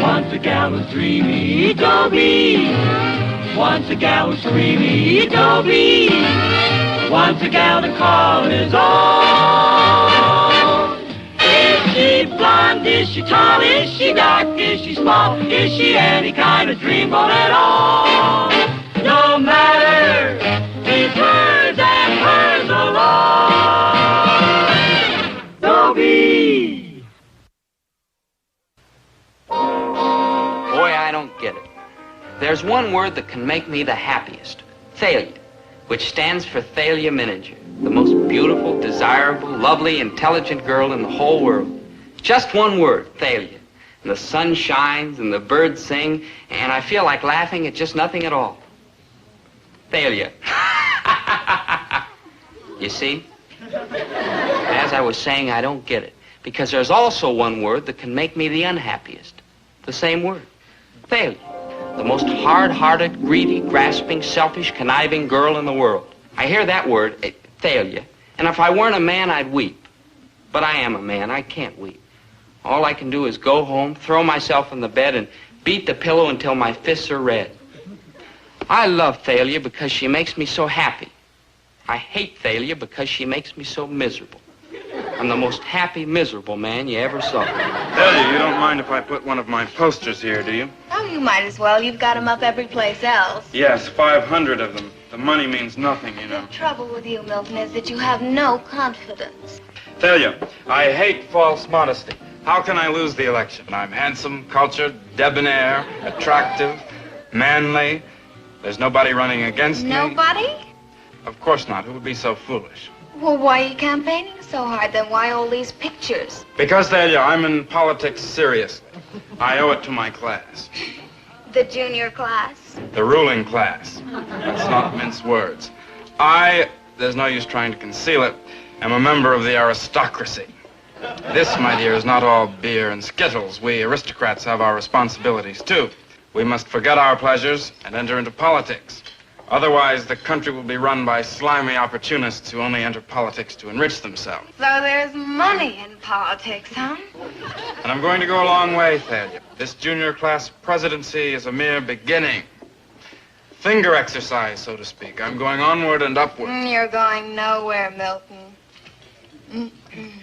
Once a gal was dreamy, Dobie. Once a gal was creamy, Dobie. Once a gal to call his own. Is she blonde? Is she tall? Is she dark? Is she small? Is she any kind of dreamboat at all? No matter, he's hers and hers alone. Dobie. Boy, I don't get it. There's one word that can make me the happiest. Thalia, which stands for Thalia Mininger, the most beautiful, desirable, lovely, intelligent girl in the whole world. Just one word, Thalia. And the sun shines and the birds sing, and I feel like laughing at just nothing at all. Thalia. You see? As I was saying, I don't get it. Because there's also one word that can make me the unhappiest. The same word. Thalia. The most hard-hearted, greedy, grasping, selfish, conniving girl in the world. I hear that word, Thalia, and if I weren't a man, I'd weep. But I am a man. I can't weep. All I can do is go home, throw myself in the bed, and beat the pillow until my fists are red. I love Thalia because she makes me so happy. I hate Thalia because she makes me so miserable. I'm the most happy, miserable man you ever saw. Thalia, you don't mind if I put one of my posters here, do you? Oh, you might as well. You've got them up every place else. Yes, 500 of them. The money means nothing, you know. The trouble with you, Milton, is that you have no confidence. Thalia, I hate false modesty. How can I lose the election? I'm handsome, cultured, debonair, attractive, manly. There's nobody running against me. Nobody? Of course not. Who would be so foolish? Well, why are you campaigning so hard, then? Why all these pictures? Because, Thalia, I'm in politics seriously. I owe it to my class. The junior class? The ruling class. Let's not mince words. There's no use trying to conceal it, am a member of the aristocracy. This, my dear, is not all beer and skittles. We aristocrats have our responsibilities, too. We must forget our pleasures and enter into politics. Otherwise, the country will be run by slimy opportunists who only enter politics to enrich themselves. So there's money in politics, huh? And I'm going to go a long way, Thalia. This junior class presidency is a mere beginning. Finger exercise, so to speak. I'm going onward and upward. You're going nowhere, Milton.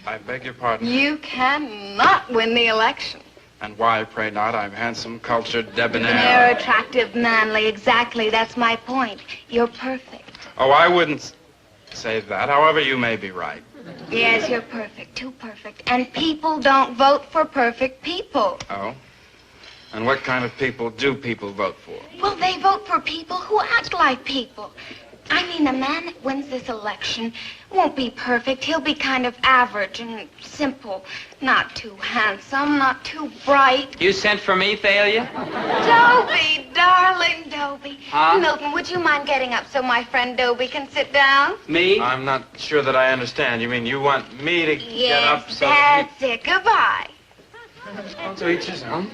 I beg your pardon. You cannot win the election. And why, pray not? I'm handsome, cultured, debonair. You're attractive, manly. Exactly. That's my point. You're perfect. Oh, I wouldn't say that. However, you may be right. Yes, you're perfect. Too perfect. And people don't vote for perfect people. Oh? And what kind of people do people vote for? Well, they vote for people who act like people. I mean, the man that wins this election won't be perfect. He'll be kind of average and simple. Not too handsome, not too bright. You sent for me, Thalia? Dobie, darling Dobie. Huh? Milton, would you mind getting up so my friend Dobie can sit down? Me? I'm not sure that I understand. You mean you want me to get up so that's it. Goodbye. to each his own?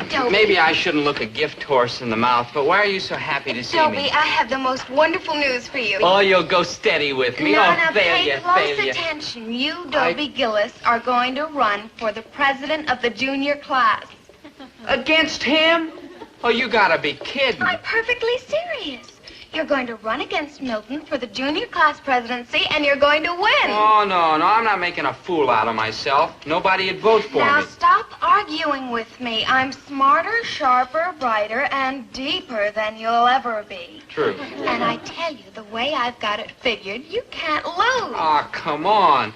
Dobie. Maybe I shouldn't look a gift horse in the mouth, but why are you so happy to see Dobie, me? I have the most wonderful news for you. Oh, you'll go steady with me. Now, Oh, pay Thalia, close Thalia. attention. You, Dobie Gillis, are going to run for the president of the junior class. Against him? Oh, you gotta be kidding. I'm perfectly serious. You're going to run against Milton for the junior class presidency, and you're going to win. Oh, no, I'm not making a fool out of myself. Nobody'd vote for Now, me. stop arguing with me. I'm smarter, sharper, brighter, and deeper than you'll ever be. True. And I tell you, the way I've got it figured, you can't lose. Oh, come on.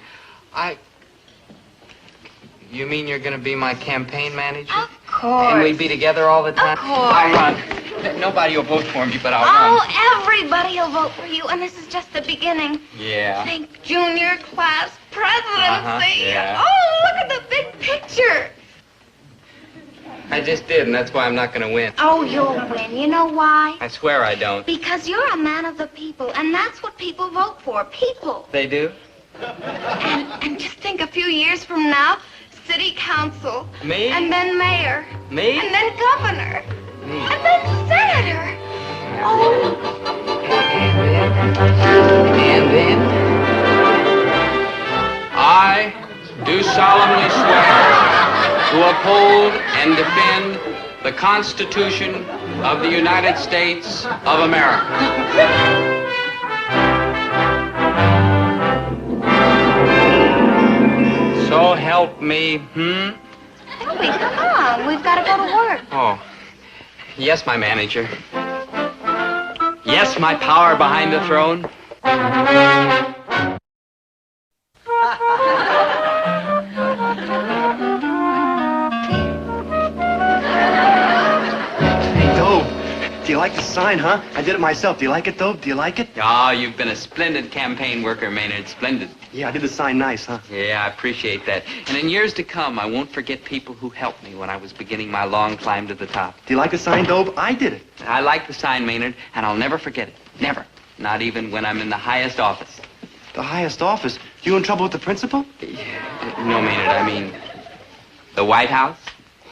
You mean you're gonna be my campaign manager? Of course. And we'd be together all the time? Of course. I'll run. Nobody will vote for me, but I'll Oh, run. everybody will vote for you, and this is just the beginning. Yeah. Think junior class presidency. Yeah. Oh, look at the big picture. I just did, and that's why I'm not gonna win. Oh, you'll win. You know why? I swear I don't. Because you're a man of the people, and that's what people vote for, people. They do? And just think, a few years from now, city council. Me? And then mayor. Me? And then governor. Me. And then senator. Oh. And then I do solemnly swear to uphold and defend the Constitution of the United States of America. So help me, Dobie, come on. We've got to go to work. Oh, yes, my manager. Yes, my power behind the throne. Hey, Dobe, do you like the sign, huh? I did it myself. Do you like it, Dobe? Do you like it? Oh, you've been a splendid campaign worker, Maynard. Splendid. Yeah, I did the sign nice, huh? Yeah, I appreciate that. And in years to come, I won't forget people who helped me when I was beginning my long climb to the top. Do you like the sign, Dobe? I did it. I like the sign, Maynard, and I'll never forget it. Never. Not even when I'm in the highest office. The highest office? You in trouble with the principal? No, Maynard, I mean the White House.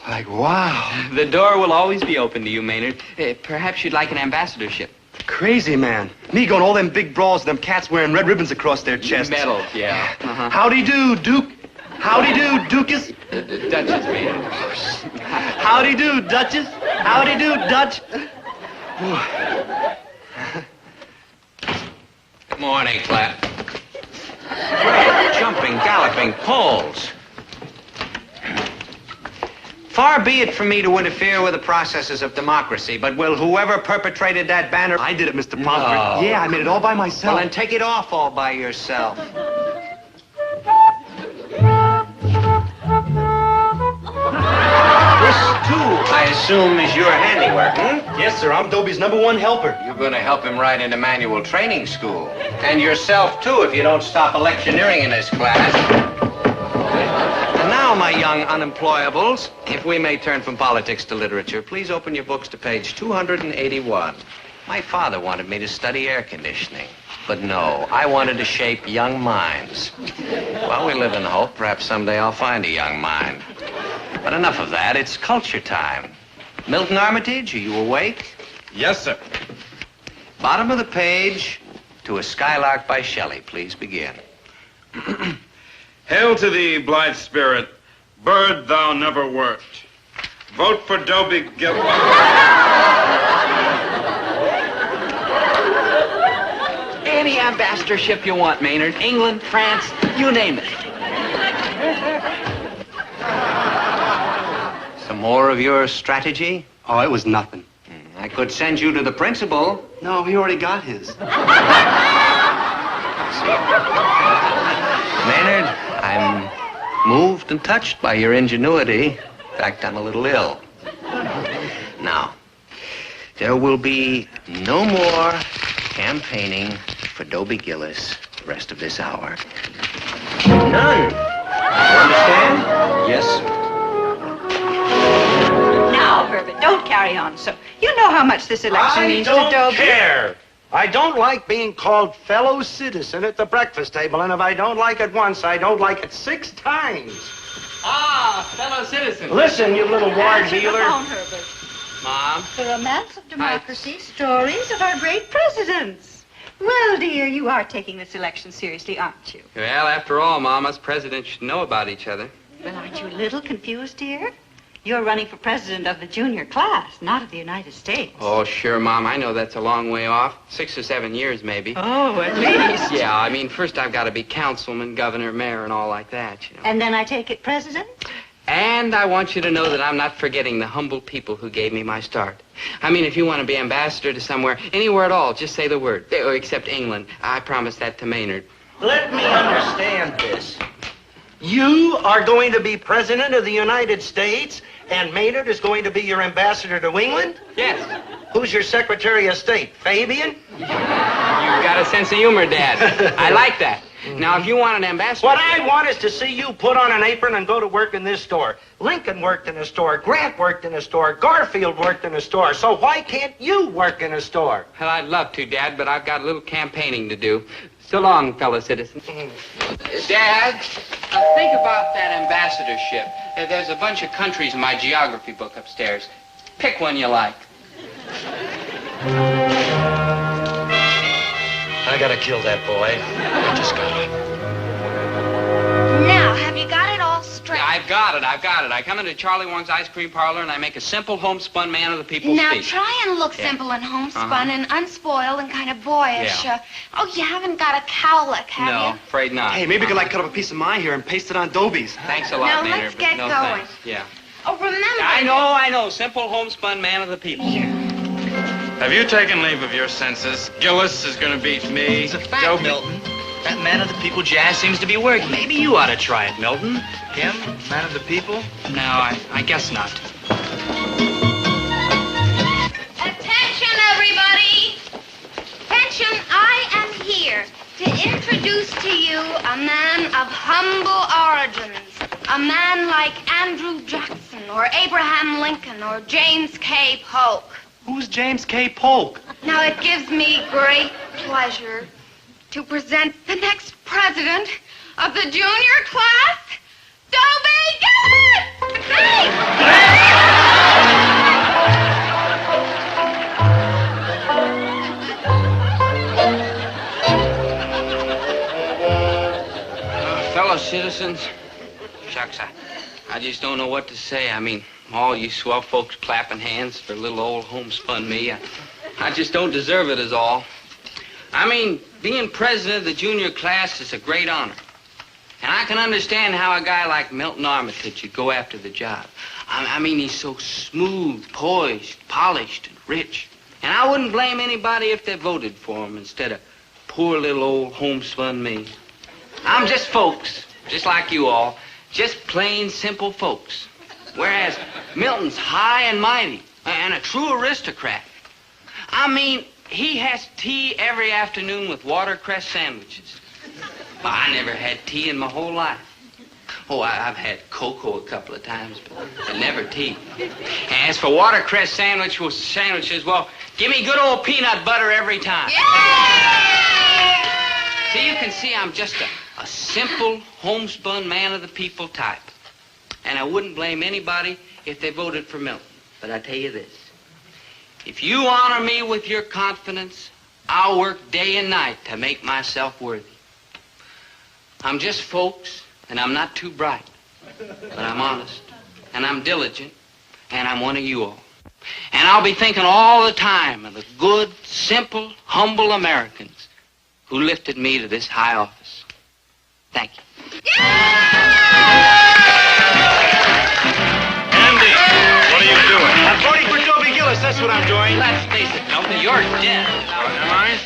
Like, wow. The door will always be open to you, Maynard. Perhaps you'd like an ambassadorship. Crazy, man. Me going all them big brawls, them cats wearing red ribbons across their chests. Medals, yeah. Uh-huh. Howdy do, Duke. Howdy do, Duchess. Duchess, Maynard. Howdy do, Duchess. Howdy do, Dutch. Good morning, Clap. Great jumping, galloping Poles. Far be it from me to interfere with the processes of democracy, but will whoever perpetrated that banner... I did it, Mr. Pomfrey. Yeah, I made it all by myself. Well, then take it off all by yourself. This, too, I assume, is your handiwork, Yes, sir. I'm Dobie's #1 helper. You're going to help him right into manual training school. And yourself, too, if you don't stop electioneering in this class. And now, my young unemployables, if we may turn from politics to literature, please open your books to page 281. My father wanted me to study air conditioning. But no, I wanted to shape young minds. Well, we live in hope. Perhaps someday I'll find a young mind. But enough of that. It's culture time. Milton Armitage, are you awake? Yes, sir. Bottom of the page, To a Skylark by Shelley. Please begin. Hail to thee, blithe spirit, bird thou never wert. Vote for Dobie Gillis. Any ambassadorship you want, Maynard. England, France, you name it. Some more of your strategy? Oh, it was nothing. I could send you to the principal. No, he already got his. Maynard, I'm moved and touched by your ingenuity. In fact, I'm a little ill. Now, there will be no more campaigning for Dobie Gillis the rest of this hour. None. You understand? Yes. Now, Herbert, don't carry on so. You know how much this election means to Dobie. I don't care. I don't like being called fellow citizen at the breakfast table, and if I don't like it once, I don't like it 6 times. Ah, fellow citizens. Listen, you little ward Answer the dealer. phone, Herbert. Mom. The romance of democracy, stories of our great presidents. Well, dear, you are taking this election seriously, aren't you? Well, after all, Mom, us presidents should know about each other. Well, aren't you a little confused, dear? You're running for president of the junior class, not of the United States. Oh, sure, Mom. I know that's a long way off. 6 or 7 years, maybe. Oh, at least. Yeah, I mean, first I've got to be councilman, governor, mayor, and all like that, you know. And then I take it president? And I want you to know that I'm not forgetting the humble people who gave me my start. I mean, if you want to be ambassador to somewhere, anywhere at all, just say the word. Except England. I promised that to Maynard. Let me understand this. You are going to be president of the United States, and Maynard is going to be your ambassador to England? Yes. Who's your Secretary of State, Fabian? You've got a sense of humor, Dad. I like that. Now, if you want an ambassador... What I want is to see you put on an apron and go to work in this store. Lincoln worked in a store, Grant worked in a store, Garfield worked in a store, so why can't you work in a store? Well, I'd love to, Dad, but I've got a little campaigning to do. So long, fellow citizens. Dad, think about that ambassadorship. There's a bunch of countries in my geography book upstairs. Pick one you like. I gotta kill that boy. I just gotta. Now, have you got it all straight? I've I've got it. I come into Charlie Wong's ice cream parlor and I make a simple homespun man of the people Now speech. try and look simple and homespun and unspoiled and kind of boyish. Yeah. You haven't got a cowlick, have No, you? afraid not. Hey, maybe we could like cut up a piece of mine here and paste it on Dobie's. Thanks a lot, Now, Maynard. let's but get no going. thanks. Yeah. Oh, remember. I know. Simple homespun man of the people. Have you taken leave of your senses? Gillis is going to beat me. It's a fact, Milton. That man of the people jazz seems to be working. Maybe you ought to try it, Milton. Him? Man of the people? No, I guess not. Attention, everybody. Attention, I am here to introduce to you a man of humble origins. A man like Andrew Jackson or Abraham Lincoln or James K. Polk. Who's James K. Polk? Now, it gives me great pleasure to present the next president of the junior class, Dobie Gillis! Hey! Fellow citizens, shucks, I just don't know what to say. I mean, all you swell folks clapping hands for little old homespun me. I just don't deserve it is all. I mean, being president of the junior class is a great honor. And I can understand how a guy like Milton Armitage would go after the job. I mean, he's so smooth, poised, polished, and rich. And I wouldn't blame anybody if they voted for him instead of poor little old homespun me. I'm just folks, just like you all, just plain simple folks. Whereas Milton's high and mighty and a true aristocrat. I mean, he has tea every afternoon with watercress sandwiches. Well, I never had tea in my whole life. Oh, I've had cocoa a couple of times, but never tea. And as for watercress sandwiches, well, give me good old peanut butter every time. Yay! See, you can see I'm just a simple, homespun man of the people type. And I wouldn't blame anybody if they voted for Milton. But I tell you this. If you honor me with your confidence, I'll work day and night to make myself worthy. I'm just folks, and I'm not too bright. But I'm honest, and I'm diligent, and I'm one of you all. And I'll be thinking all the time of the good, simple, humble Americans who lifted me to this high office. Thank you. Andy, what are you doing? I'm voting for Dobie Gillis, that's what I'm doing. Let's face it, Milton, you're dead. Am I?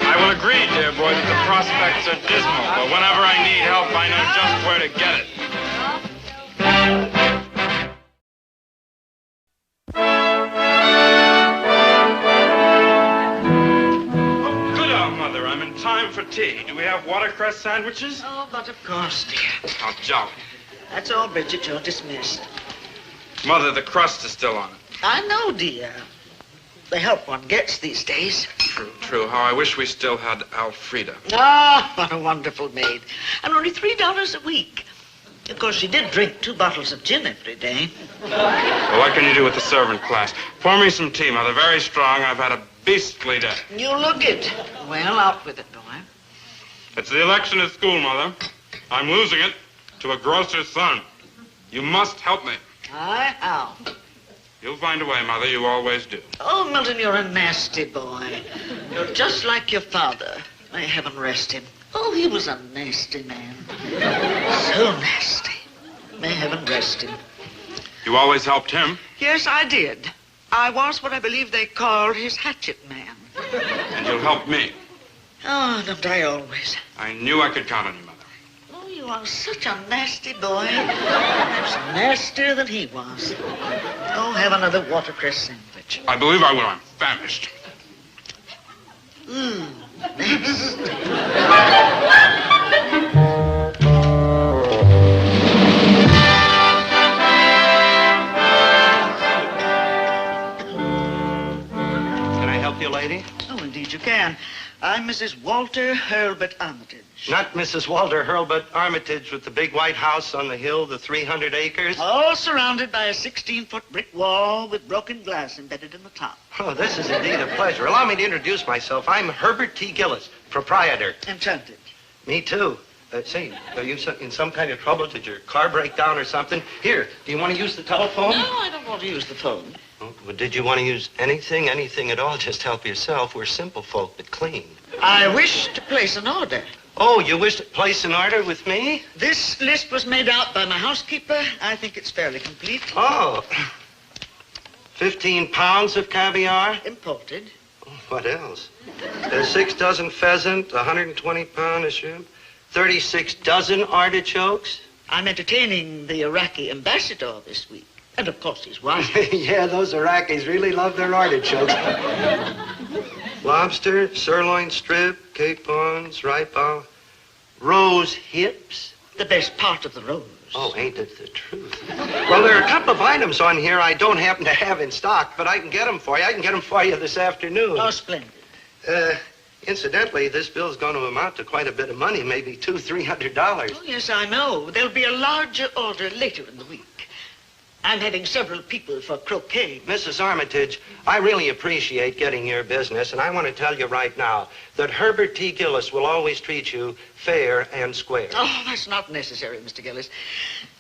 I will agree, dear boy, that the prospects are dismal, but whenever I need help, I know just where to get it. Oh, good old mother, I'm in time for tea. Do we have watercress sandwiches? Oh, but of course, dear. Oh, jolly. That's all, Bridget. You're dismissed. Mother, the crust is still on it. I know, dear. The help one gets these days. True. How I wish we still had Alfreda. Ah, what a wonderful maid. And only $3 a week. Of course, she did drink 2 bottles of gin every day. Well, what can you do with the servant class? Pour me some tea, Mother. Very strong. I've had a beastly day. You look it. Well, out with it, boy. It's the election at school, Mother. I'm losing it to a grocer's son. You must help me. How? You'll find a way, Mother. You always do. Oh, Milton, you're a nasty boy. You're just like your father. May heaven rest him. Oh, he was a nasty man. So nasty. May heaven rest him. You always helped him. Yes, I did. I was what I believe they call his hatchet man. And you'll help me. Oh, don't I always? I knew I could count on you, Mother. Oh, you are such a nasty boy. Much nastier than he was. Oh, have another watercress sandwich. I believe I will. I'm famished. Nasty. Can I help you, lady? Oh, indeed you can. I'm Mrs. Walter Hurlbut Armitage. Not Mrs. Walter Hurlbut Armitage with the big white house on the hill, the 300 acres? All surrounded by a 16-foot brick wall with broken glass embedded in the top. Oh, this is indeed a pleasure. Allow me to introduce myself. I'm Herbert T. Gillis, proprietor. Enchanted. Me too. Say, are you in some kind of trouble? Did your car break down or something? Here, do you want to use the telephone? No, I don't want to use the phone. Oh, well, did you want to use anything at all? Just help yourself. We're simple folk, but clean. I wish to place an order. Oh, you wish to place an order with me? This list was made out by my housekeeper. I think it's fairly complete. Oh. 15 pounds of caviar? Imported. Oh, what else? 6 dozen pheasant, 120 pounds of shrimp, 36 dozen artichokes. I'm entertaining the Iraqi ambassador this week. And, of course, his wife. Yeah, those Iraqis really love their artichokes. Lobster, sirloin strip, capons, ripe olive, rose hips. The best part of the rose. Oh, ain't it the truth? Well, there are a couple of items on here I don't happen to have in stock, but I can get them for you. I can get them for you this afternoon. Oh, splendid. Incidentally, this bill's going to amount to quite a bit of money, maybe $200-300. Oh, yes, I know. There'll be a larger order later in the week. I'm having several people for croquet. Mrs. Armitage, I really appreciate getting your business, and I want to tell you right now that Herbert T. Gillis will always treat you fair and square. Oh, that's not necessary, Mr. Gillis.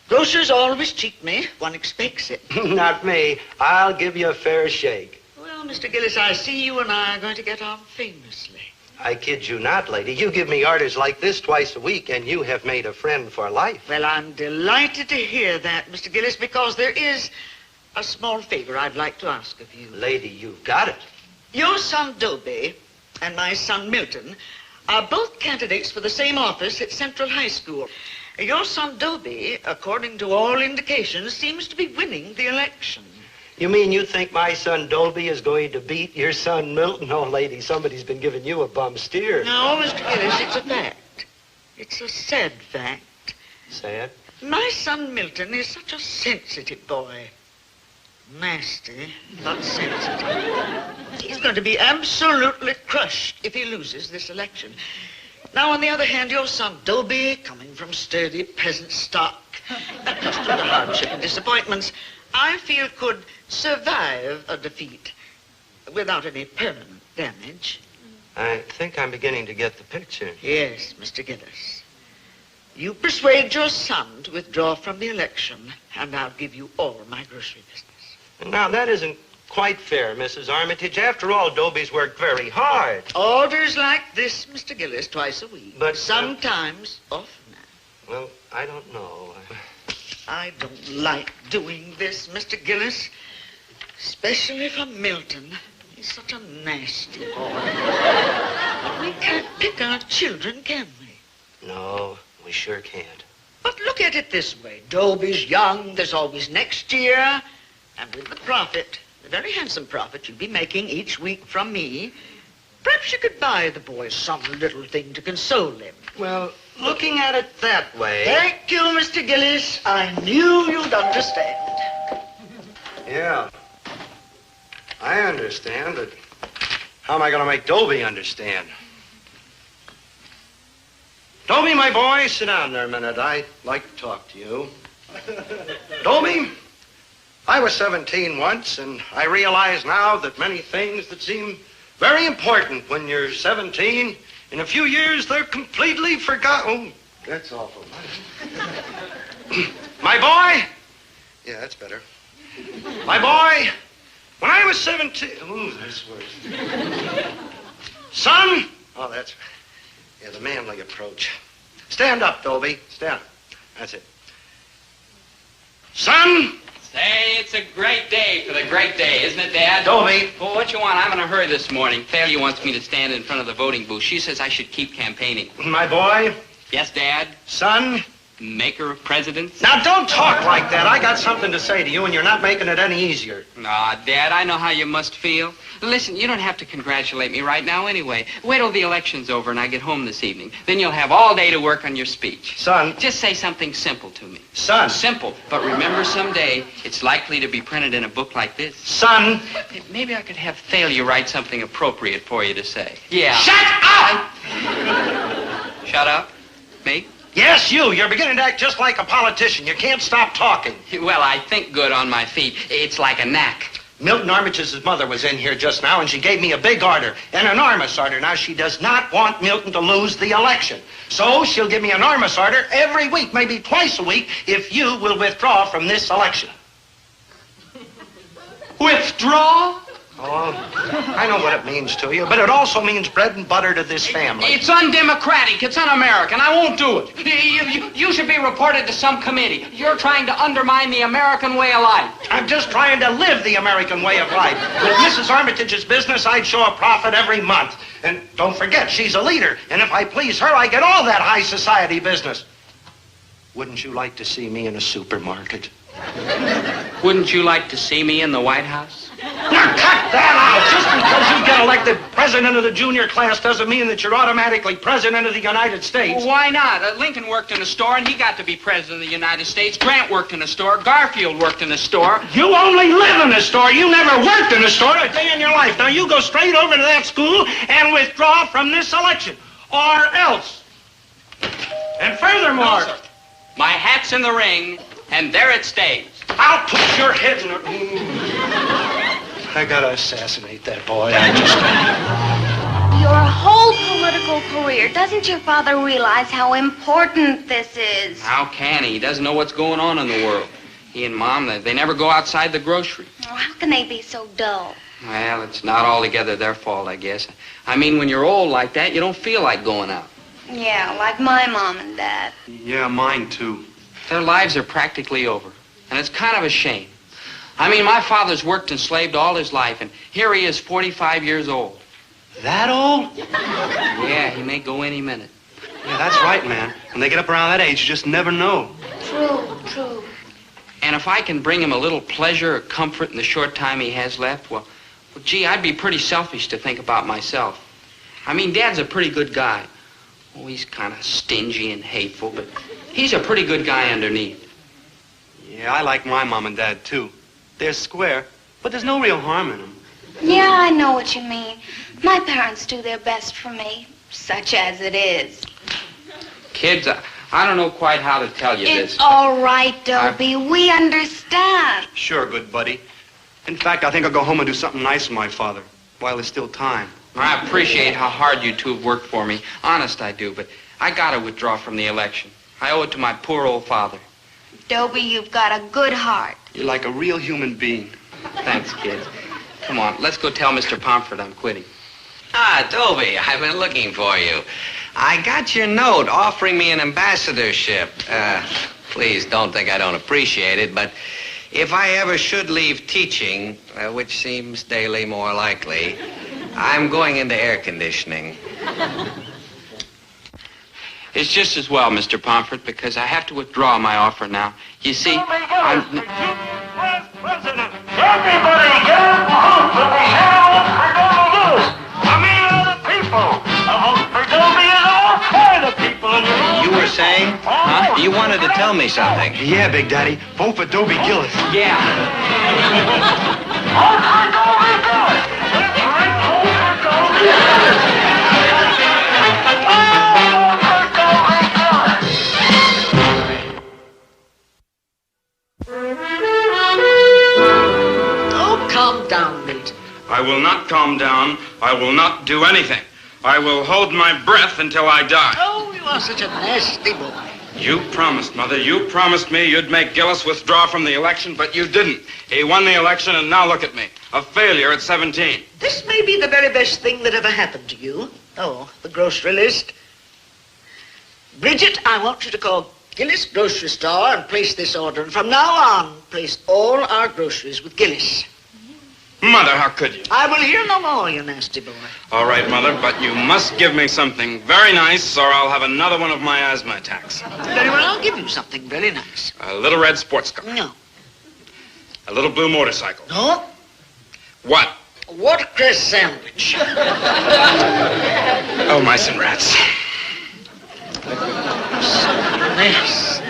Grocers always cheat me. One expects it. Not me. I'll give you a fair shake. Well, Mr. Gillis, I see you and I are going to get on famously. I kid you not, lady. You give me orders like this twice a week, and you have made a friend for life. Well, I'm delighted to hear that, Mr. Gillis, because there is a small favor I'd like to ask of you. Lady, you've got it. Your son, Dobie, and my son, Milton, are both candidates for the same office at Central High School. Your son, Dobie, according to all indications, seems to be winning the election. You mean you think my son Dobie is going to beat your son Milton? Oh, lady, somebody's been giving you a bum steer. No, Mr. Gillis, it's a fact. It's a sad fact. Sad? My son Milton is such a sensitive boy. Nasty, but sensitive. He's going to be absolutely crushed if he loses this election. Now, on the other hand, your son Dobie, coming from sturdy peasant stock, accustomed to hardship and disappointments, I feel could survive a defeat without any permanent damage. I think I'm beginning to get the picture. Yes, Mr. Gillis. You persuade your son to withdraw from the election, and I'll give you all my grocery business. Now, that isn't quite fair, Mrs. Armitage. After all, Dobie's worked very hard. Orders like this, Mr. Gillis, twice a week. But sometimes oftener. Well, I don't know. I don't like doing this, Mr. Gillis. Especially for Milton. He's such a nasty boy. We can't pick our children, can we? No, we sure can't. But look at it this way. Dobie's young. There's always next year. And with the profit, the very handsome profit you'd be making each week from me, perhaps you could buy the boy some little thing to console him. Well, looking at it that way... Thank you, Mr. Gillis. I knew you'd understand. Yeah. I understand, but how am I going to make Dobie understand? Dobie, my boy, sit down there a minute. I'd like to talk to you. Dobie, I was 17 once, and I realize now that many things that seem very important when you're 17, in a few years, they're completely forgotten. Oh, that's awful. My boy. Yeah, that's better. My boy, when I was 17... Ooh, that's worse. Son. Oh, that's... Yeah, the manly approach. Stand up, Dobie. Stand up. That's it. Son. Say, it's a great day for the great day, isn't it, Dad? Dobie. Well, what you want? I'm in a hurry this morning. Thalia wants me to stand in front of the voting booth. She says I should keep campaigning. My boy. Yes, Dad? Son. Maker of presidents? Now, don't talk like that. I got something to say to you, and you're not making it any easier. Aw, Dad, I know how you must feel. Listen, you don't have to congratulate me right now anyway. Wait till the election's over and I get home this evening. Then you'll have all day to work on your speech. Son. Just say something simple to me. Son. Simple. But remember, someday, it's likely to be printed in a book like this. Son. Maybe I could have Thalia write something appropriate for you to say. Yeah. Shut up! Shut up? Me? Yes, you. You're beginning to act just like a politician. You can't stop talking. Well, I think good on my feet. It's like a knack. Milton Armitage's mother was in here just now, and she gave me a big order, an enormous order. Now, she does not want Milton to lose the election. So she'll give me an enormous order every week, maybe twice a week, if you will withdraw from this election. Withdraw? Oh, I know what it means to you, but it also means bread and butter to this family. It's undemocratic. It's un-American. I won't do it. You should be reported to some committee. You're trying to undermine the American way of life. I'm just trying to live the American way of life. With Mrs. Armitage's business, I'd show a profit every month. And don't forget, she's a leader. And if I please her, I get all that high society business. Wouldn't you like to see me in a supermarket? Wouldn't you like to see me in the White House? Now, cut that out! Just because you get elected president of the junior class doesn't mean that you're automatically president of the United States. Well, why not? Lincoln worked in a store, and he got to be president of the United States. Grant worked in a store. Garfield worked in a store. You only live in a store. You never worked in a store a day in your life. Now, you go straight over to that school and withdraw from this election. Or else. And furthermore... No, sir. My hat's in the ring, and there it stays. I'll put your head in the... I gotta assassinate that boy. Your whole political career. Doesn't your father realize how important this is? How can he? He doesn't know what's going on in the world. He and Mom, they never go outside the grocery. Oh, how can they be so dull? Well, it's not altogether their fault, I guess. I mean, when you're old like that, you don't feel like going out. Yeah, like my mom and dad. Yeah, mine too. Their lives are practically over, and it's kind of a shame. I mean, my father's worked and slaved all his life, and here he is, 45 years old. That old? Yeah, he may go any minute. Yeah, that's right, man. When they get up around that age, you just never know. True. And if I can bring him a little pleasure or comfort in the short time he has left, well, gee, I'd be pretty selfish to think about myself. I mean, Dad's a pretty good guy. Oh, he's kind of stingy and hateful, but he's a pretty good guy underneath. Yeah, I like my mom and dad, too. They're square, but there's no real harm in them. Yeah, I know what you mean. My parents do their best for me, such as it is. Kids, I don't know quite how to tell you this. It's all right, Dobie. We understand. Sure, good buddy. In fact, I think I'll go home and do something nice for my father, while there's still time. I appreciate how hard you two have worked for me. Honest, I do, but I gotta withdraw from the election. I owe it to my poor old father. Dobie, you've got a good heart. You're like a real human being. Thanks, kids. Come on, let's go tell Mr. Pomfret I'm quitting. Ah, Dobie, I've been looking for you. I got your note offering me an ambassadorship. Please don't think I don't appreciate it, but if I ever should leave teaching, which seems daily more likely, I'm going into air conditioning. It's just as well, Mr. Pomfret, because I have to withdraw my offer now. You see, I'm... President, everybody get out and vote for the hell we're gonna do. I mean, all the people. A vote for Dobie is all for the people in the room. You were saying? Huh? You wanted to tell me something. Yeah, Big Daddy. Vote for Dobie Gillis. Yeah. Vote for Dobie Gillis. That's right, vote for Dobie Gillis. Calm down, Milton. I will not calm down. I will not do anything. I will hold my breath until I die. Oh, you are such a nasty boy. You promised, Mother. You promised me you'd make Gillis withdraw from the election, but you didn't. He won the election, and now look at me. A failure at 17. This may be the very best thing that ever happened to you. Oh, the grocery list. Bridget, I want you to call Gillis Grocery Store and place this order. And from now on, place all our groceries with Gillis. Mother, how could you? I will hear no more, you nasty boy. All right, Mother, but you must give me something very nice, or I'll have another one of my asthma attacks. Very well, I'll give you something very nice. A little red sports car. No. A little blue motorcycle. No? What? A watercress sandwich. Oh, mice and rats. Nasty.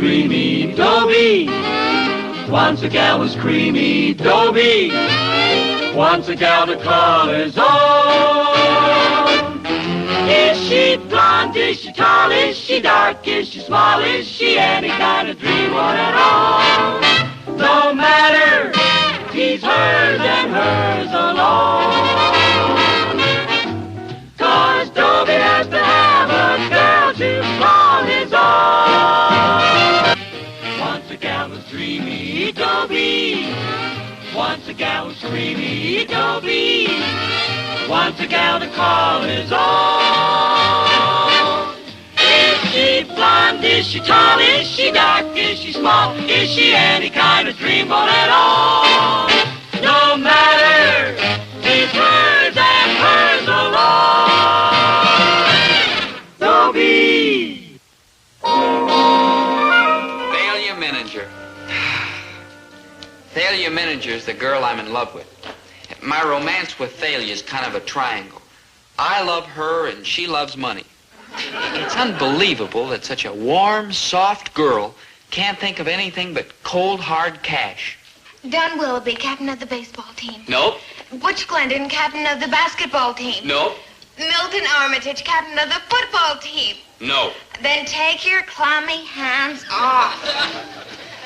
dreamy, Dobie. Once a gal was creamy, Dobie. Once a gal to call his own. Is she blonde? Is she tall? Is she dark? Is she small? Is she any kind of dream one at all? No matter, he's hers and hers alone. 'Cause Dobie has to have a girl to call his own. Once a gal was dreamy, Dobie. Once a gal was creamy, Dobie. Once a gal to call his own. Is she blonde? Is she tall? Is she dark? Is she small? Is she any kind of dreamboat at all? No matter, he's hers and hers alone. Dobie. Thalia Mininger. Thalia Mininger is the girl I'm in love with. My romance with Thalia is kind of a triangle. I love her and she loves money. It's unbelievable that such a warm, soft girl can't think of anything but cold, hard cash. Don Willoughby, captain of the baseball team. Nope. Butch Glendon, captain of the basketball team. Nope. Milton Armitage, captain of the football team. No. Then take your clammy hands off.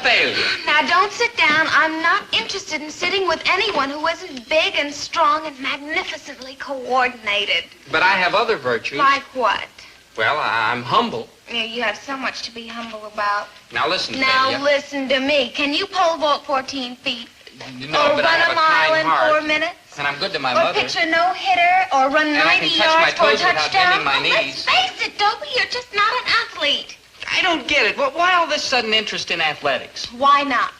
Thalia. Now, don't sit down. I'm not interested in sitting with anyone who isn't big and strong and magnificently coordinated. But I have other virtues. Like what? Well, I'm humble. You have so much to be humble about. Now listen, Now Thalia. listen to me. Can you pole vault 14 feet? No, or but run I have a mile kind in heart. 4 minutes? And I'm good to my Or mother. pitch a no-hitter? Or run And 90 I can touch yards my for a toes without touchdown? bending my Well, knees. let's face it, Dobie, you're just not an athlete. I don't get it. Why all this sudden interest in athletics? Why not?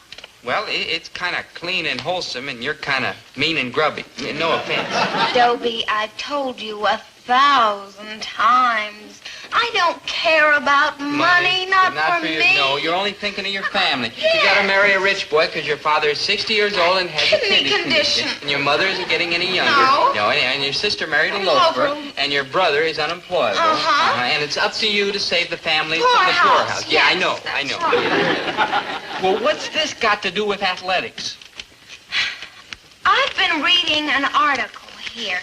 Well, it's kind of clean and wholesome, and you're kind of mean and grubby. No offense. Dobie, I've told you 1,000 times. I don't care about money, not for you. me. No, you're only thinking of your family. Yes. You gotta marry a rich boy because your father is 60 years old and has Kidney a kidney condition. And your mother isn't getting any younger. No. And your sister married a Loafer. loafer, and your brother is unemployable. Uh-huh. And it's up to you to save the family from the Poorhouse. poorhouse. Yeah, I Yes, know. that's right. Well, what's this got to do with athletics? I've been reading an article here.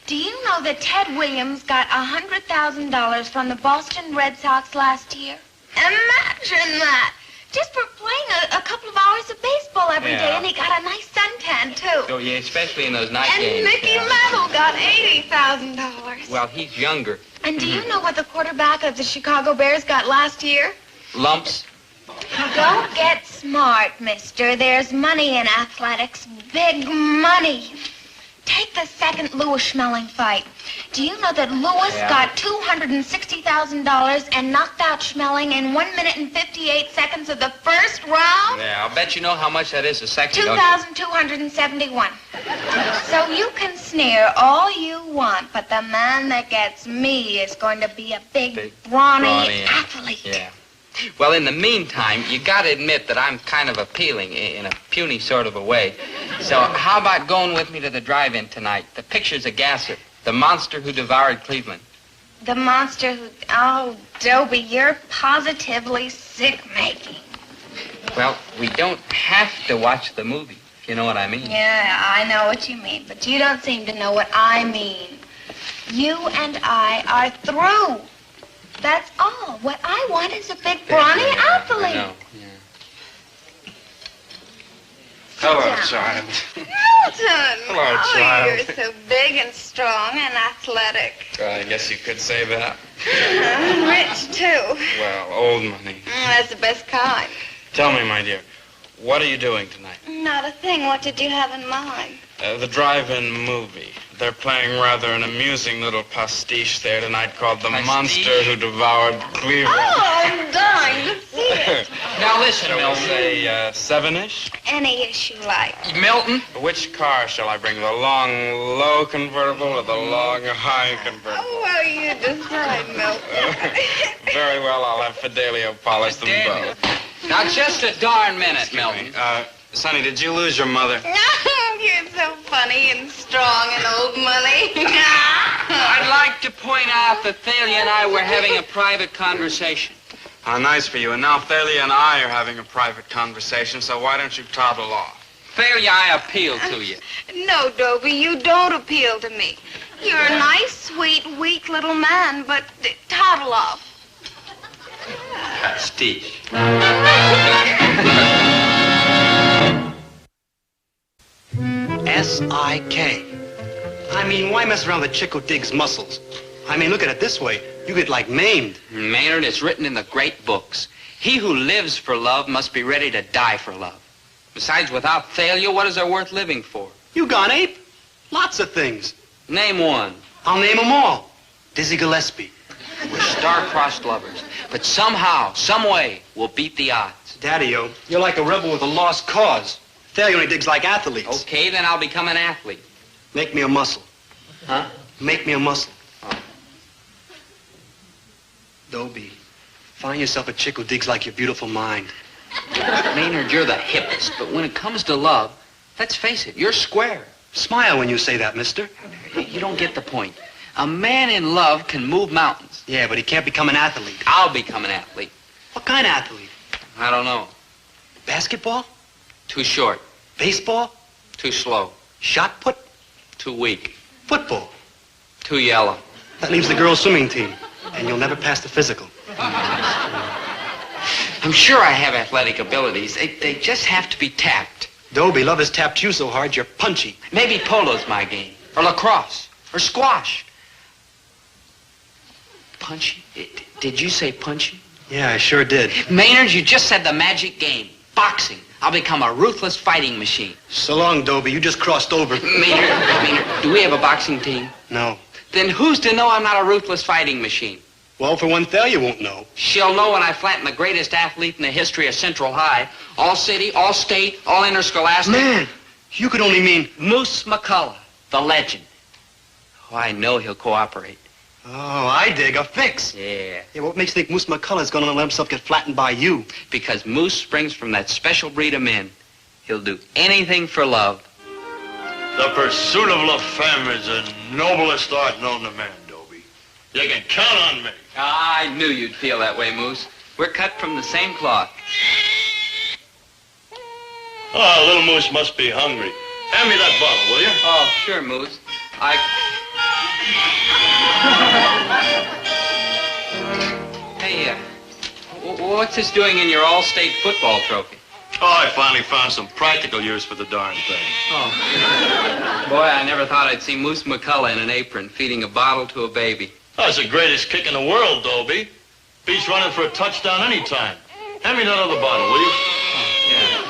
Do you know that Ted Williams got $100,000 from the Boston Red Sox last year? Imagine that! Just for playing a couple of hours of baseball every day, Yeah. and he got a nice suntan, too. Oh, yeah, especially in those night And games. Mickey Mantle got $80,000. Well, he's younger. And do you know what the quarterback of the Chicago Bears got last year? Lumps. Don't get smart, mister. There's money in athletics. Big money. Take the second Lewis Schmeling fight. Do you know that Lewis got $260,000 and knocked out Schmeling in 1 minute and 58 seconds of the first round? Yeah, I'll bet you know how much that is a second, don't you? 2,271. So you can sneer all you want, but the man that gets me is going to be a big brawny athlete. Yeah. Well, in the meantime, you got to admit that I'm kind of appealing in a puny sort of a way. So how about going with me to the drive-in tonight? The picture's a gasser. The monster who devoured Cleveland. The monster who... Oh, Dobie, you're positively sick-making. Well, we don't have to watch the movie, if you know what I mean. Yeah, I know what you mean, but you don't seem to know what I mean. You and I are through. That's all. What I want is a big, brawny athlete. I know, yeah. Hello, down. child. Milton! Hello, Oh, child. you're so big and strong and athletic. I guess you could say that. And rich, too. Well, old money. That's the best kind. Tell me, my dear, what are you doing tonight? Not a thing. What did you have in mind? The drive-in movie. They're playing rather an amusing little pastiche there tonight called The Monster Who Devoured Cleveland. Oh, I'm dying to see it. Now listen, Shall we Milton. say 7-ish? Any issue like. Milton? Which car shall I bring? The long, low convertible or the long, high convertible? Oh, well, you decide, Milton. Very well, I'll have Fidelio polish them both. Now, just a darn minute, Milton. Sonny, did you lose your mother? You're so funny and strong and old money. I'd like to point out that Thalia and I were having a private conversation. How nice for you. And now Thalia and I are having a private conversation, so why don't you toddle off? Thalia, I appeal to you. No, Dobie, you don't appeal to me. You're a nice, sweet, weak little man, but toddle off. Pastiche. S-I-K. I mean, why mess around with a chick who digs muscles? I mean, look at it this way. You get, like, maimed. Maynard, it's written in the great books. He who lives for love must be ready to die for love. Besides, without Thalia, what is there worth living for? You gone ape? Lots of things. Name one. I'll name them all. Dizzy Gillespie. We're star-crossed lovers, but somehow, some way, we'll beat the odds. Daddy-o, you're like a rebel with a lost cause. Thalia only digs like athletes. Okay, then I'll become an athlete. Make me a muscle. Huh? Make me a muscle. Oh. Dobie, find yourself a chick who digs like your beautiful mind. Maynard, you're the hippest, but when it comes to love, let's face it, you're square. Smile when you say that, mister. You don't get the point. A man in love can move mountains. Yeah, but he can't become an athlete. I'll become an athlete. What kind of athlete? I don't know. Basketball? Too short. Baseball? Too slow. Shot put? Too weak. Football? Too yellow. That leaves the girls' swimming team, and you'll never pass the physical. I'm sure I have athletic abilities. They just have to be tapped. Dobie, love has tapped you so hard you're punchy. Maybe polo's my game. Or lacrosse. Or squash. Punchy? Did you say punchy? Yeah, I sure did. Maynard, you just said the magic game. Boxing. I'll become a ruthless fighting machine. So long, Dobie. You just crossed over. Maynard, do we have a boxing team? No. Then who's to know I'm not a ruthless fighting machine? Well, for one, Thalia won't know. She'll know when I flatten the greatest athlete in the history of Central High. All city, all state, all interscholastic. Man, you could only mean... Moose McCullough, the legend. Oh, I know he'll cooperate. Oh, I dig. A fix. Yeah. Yeah, what makes you think Moose McCullough's gonna let himself get flattened by you? Because Moose springs from that special breed of men. He'll do anything for love. The pursuit of La Femme is the noblest art known to man, Dobie. You can count on me. I knew you'd feel that way, Moose. We're cut from the same cloth. Oh, little Moose must be hungry. Hand me that bottle, will you? Oh, sure, Moose. Hey, what's this doing in your all-state football trophy? Oh, I finally found some practical use for the darn thing. Oh. Boy, I never thought I'd see Moose McCullough in an apron feeding a bottle to a baby. That's the greatest kick in the world, Dobie. Beats running for a touchdown anytime. Hand me that other bottle, will you? Oh, yeah.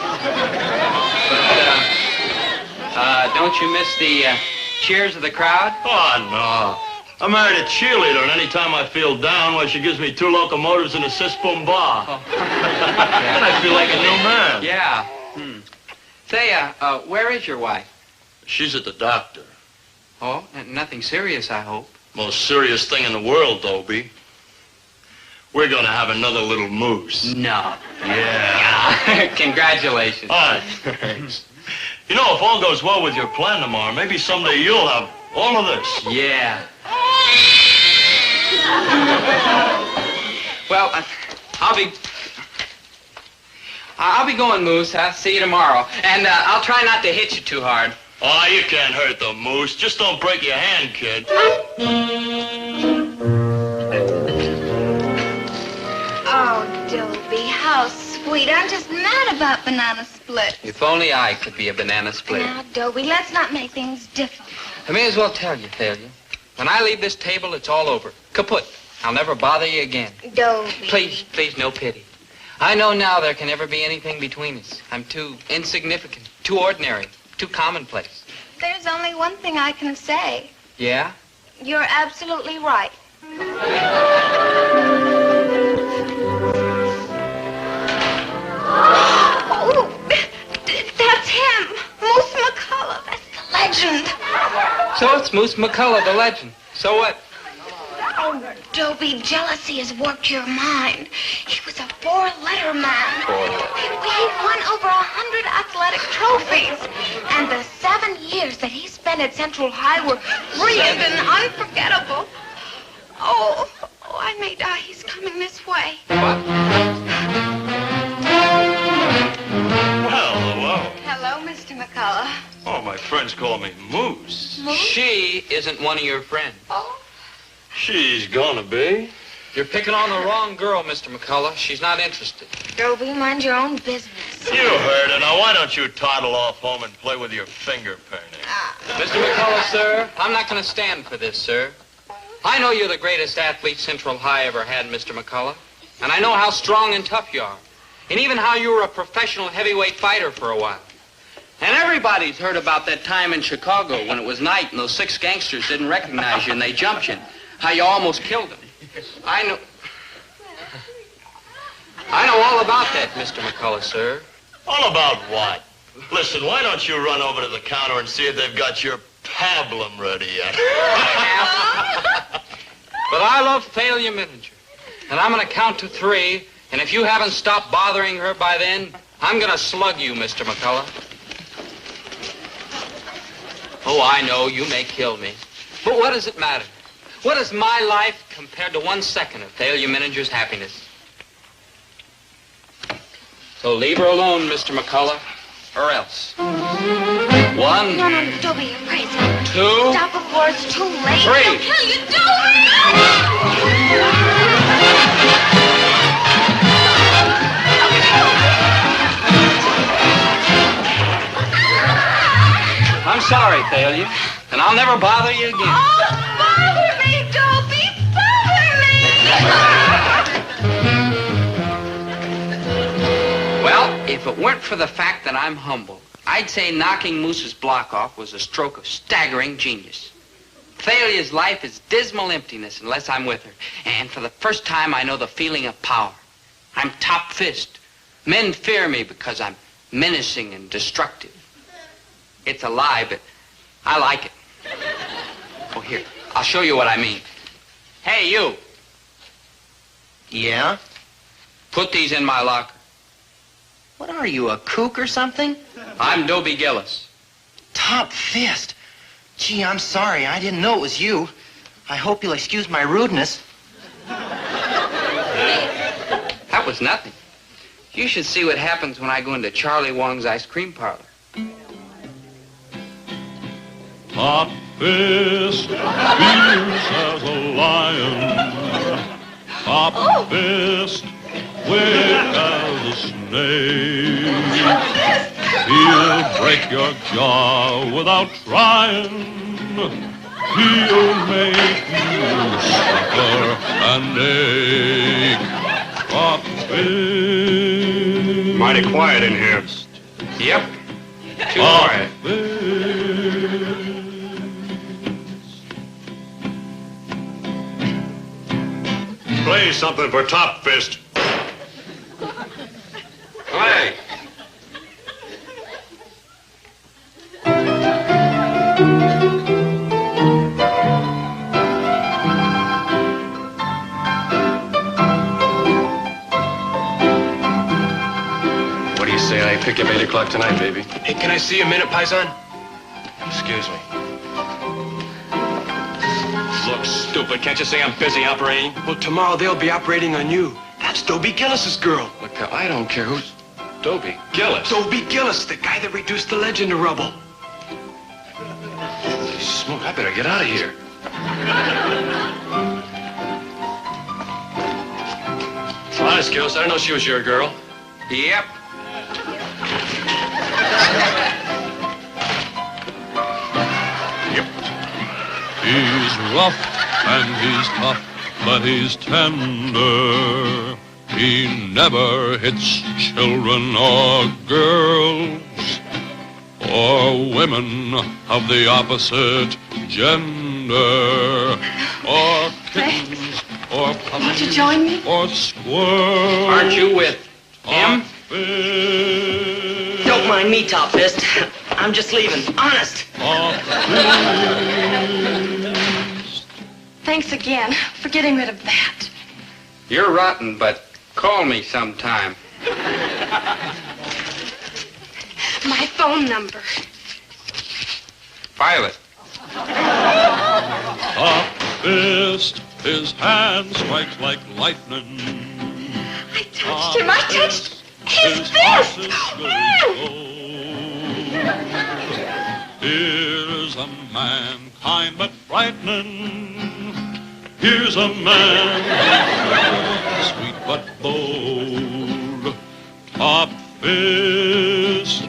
But, don't you miss the cheers of the crowd? Oh, no. I married a cheerleader, and any time I feel down, well, she gives me 2 locomotives and a sis-boom bar. Oh. And I feel like a new man. Yeah. Say, where is your wife? She's at the doctor. Oh, nothing serious, I hope. Most serious thing in the world, Dobie. We're gonna have another little moose. No. Yeah. Congratulations. All right, thanks. You know, if all goes well with your plan tomorrow, maybe someday you'll have all of this. Yeah. Well, I'll be going, Moose. I'll see you tomorrow. And I'll try not to hit you too hard. Oh, you can't hurt the moose. Just don't break your hand, kid. Oh, Dobie, how sweet. I'm just mad about banana split. If only I could be a banana split. Now, Dobie, let's not make things difficult. I may as well tell you, Thalia. When I leave this table, it's all over. Kaput. I'll never bother you again. Dobie. Please, no pity. I know now there can never be anything between us. I'm too insignificant, too ordinary, too commonplace. There's only one thing I can say. Yeah? You're absolutely right. Oh, that's him. Moose McCullough. That's the legend. So it's Moose McCullough, the legend. So what? Oh, Dobie, jealousy has worked your mind. He was a 4-letter man. He won over 100 athletic trophies. And the 7 years that he spent at Central High were brilliant and unforgettable. Oh, I may die. He's coming this way. Well, hello. Hello, Mr. McCullough. Oh, my friends call me Moose. She isn't one of your friends. Oh. She's gonna be. You're picking on the wrong girl, Mr. McCullough. She's not interested. Dobie, mind your own business. You heard her. Now, why don't you toddle off home and play with your finger painting? Mr. McCullough, sir, I'm not going to stand for this, sir. I know you're the greatest athlete Central High ever had, Mr. McCullough. And I know how strong and tough you are. And even how you were a professional heavyweight fighter for a while. And everybody's heard about that time in Chicago when it was night and those 6 gangsters didn't recognize you and they jumped you. How you almost killed them. I know all about that, Mr. McCullough, sir. All about what? Listen, why don't you run over to the counter and see if they've got your pablum ready yet? But I love Thalia Miniger. And I'm going to count to 3, and if you haven't stopped bothering her by then, I'm going to slug you, Mr. McCullough. Oh, I know, you may kill me. But what does it matter? What is my life compared to 1 second of Thalia Miniger's happiness? So leave her alone, Mr. McCullough, or else. 1. No, Dobie, you're crazy. 2. Stop before it's too late. 3. He'll kill you, Dobie! I'm sorry, Thalia, and I'll never bother you again. Oh, bother me, Dobie! Bother me! Well, if it weren't for the fact that I'm humble, I'd say knocking Moose's block off was a stroke of staggering genius. Thalia's life is dismal emptiness unless I'm with her. And for the first time, I know the feeling of power. I'm top fist. Men fear me because I'm menacing and destructive. It's a lie, but I like it. Oh, here, I'll show you what I mean. Hey, you. Yeah? Put these in my locker. What are you, a kook or something? I'm Dobie Gillis. Top fist. Gee, I'm sorry. I didn't know it was you. I hope you'll excuse my rudeness. That was nothing. You should see what happens when I go into Charlie Wong's ice cream parlor. Top fist, fierce as a lion. Top fist, quick as a snake. He'll break your jaw without trying. He'll make you suffer and ache. Top fist. Mighty quiet in here. Yep. Too quiet. Play something for Top Fist. Play. What do you say I pick up 8 o'clock tonight, baby? Hey, can I see a minute, Paisan? Excuse me. Look, stupid, can't you say I'm busy operating? Well, tomorrow they'll be operating on you. That's Dobie Gillis's girl. Look, I don't care who's... Dobie Gillis. Dobie Gillis, the guy that reduced the legend to rubble. Holy smoke, I better get out of here. Honest, Gillis, I didn't know she was your girl. Yep. He's rough and he's tough, but he's tender. He never hits children or girls or women of the opposite gender or kittens or puppies. Won't you join me? Or squirrels. Aren't you with him? Don't mind me, Top Fist. I'm just leaving. Honest. Thanks again for getting rid of that. You're rotten, but call me sometime. My phone number. Violet. Top fist, His hand strikes like lightning. I touched him. I touched his fist. Here's a man kind but frightening. Here's a man sweet but bold. Top fist,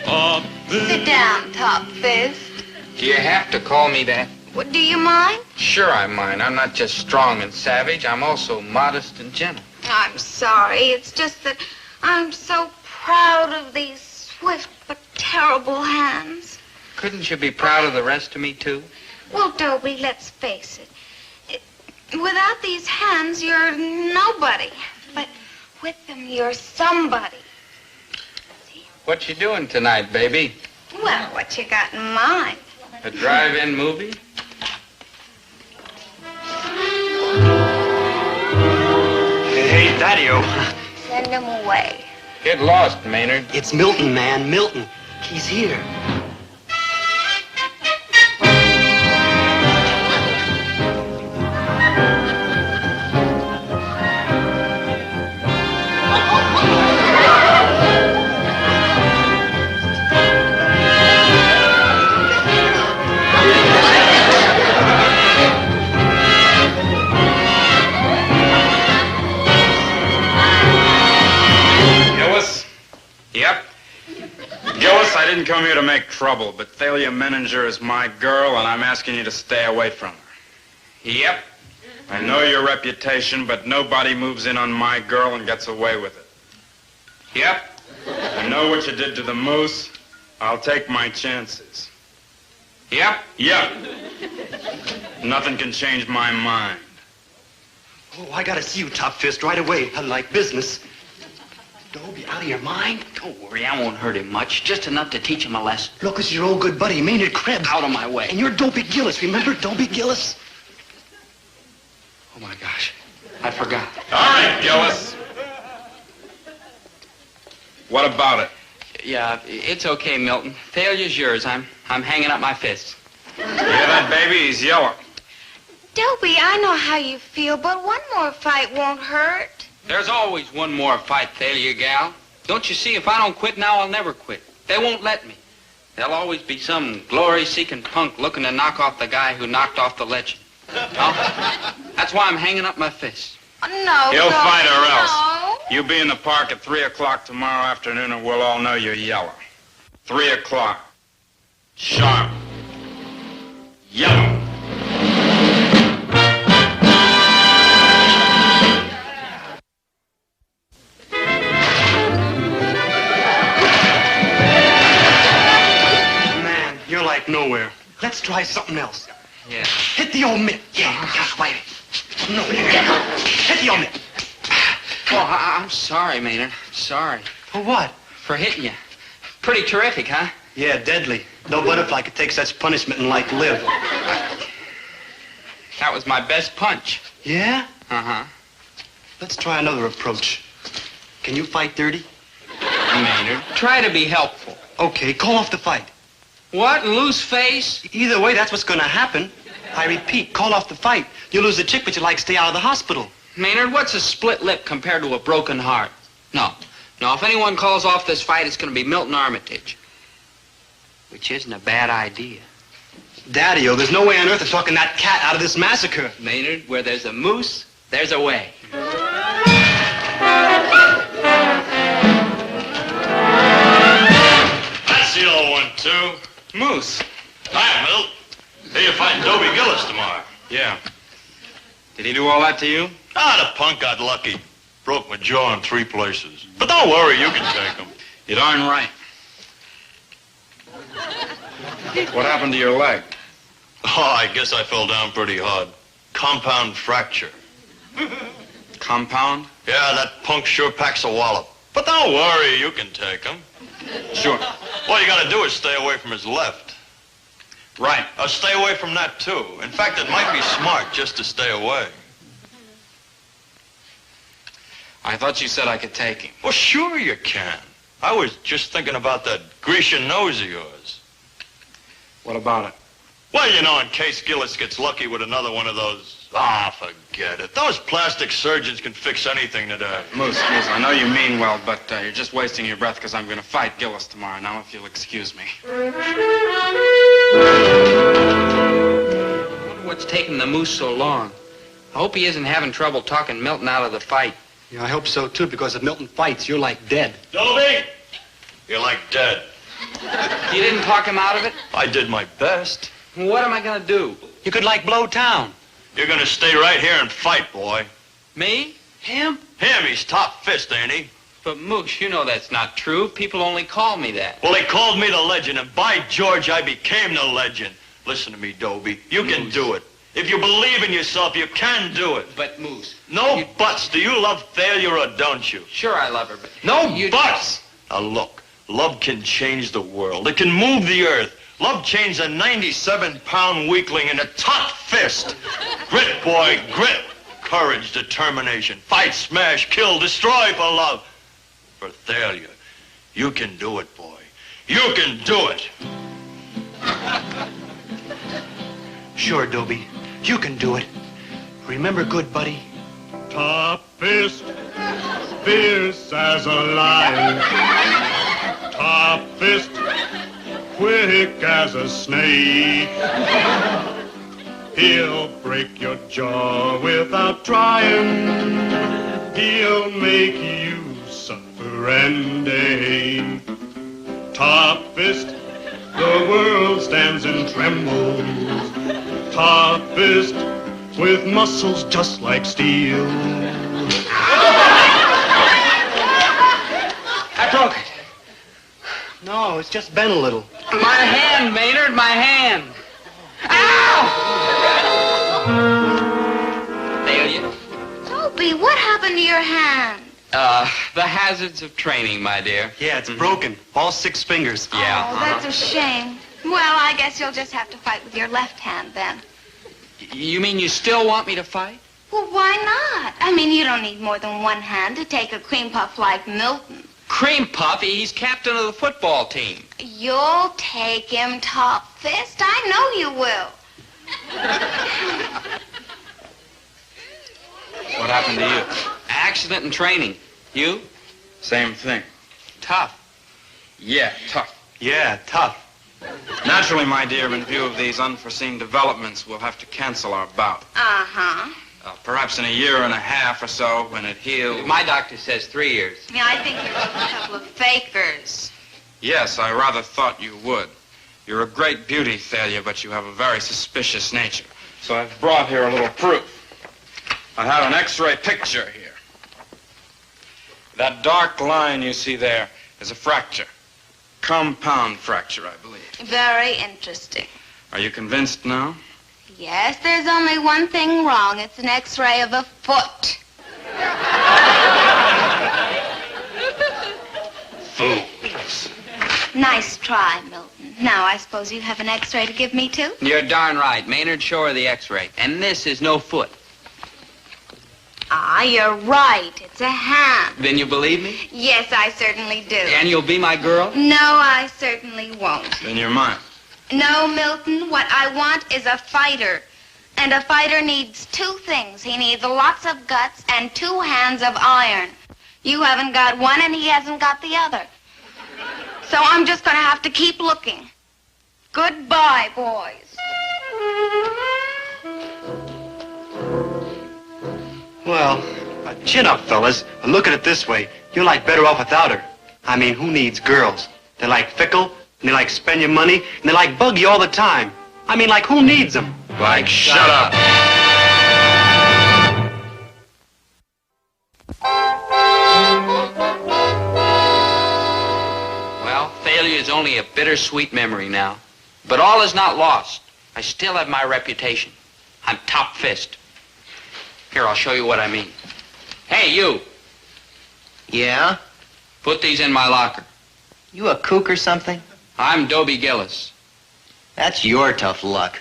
top fist. Sit down, Top Fist. Do you have to call me that? What, do you mind? Sure I mind. I'm not just strong and savage. I'm also modest and gentle. I'm sorry. It's just that I'm so proud of these swift but terrible hands. Couldn't you be proud of the rest of me, too? Well, Dobie, let's face it. Without these hands, you're nobody. But with them, you're somebody. What you doing tonight, baby? Well, what you got in mind? A drive-in movie? Hey, Daddy-o. Send him away. Get lost, Maynard. It's Milton, man. Milton. He's here. Yep. Gillis, I didn't come here to make trouble, but Thalia Menninger is my girl, and I'm asking you to stay away from her. Yep. I know your reputation, but nobody moves in on my girl and gets away with it. Yep. I know what you did to the moose. I'll take my chances. Yep. Yep. Nothing can change my mind. Oh, I gotta see you, Top Fist, right away. I like business. Dobie, out of your mind? Don't worry, I won't hurt him much. Just enough to teach him a lesson. Look, it's your old good buddy, Maynard Krebs. Out of my way. And you're Dobie Gillis, remember Dobie Gillis? Oh, my gosh. I forgot. All right, Gillis. What about it? Yeah, it's okay, Milton. Failure's yours. I'm hanging up my fists. You hear that, baby? He's yellow. Dobie, I know how you feel, but one more fight won't hurt. There's always one more fight, Thalia, gal. Don't you see, if I don't quit now, I'll never quit. They won't let me. There'll always be some glory-seeking punk looking to knock off the guy who knocked off the legend. No? That's why I'm hanging up my fists. No, You'll fight or else. No. You be in the park at 3 o'clock tomorrow afternoon and we'll all know you're yellow. 3 o'clock. Sharp. Yellow. Man, you're like nowhere. Let's try something else. Yeah. Hit the old mitt. Yeah, just wait. No, hit the old mitt. Oh, I'm sorry, Maynard. Sorry. For what? For hitting you. Pretty terrific, huh? Yeah, deadly. No butterfly could take such punishment and like live. That was my best punch. Yeah? Uh-huh. Let's try another approach. Can you fight dirty? Maynard, try to be helpful. Okay, call off the fight. What, loose face? Either way, that's what's gonna happen. I repeat, call off the fight. You lose the chick, but you like stay out of the hospital. Maynard, what's a split lip compared to a broken heart? No, if anyone calls off this fight, it's gonna be Milton Armitage. Which isn't a bad idea. Daddy-o, there's no way on earth of talking that cat out of this massacre. Maynard, where there's a moose, there's a way. That's the old one, too. Moose. Hi, Milt. Hey, you're fighting Dobie Gillis tomorrow. Yeah. Did he do all that to you? Ah, the punk got lucky. Broke my jaw in 3 places. But don't worry, you can take him. You're darn right. What happened to your leg? Oh, I guess I fell down pretty hard. Compound fracture. Compound? Yeah, that punk sure packs a wallop. But don't worry, you can take him. Sure. All you gotta do is stay away from his left. Right. Stay away from that, too. In fact, it might be smart just to stay away. I thought you said I could take him. Well, sure you can. I was just thinking about that Grecian nose of yours. What about it? Well, you know, in case Gillis gets lucky with another one of those Ah, forget it. Those plastic surgeons can fix anything today. Moose, I know you mean well, but you're just wasting your breath because I'm going to fight Gillis tomorrow. Now, if you'll excuse me. I wonder what's taking the Moose so long. I hope he isn't having trouble talking Milton out of the fight. Yeah, I hope so, too, because if Milton fights, you're like dead. Dobie! You're like dead. You didn't talk him out of it? I did my best. Well, what am I going to do? You could, like, blow town. You're gonna stay right here and fight, boy. Me? Him? Him, he's top fist, ain't he? But, Moose, you know that's not true. People only call me that. Well, they called me the legend, and by George, I became the legend. Listen to me, Dobie. You can do it. If you believe in yourself, you can do it. But, Moose... No buts. Do you love failure or don't you? Sure I love her, but... No buts! Now, look. Love can change the world. It can move the earth. Love changed a 97-pound weakling into top fist. Grit, boy, grit. Courage, determination. Fight, smash, kill, destroy for love. For failure. You can do it, boy. You can do it. Sure, Dobie. You can do it. Remember, good buddy. Top fist, fierce as a lion. Top fist, quick as a snake. He'll break your jaw without trying. He'll make you suffer and ache. Top fist, the world stands and trembles. Top fist, with muscles just like steel. I broke it. No, it's just bent a little. My hand, Maynard, my hand. Ow! Failure? Dobie, what happened to your hand? The hazards of training, my dear. Yeah, it's broken. All 6 fingers. Yeah. Oh, that's a shame. Well, I guess you'll just have to fight with your left hand then. You mean you still want me to fight? Well, why not? I mean, you don't need more than one hand to take a cream puff like Milton. Cream Puff, he's captain of the football team. You'll take him top fist. I know you will. What happened to you? Accident in training. You? Same thing. Tough. Yeah, tough. Yeah, tough. Naturally, my dear, in view of these unforeseen developments, we'll have to cancel our bout. Uh-huh. Perhaps in a year and a half or so, when it heals. My doctor says 3 years. Yeah, I think you're just a couple of fakers. Yes, I rather thought you would. You're a great beauty, Thalia, but you have a very suspicious nature. So I've brought here a little proof. I have an X-ray picture here. That dark line you see there is a fracture. Compound fracture, I believe. Very interesting. Are you convinced now? Yes, there's only one thing wrong. It's an X-ray of a foot. Fools. Nice try, Milton. Now, I suppose you have an X-ray to give me, too? You're darn right. Maynard, show her the X-ray. And this is no foot. Ah, you're right. It's a hand. Then you believe me? Yes, I certainly do. And you'll be my girl? No, I certainly won't. Then you're mine. No, Milton, what I want is a fighter. And a fighter needs 2 things. He needs lots of guts and 2 hands of iron. You haven't got one and he hasn't got the other. So I'm just going to have to keep looking. Goodbye, boys. Well, chin up, fellas. And look at it this way. You're like better off without her. I mean, who needs girls? They're like fickle, and they like spend your money, and they like bug you all the time. I mean, like, who needs them? Like, shut up. Well, failure is only a bittersweet memory now. But all is not lost. I still have my reputation. I'm top fist. Here, I'll show you what I mean. Hey, you. Yeah? Put these in my locker. You a kook or something? I'm Dobie Gillis. That's your tough luck.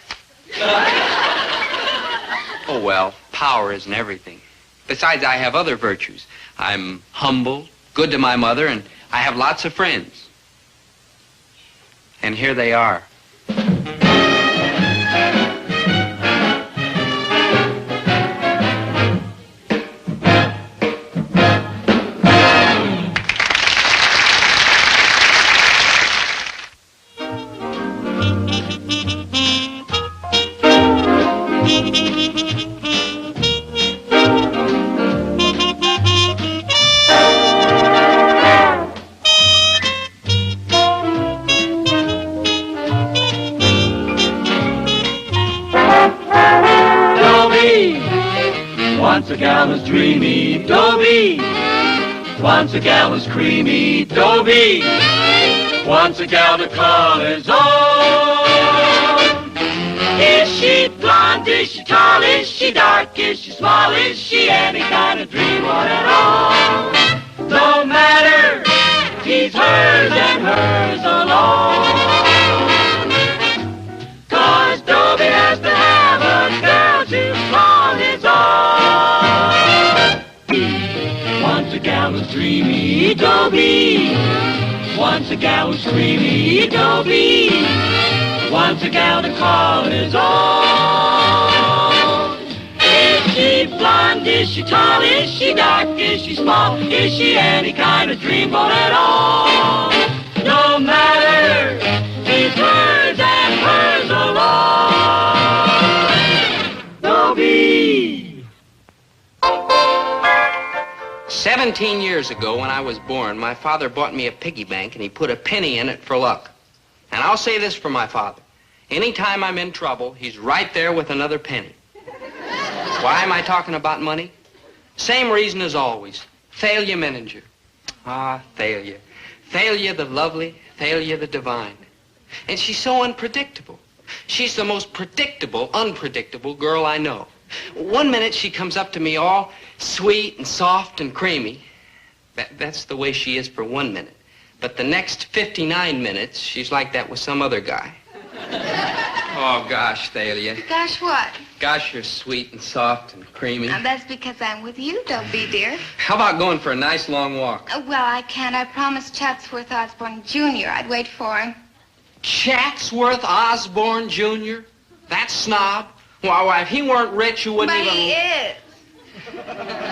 Oh, well, power isn't everything. Besides, I have other virtues. I'm humble, good to my mother, and I have lots of friends. And here they are. a gal who's dreamy, Dobie. Wants a gal who's creamy, Dobie. Wants a gal to call his own. Is she blonde? Is she tall? Is she dark? Is she small? Is she any kind of dreamboat at all? No matter, he's hers and hers alone. 'Cause Dobie has to have a girl to call his own. Wants a gal who's dreamy, Dobie. Wants a gal who's creamy, Dobie. Wants a gal to call his own. Is she blonde? Is she tall? Is she dark? Is she small? Is she any kind of dreamboat at all? No matter, he's hers and hers alone. Dobie. 17 years ago, when I was born, my father bought me a piggy bank, and he put a penny in it for luck. And I'll say this for my father. Anytime I'm in trouble, he's right there with another penny. Why am I talking about money? Same reason as always. Thalia Menninger. Ah, Thalia. Thalia the lovely, Thalia the divine. And she's so unpredictable. She's the most predictable, unpredictable girl I know. One minute she comes up to me all sweet and soft and creamy. That's the way she is for 1 minute. But the next 59 minutes, she's like that with some other guy. Oh, gosh, Thalia. Gosh, what? Gosh, you're sweet and soft and creamy. Now, that's because I'm with you, Dobie, dear. How about going for a nice long walk? Well, I can't. I promised Chatsworth Osborne Jr. I'd wait for him. Chatsworth Osborne Jr.? That snob? Why, if he weren't rich, you wouldn't But even... he is.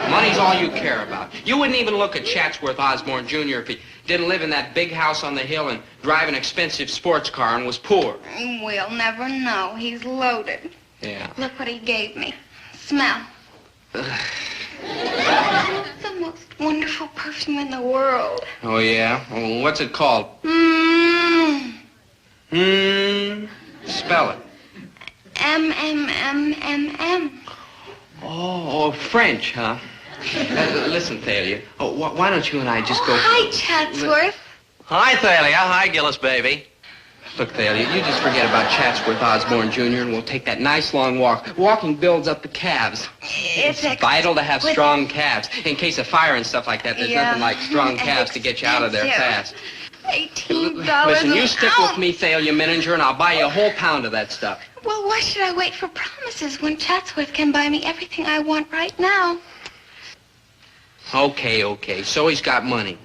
Money's all you care about. You wouldn't even look at Chatsworth Osborne Jr. if he didn't live in that big house on the hill and drive an expensive sports car and was poor. We'll never know. He's loaded. Yeah. Look what he gave me. Smell. The most wonderful perfume in the world. Oh, yeah? Well, what's it called? Spell it. M-M-M-M-M. Oh, French, huh? Listen, Thalia. Oh, why don't you and I just go... Hi, Chatsworth. Hi, Thalia. Hi, Gillis, baby. Look, Thalia, you just forget about Chatsworth Osborne Jr. and we'll take that nice long walk. Walking builds up the calves. It's vital to have strong calves. In case of fire and stuff like that, there's nothing like strong calves to get you out of there fast. $18 Listen, you an stick ounce. with me, Thalia Menninger, and I'll buy you a whole pound of that stuff. Well, why should I wait for promises when Chatsworth can buy me everything I want right now? Okay. So he's got money.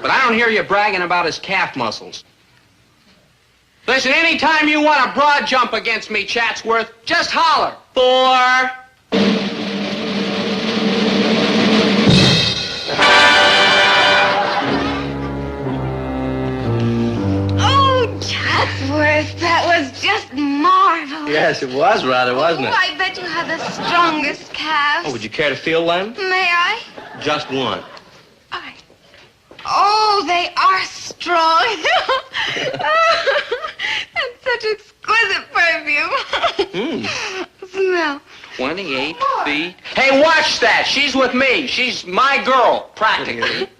But I don't hear you bragging about his calf muscles. Listen, anytime you want a broad jump against me, Chatsworth, just holler. 4. Oh, Chatsworth, that was just marvelous. Yes, it was rather, wasn't Oh, it? I bet you have the strongest calves. Oh, would you care to feel them? May I? Just one. Oh, they are strong. That's such exquisite perfume. Smell. 28 feet. Hey, watch that. She's with me. She's my girl, practically.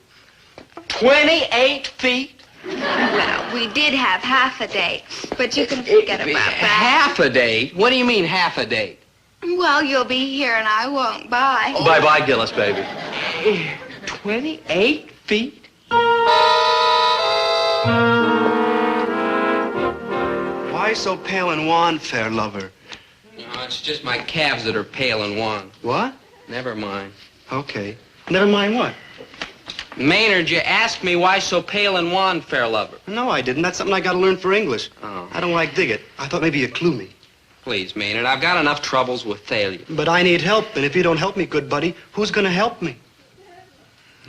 28 feet? Well, we did have half a date, but you can forget about that. Half a date? What do you mean half a date? Well, you'll be here and I won't. Bye. Oh, bye-bye, Gillis, baby. 28 feet? Why so pale and wan, fair lover? No, it's just my calves that are pale and wan. What? Never mind. Okay. Never mind what? Maynard, you asked me why so pale and wan, fair lover. No, I didn't. That's something I gotta learn for English. Oh. I don't like dig it. I thought maybe you'd clue me. Please, Maynard, I've got enough troubles with Thalia. But I need help, and if you don't help me, good buddy, who's gonna help me?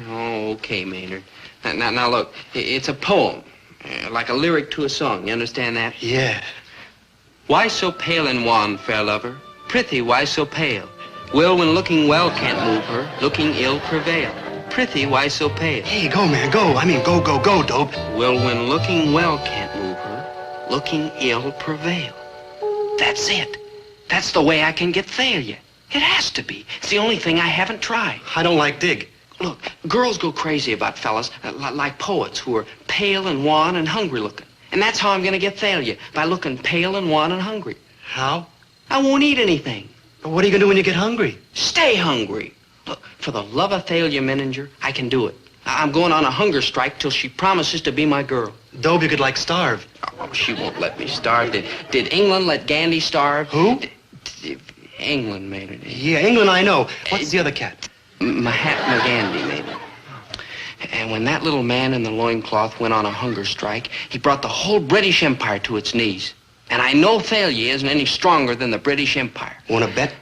Oh, okay, Maynard. Now look, it's a poem, like a lyric to a song. You understand that? Yeah. Why so pale and wan, fair lover? Prithee, why so pale? Will, when looking well can't move her, looking ill prevail. Prithee, why so pale? Hey, go, man, go. I mean, go, Dope. Will, when looking well can't move her, looking ill prevail. That's it. That's the way I can get Thalia. It has to be. It's the only thing I haven't tried. I don't like dig. Look, girls go crazy about fellas like poets who are pale and wan and hungry looking. And that's how I'm going to get Thalia, by looking pale and wan and hungry. How? I won't eat anything. What are you going to do when you get hungry? Stay hungry. Look, for the love of Thalia Menninger, I can do it. I'm going on a hunger strike till she promises to be my girl. Dobie could, like, starve. Oh, she won't let me starve. Did England let Gandhi starve? Who? England made it. Yeah, England I know. What's the other cat? Mahatma Gandhi made it. And when that little man in the loincloth went on a hunger strike, he brought the whole British Empire to its knees. And I know Thalia isn't any stronger than the British Empire. Want to bet?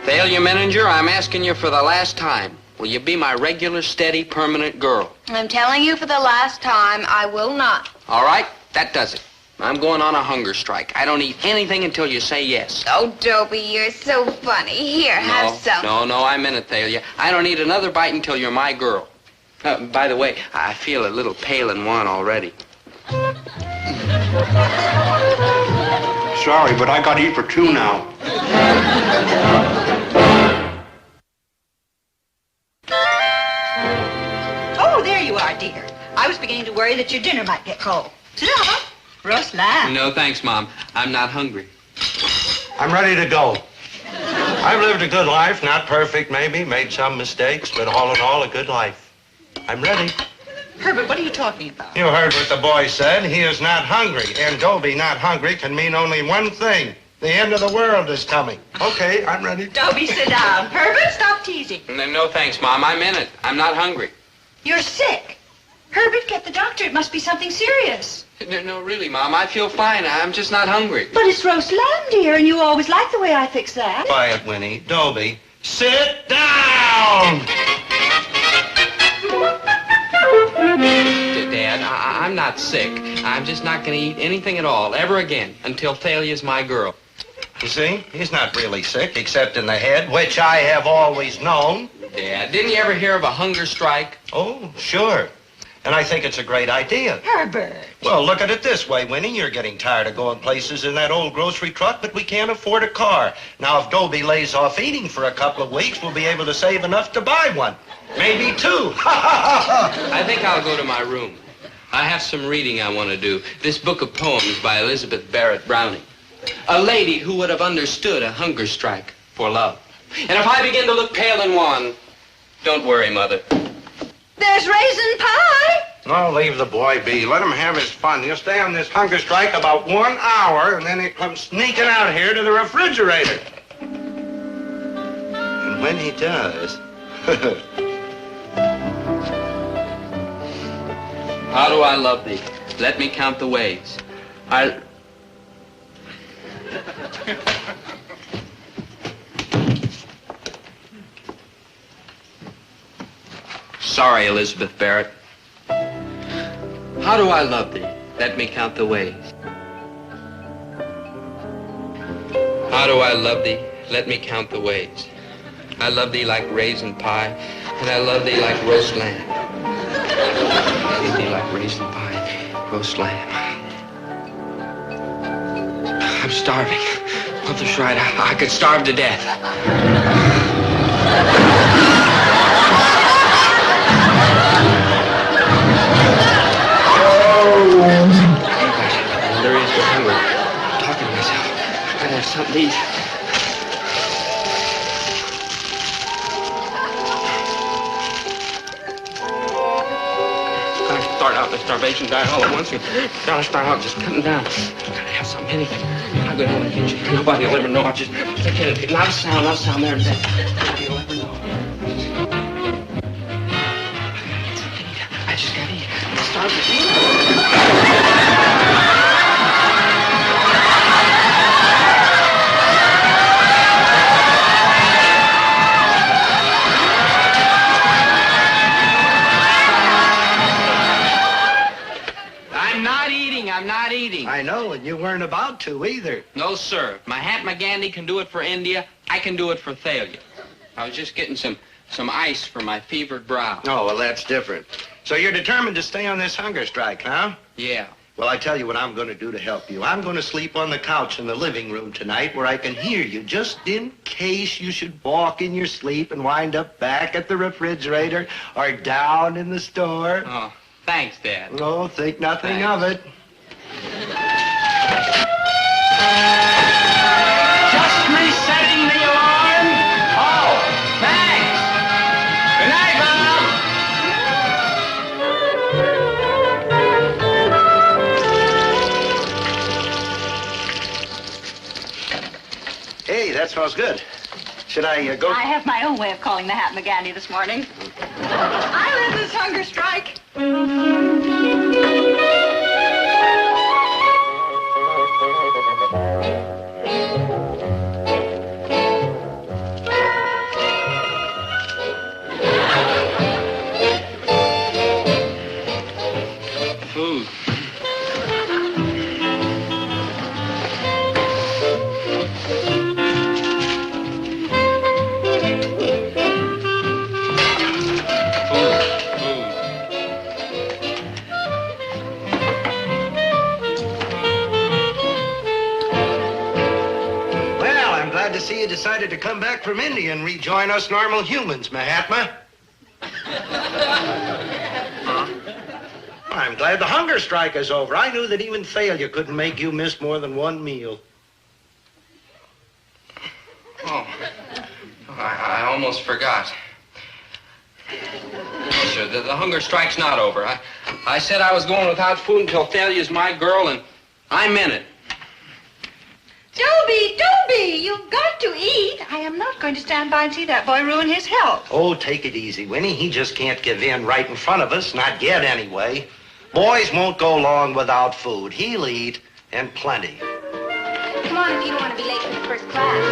Thalia Menninger, I'm asking you for the last time. Will you be my regular, steady, permanent girl? I'm telling you for the last time, I will not. All right, that does it. I'm going on a hunger strike. I don't eat anything until you say yes. Oh, Dobie, you're so funny. Here, have some. No, I meant it, Thalia. I don't eat another bite until you're my girl. By the way, I feel a little pale and wan already. Sorry, but I got to eat for two now. Oh, there you are, dear. I was beginning to worry that your dinner might get cold. Sit down. Roast lamb. No, thanks, Mom. I'm not hungry. I'm ready to go. I've lived a good life, not perfect maybe, made some mistakes, but all in all, a good life. I'm ready. Herbert, what are you talking about? You heard what the boy said. He is not hungry. And Dobie not hungry can mean only one thing. The end of the world is coming. Okay, I'm ready. Dobie, sit down. Herbert, stop teasing. No, thanks, Mom. I'm in it. I'm not hungry. You're sick. Herbert, get the doctor. It must be something serious. No, really, Mom. I feel fine. I'm just not hungry. But it's roast lamb, dear, and you always like the way I fix that. Quiet, Winnie. Dobie, sit down! Dad, I'm not sick. I'm just not going to eat anything at all, ever again, until Thalia's my girl. You see, he's not really sick, except in the head, which I have always known. Dad, didn't you ever hear of a hunger strike? Oh, sure. And I think it's a great idea. Herbert. Well, look at it this way, Winnie. You're getting tired of going places in that old grocery truck, but we can't afford a car. Now, if Dobie lays off eating for a couple of weeks, we'll be able to save enough to buy one. Maybe two. I think I'll go to my room. I have some reading I want to do. This book of poems by Elizabeth Barrett Browning. A lady who would have understood a hunger strike for love. And if I begin to look pale and wan, don't worry, Mother. There's raisin pie. No, leave the boy be. Let him have his fun. He'll stay on this hunger strike about 1 hour, and then he'll come sneaking out here to the refrigerator. And when he does... How do I love thee? Let me count the ways. Sorry, Elizabeth Barrett. How do I love thee? Let me count the ways. How do I love thee? Let me count the ways. I love thee like raisin pie, and I love thee like roast lamb. I love thee like raisin pie, roast lamb. I'm starving. Mother's right. I could starve to death. There is no hunger. I'm talking to myself. I gotta have something to eat. Gotta start out the starvation diet all at once. Gotta start out just cutting down. Gotta have something, anything. I'm gonna have a kitchen. Nobody will ever know. I just can't. Not a sound there in bed. Nobody will ever know. I just gotta eat. I'm starving. I'm not eating. I know, and you weren't about to either. No, sir. Mahatma Gandhi can do it for India. I can do it for Thalia. I was just getting some ice for my fevered brow. Oh, well, that's different. So you're determined to stay on this hunger strike, huh? Yeah. Well, I tell you what I'm going to do to help you. I'm going to sleep on the couch in the living room tonight where I can hear you, just in case you should walk in your sleep and wind up back at the refrigerator or down in the store. Oh, thanks, Dad. Oh, think nothing of it. Just resetting the alarm. Oh, thanks. Good night, Bob. Hey, that smells good. Should I go? I have my own way of calling the hat McGandy this morning. I live this hunger strike. Food. Well, I'm glad to see you decided to come back from India and rejoin us normal humans, Mahatma. I'm glad the hunger strike is over. I knew that even failure couldn't make you miss more than one meal. Oh, I almost forgot. Sure, the hunger strike's not over. I said I was going without food until Thalia's my girl, and I meant it. Dobie, you've got to eat. I am not going to stand by and see that boy ruin his health. Oh, take it easy, Winnie. He just can't give in right in front of us, not yet anyway. Boys won't go long without food. He'll eat, and plenty. Come on if you don't want to be late for the first class.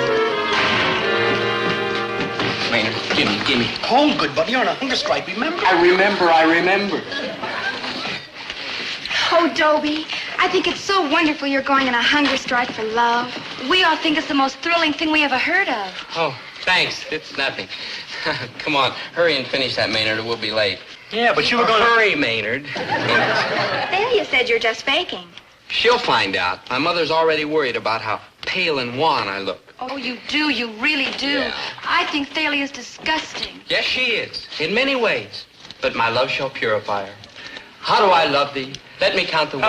Maynard, give me. Hold, good buddy. You're on a hunger strike, remember? I remember. Oh, Dobie, I think it's so wonderful you're going on a hunger strike for love. We all think it's the most thrilling thing we ever heard of. Oh, thanks. It's nothing. Come on, hurry and finish that, Maynard, or we'll be late. Yeah, but you were going to... Hurry, Maynard. Thalia said you're just faking. She'll find out. My mother's already worried about how pale and wan I look. Oh, you do. You really do. Yeah. I think Thalia's disgusting. Yes, she is, in many ways. But my love shall purify her. How do I love thee? Let me count the ways.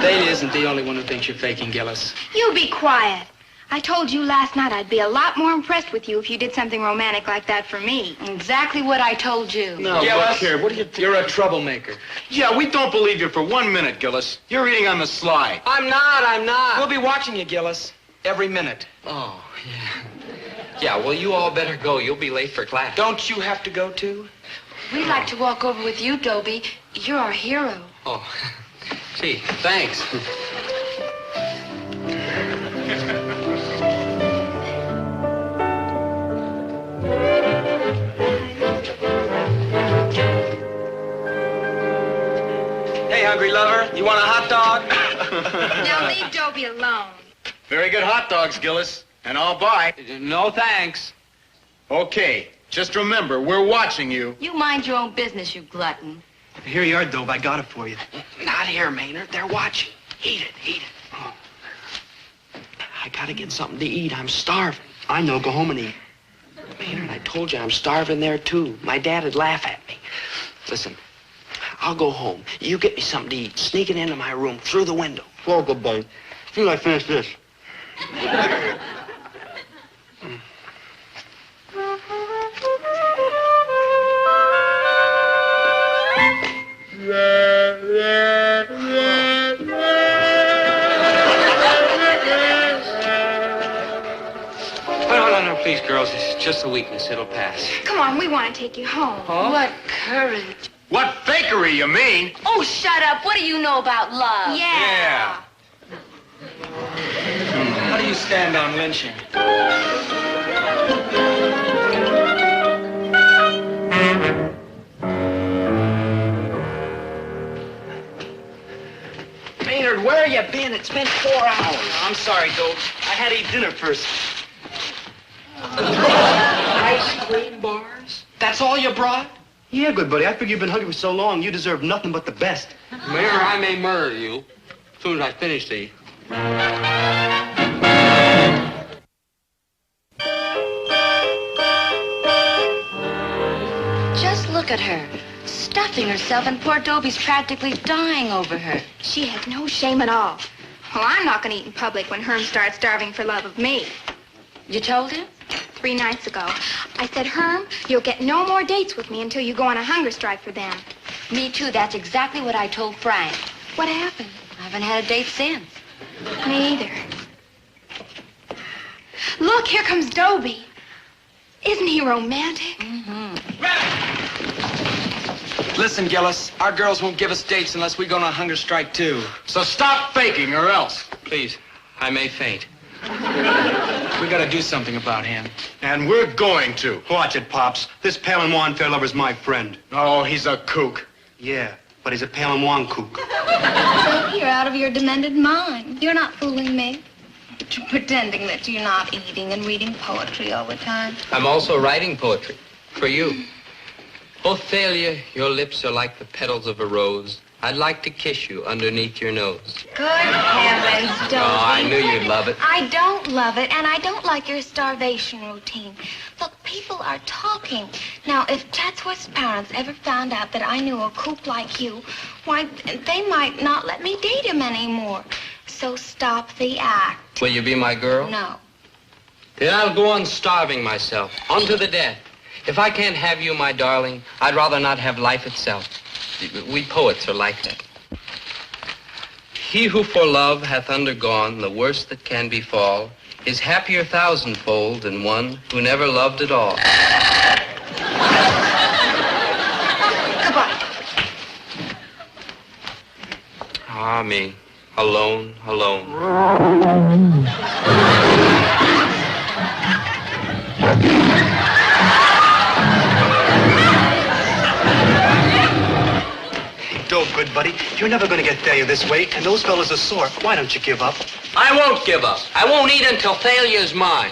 Thalia isn't the only one who thinks you're faking, Gillis. You be quiet. I told you last night I'd be a lot more impressed with you if you did something romantic like that for me. Exactly what I told you. No, look here. What do you think? You're a troublemaker. Yeah, we don't believe you for 1 minute, Gillis. You're eating on the sly. I'm not. We'll be watching you, Gillis, every minute. Oh, yeah. Yeah, well, you all better go. You'll be late for class. Don't you have to go, too? We'd like to walk over with you, Dobie. You're our hero. Oh, gee, thanks. Hey, hungry lover, you want a hot dog? Now leave Dobie alone. Very good hot dogs, Gillis. And I'll buy. No, thanks. Okay, just remember, we're watching you. You mind your own business, you glutton. Here you are, Dobe. I got it for you. Not here, Maynard. They're watching. Eat it. Oh. I gotta get something to eat. I'm starving. I know. Go home and eat. Maynard, I told you I'm starving there, too. My dad would laugh at me. Listen, I'll go home. You get me something to eat. Sneak it into my room through the window. Well, good buddy. As soon as I finish this. No, please, girls. It's just a weakness. It'll pass. Come on, we want to take you home. Huh? What courage. What fakery, you mean? Oh, shut up. What do you know about love? Yeah. How do you stand on lynching? Maynard, where you been? It's been 4 hours. I'm sorry, Dobe. I had to eat dinner first. Ice cream bars? That's all you brought? Yeah, good buddy. I figure you've been hungry for so long, you deserve nothing but the best. Mayor, I may murder you as soon as I finish these. Just look at her, stuffing herself, and poor Dobie's practically dying over her. She has no shame at all. Well, I'm not going to eat in public when Herm starts starving for love of me. You told him? 3 nights ago. I said, Herm, you'll get no more dates with me until you go on a hunger strike for them. Me too. That's exactly what I told Frank. What happened? I haven't had a date since. Me either. Look, here comes Dobie. Isn't he romantic? Mm-hmm. Listen, Gillis, our girls won't give us dates unless we go on a hunger strike, too. So stop faking or else. Please, I may faint. We gotta do something about him. And we're going to. Watch it, Pops. This pale and wan fair lover's my friend. Oh, he's a kook. Yeah, but he's a pale and wan kook. Dobie, you're out of your demented mind. You're not fooling me. You're pretending that you're not eating and reading poetry all the time. I'm also writing poetry for you. Oh, Thalia, your lips are like the petals of a rose. I'd like to kiss you underneath your nose. Good heavens, Dobie. Oh, I knew you'd love it. I don't love it, and I don't like your starvation routine. Look, people are talking. Now, if Chatsworth's parents ever found out that I knew a kook like you, why, they might not let me date him anymore. So stop the act. Will you be my girl? No. Then I'll go on starving myself, unto the death. If I can't have you, my darling, I'd rather not have life itself. We poets are like that. He who for love hath undergone the worst that can befall is happier thousandfold than one who never loved at all. Goodbye. Ah, me. Alone, alone. Dope, good buddy. You're never going to get Thalia this way, and those fellas are sore. Why don't you give up? I won't give up. I won't eat until Thalia is mine.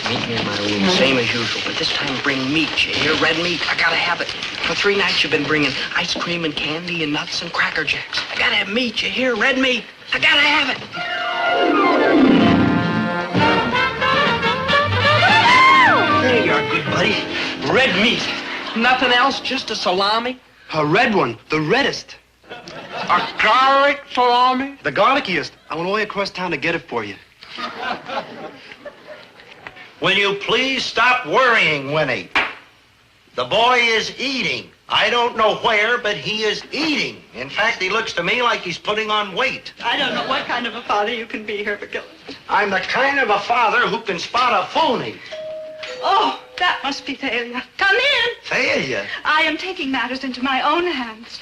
Meet me in my room, same as usual, but this time bring meat, you hear? Red meat. I gotta have it. For 3 nights you've been bringing ice cream and candy and nuts and Cracker Jacks. I gotta have meat, you hear? Red meat. I gotta have it. There you are, good buddy. Red meat. Nothing else, just a salami? A red one, the reddest. A garlic salami? The garlickiest. I went all the way across town to get it for you. Will you please stop worrying, Winnie? The boy is eating. I don't know where, but he is eating. In fact, he looks to me like he's putting on weight. I don't know what kind of a father you can be, Herbert Gillis. I'm the kind of a father who can spot a phony. Oh, that must be Thalia. Come in. Thalia? I am taking matters into my own hands.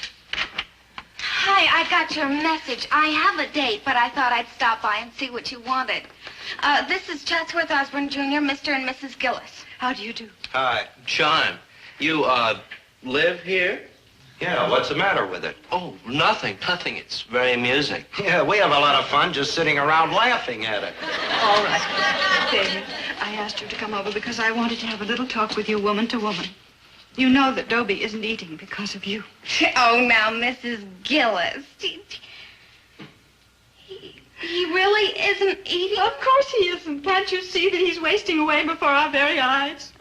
Hi, I got your message. I have a date, but I thought I'd stop by and see what you wanted. This is Chatsworth Osborne Jr., Mr. and Mrs. Gillis. How do you do? Hi. John, you, live here? Yeah, what's the matter with it? Oh, nothing. It's very amusing. Yeah, we have a lot of fun just sitting around laughing at it. All right. Thalia, I asked you to come over because I wanted to have a little talk with you, woman to woman. You know that Dobie isn't eating because of you. Oh, now, Mrs. Gillis. He really isn't eating? Of course he isn't. Can't you see that he's wasting away before our very eyes?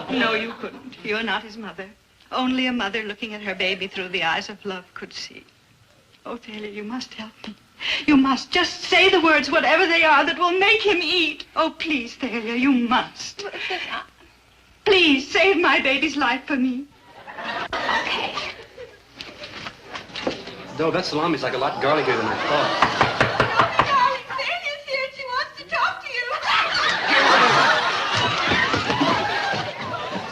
No, you couldn't. You're not his mother. Only a mother looking at her baby through the eyes of love could see. Oh, Thalia, you must help me. You must just say the words, whatever they are, that will make him eat. Oh, please, Thalia, you must. Please, save my baby's life for me. Okay. No, that salami's like a lot garlicker than I thought. Thalia's here. She wants to talk to you.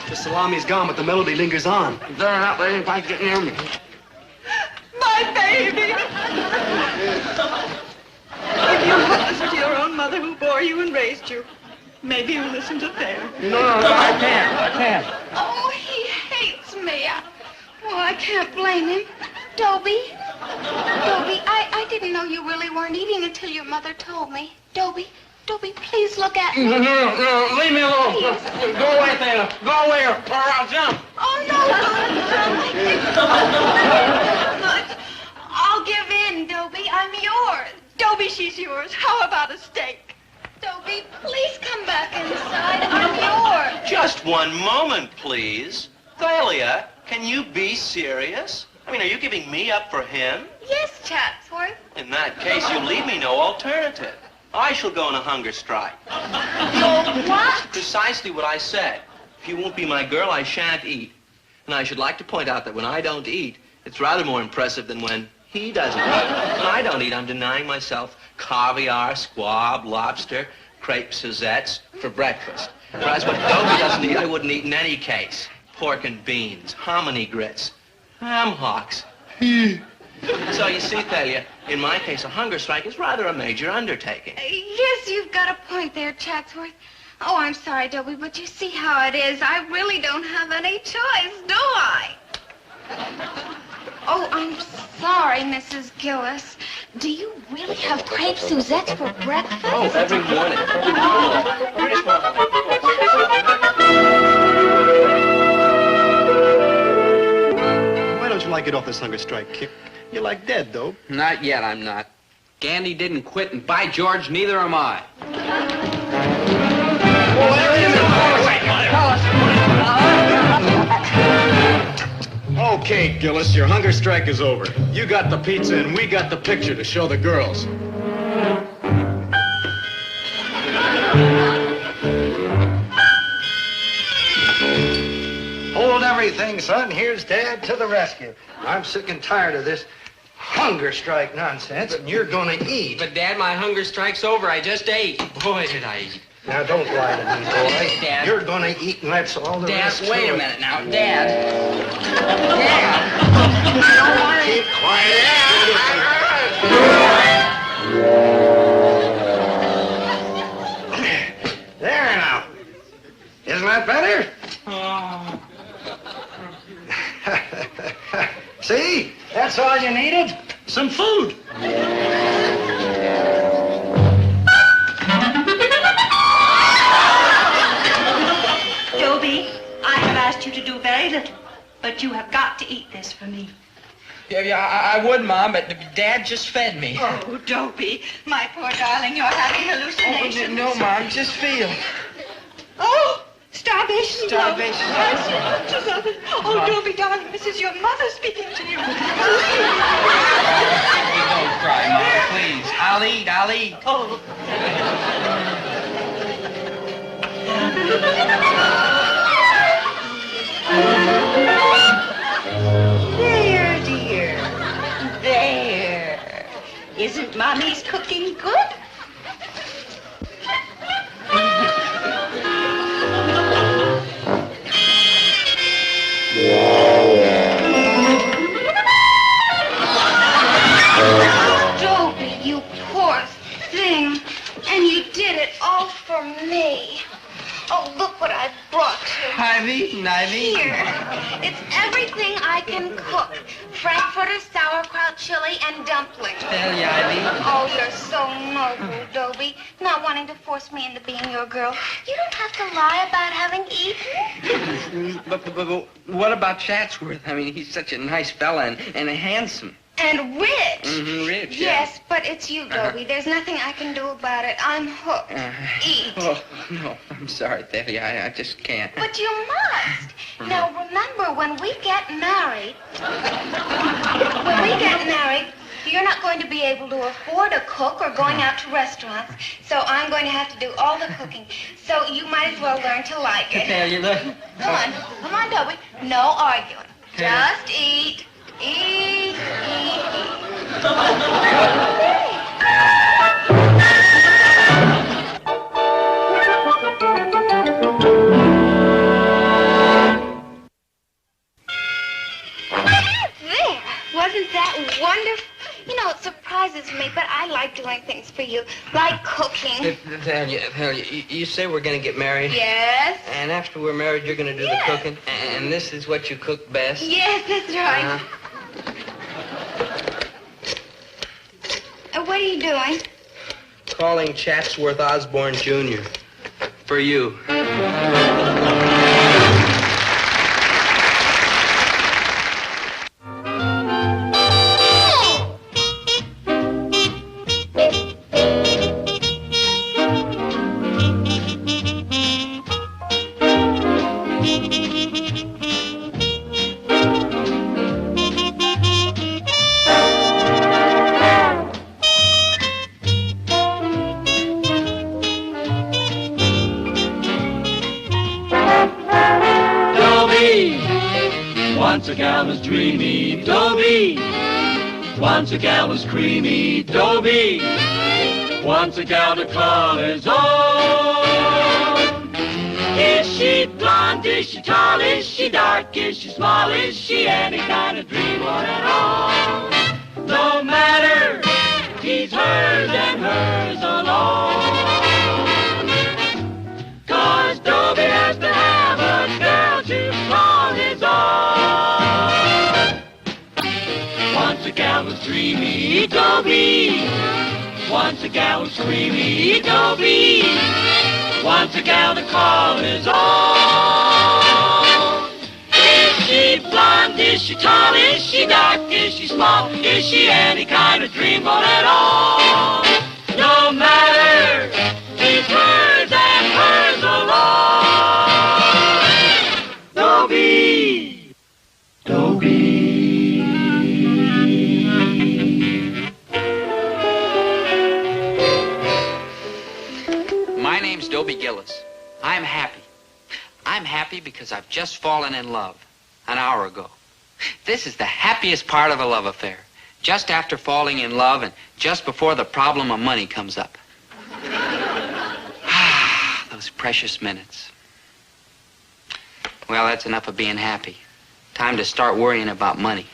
The salami's gone, but the melody lingers on. They're not letting anybody get near me. My baby. If you would listen to your own mother who bore you and raised you, maybe you'll listen to Thalia. No, I can't. Oh, he hates me. I can't blame him. Dobie, I didn't know you really weren't eating until your mother told me. Dobie, Dobie, please look at me. No, leave me alone. Go away, Thana. Go away or I'll jump. Oh, no. I'll give in, Dobie. I'm yours. Dobie, she's yours. How about a steak? Dobie, please come back inside. I'm yours. Just one moment, please. Thalia, can you be serious? I mean, are you giving me up for him? Yes, Chatsworth. In that case, you leave me no alternative. I shall go on a hunger strike. You'll what? Precisely what I said. If you won't be my girl, I shan't eat. And I should like to point out that when I don't eat, it's rather more impressive than when he doesn't eat. When I don't eat, I'm denying myself caviar, squab, lobster, crepe Suzettes for breakfast. Whereas what Dobie doesn't eat, I wouldn't eat in any case. Pork and beans, hominy grits, ham hocks. So you see, Thalia, in my case, a hunger strike is rather a major undertaking. Yes, you've got a point there, Chatsworth. Oh, I'm sorry, Dobie, but you see how it is. I really don't have any choice, do I? Oh, I'm sorry, Mrs. Gillis. Do you really have crepe Suzettes for breakfast? Oh, every morning. Why don't you like get off this hunger strike, Kip? You're like dead, though. Not yet, I'm not. Gandhi didn't quit, and by George, neither am I. Okay, Gillis, your hunger strike is over. You got the pizza and we got the picture to show the girls. Hold everything, son. Here's Dad to the rescue. I'm sick and tired of this hunger strike nonsense, and you're gonna eat. But, Dad, my hunger strike's over. I just ate. Boy, did I eat. Now, don't lie to me, boy. Dad. You're gonna eat, and that's all there is to it. Dad, wait a minute now. Dad. Dad. Keep quiet. There now. Isn't that better? Oh. See? That's all you needed. Some food. Dobie, I have asked you to do very little, but you have got to eat this for me. Yeah, I would, Mom, but Dad just fed me. Oh, Dobie, my poor darling, you're having hallucinations. Oh, no, Mom, just feel. Oh, starvation. Starvation. Oh, Dobie, darling, this is your mother speaking to you. Don't cry, Mom, please. I'll eat. Oh. There, dear. There. Isn't Mommy's cooking good? Dobie, you poor thing. And you did it all for me. Oh, look what I brought you. I've eaten. Here. It's everything I can cook. Frankfurter, sauerkraut, chili, and dumplings. Thalia, I've eaten. Oh, you're so noble, Dobie. Not wanting to force me into being your girl. You don't have to lie about having eaten. But what about Chatsworth? I mean, he's such a nice fella and handsome. And rich. Mm-hmm, rich, Yes, but it's you, Dobie. There's nothing I can do about it. I'm hooked. Eat. Oh, no, I'm sorry, Thalia. I just can't. But you must. Now, remember, when we get married, you're not going to be able to afford a cook or going out to restaurants. So I'm going to have to do all the cooking. So you might as well learn to like it. Thalia, look. Come on, Dobie. No arguing. Just eat. Eat. There. Wasn't that wonderful? You know, it surprises me, but I like doing things for you, like cooking. Thalia, you say we're going to get married? Yes. And after we're married, you're going to do the cooking? And this is what you cook best? Yes, that's right. Uh-huh. What are you doing? Calling Chatsworth Osborne Jr. For you. Once a gal was dreamy, Dobie. Once a gal was creamy, Dobie. Once a gal to call his own. Is she blonde? Is she tall? Is she dark? Is she small? Is she any kind of dreamboat at all? No matter, he's hers and hers alone. 'Cause Dobie has to have a girl to call his own. Once a gal was dreamy, Dobie. Once a gal was creamy, Dobie. Once a gal to call his own. Is she blonde? Is she tall? Is she dark? Is she small? Is she any kind of dreamboat at all? No matter, he's hers and hers alone. Dobie, Dobie. My name's Dobie Gillis. I'm happy. I'm happy because I've just fallen in love an hour ago. This is the happiest part of a love affair. Just after falling in love and just before the problem of money comes up. Those precious minutes. Well, that's enough of being happy. Time to start worrying about money.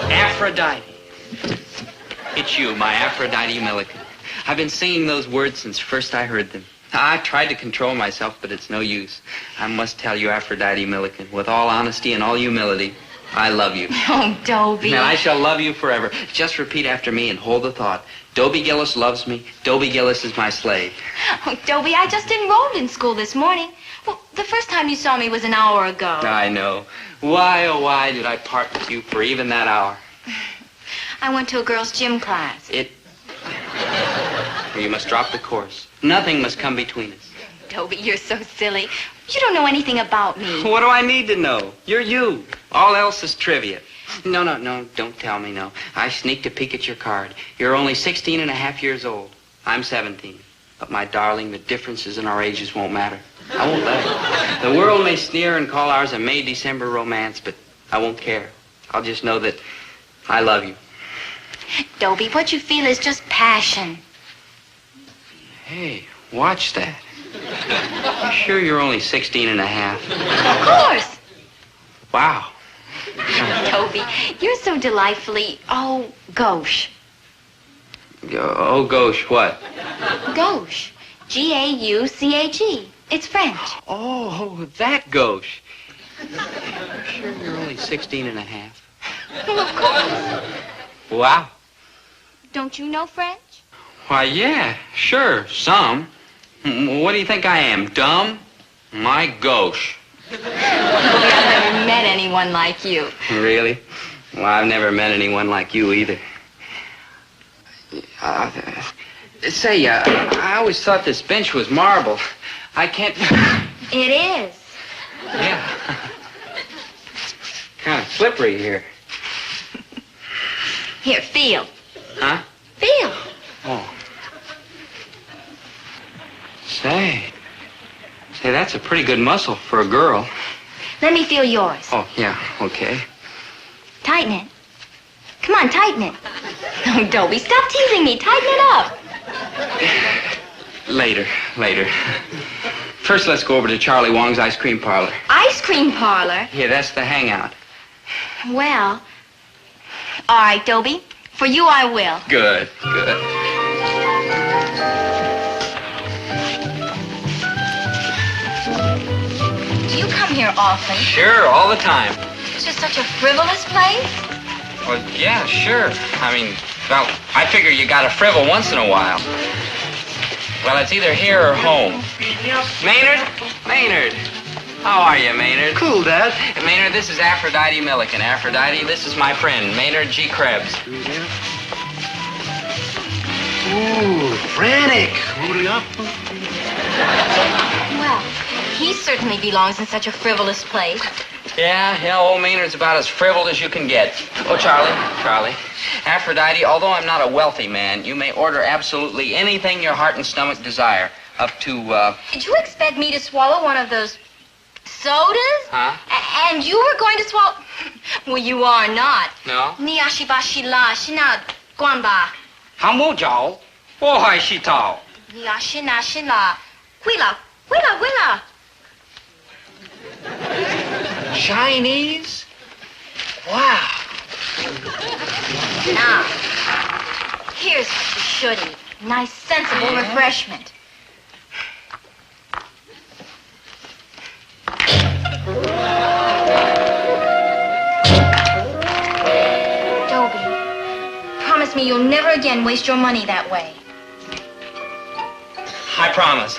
Aphrodite. It's you, my Aphrodite Milliken. I've been singing those words since first I heard them. I tried to control myself, but it's no use. I must tell you, Aphrodite Milliken, with all honesty and all humility, I love you. Oh, Dobie. And I shall love you forever. Just repeat after me and hold the thought. Dobie Gillis loves me. Dobie Gillis is my slave. Oh, Dobie, I just enrolled in school this morning. Well, the first time you saw me was an hour ago. I know. Why, oh, why did I part with you for even that hour? I went to a girls' gym class. You must drop the course. Nothing must come between us. Dobie, you're so silly. You don't know anything about me. What do I need to know? You're you. All else is trivia. No, don't tell me, no. I sneaked a peek at your card. You're only 16 and a half years old. I'm 17. But, my darling, the differences in our ages won't matter. I won't let it. The world may sneer and call ours a May-December romance, but I won't care. I'll just know that I love you. Dobie, what you feel is just passion. Hey, watch that. You sure you're only 16 and a half? Of course. Wow. Dobie, you're so delightfully, gauche. Oh, gauche, what? Gauche. G-A-U-C-H-E. It's French. Oh, that gauche. Sure you're only 16 and a half? Well, of course. Wow. Don't you know French? Why, yeah, sure, some. What do you think I am, dumb? My gauche. Dobie, I've never met anyone like you. Really? Well, I've never met anyone like you either. Say, I always thought this bench was marble. I can't... It is. Yeah. Kind of slippery here. Here, feel. Huh? Feel. Oh. Say, that's a pretty good muscle for a girl. Let me feel yours. Oh, yeah, okay. Tighten it. Come on, tighten it. Oh, Dobie, stop teasing me. Tighten it up. Later. First, let's go over to Charlie Wong's ice cream parlor. Ice cream parlor? Yeah, that's the hangout. Well, all right, Dobie. For you, I will. Good. Do you come here often. Sure, all the time. It's just such a frivolous place. Well, yeah, sure. I mean, well, I figure you gotta frivol once in a while. Well, it's either here or home. Maynard? Maynard. How are you, Maynard? Cool, Dad. Maynard, this is Aphrodite Milliken. Aphrodite, this is my friend, Maynard G. Krebs. Ooh, frantic. Well, he certainly belongs in such a frivolous place. Yeah, old Maynard's about as frivol as you can get. Oh, Charlie. Aphrodite, although I'm not a wealthy man, you may order absolutely anything your heart and stomach desire. Up to, Did you expect me to swallow one of those sodas? Huh? And you were going to swallow... Well, you are not. No? Niashiba shila shina guanba. Hamujao. Oh, hai shitao. Niashina shila. Huila. Chinese? Wow. Now, here's what you should eat. Nice, sensible refreshment. Dobie, promise me you'll never again waste your money that way. I promise.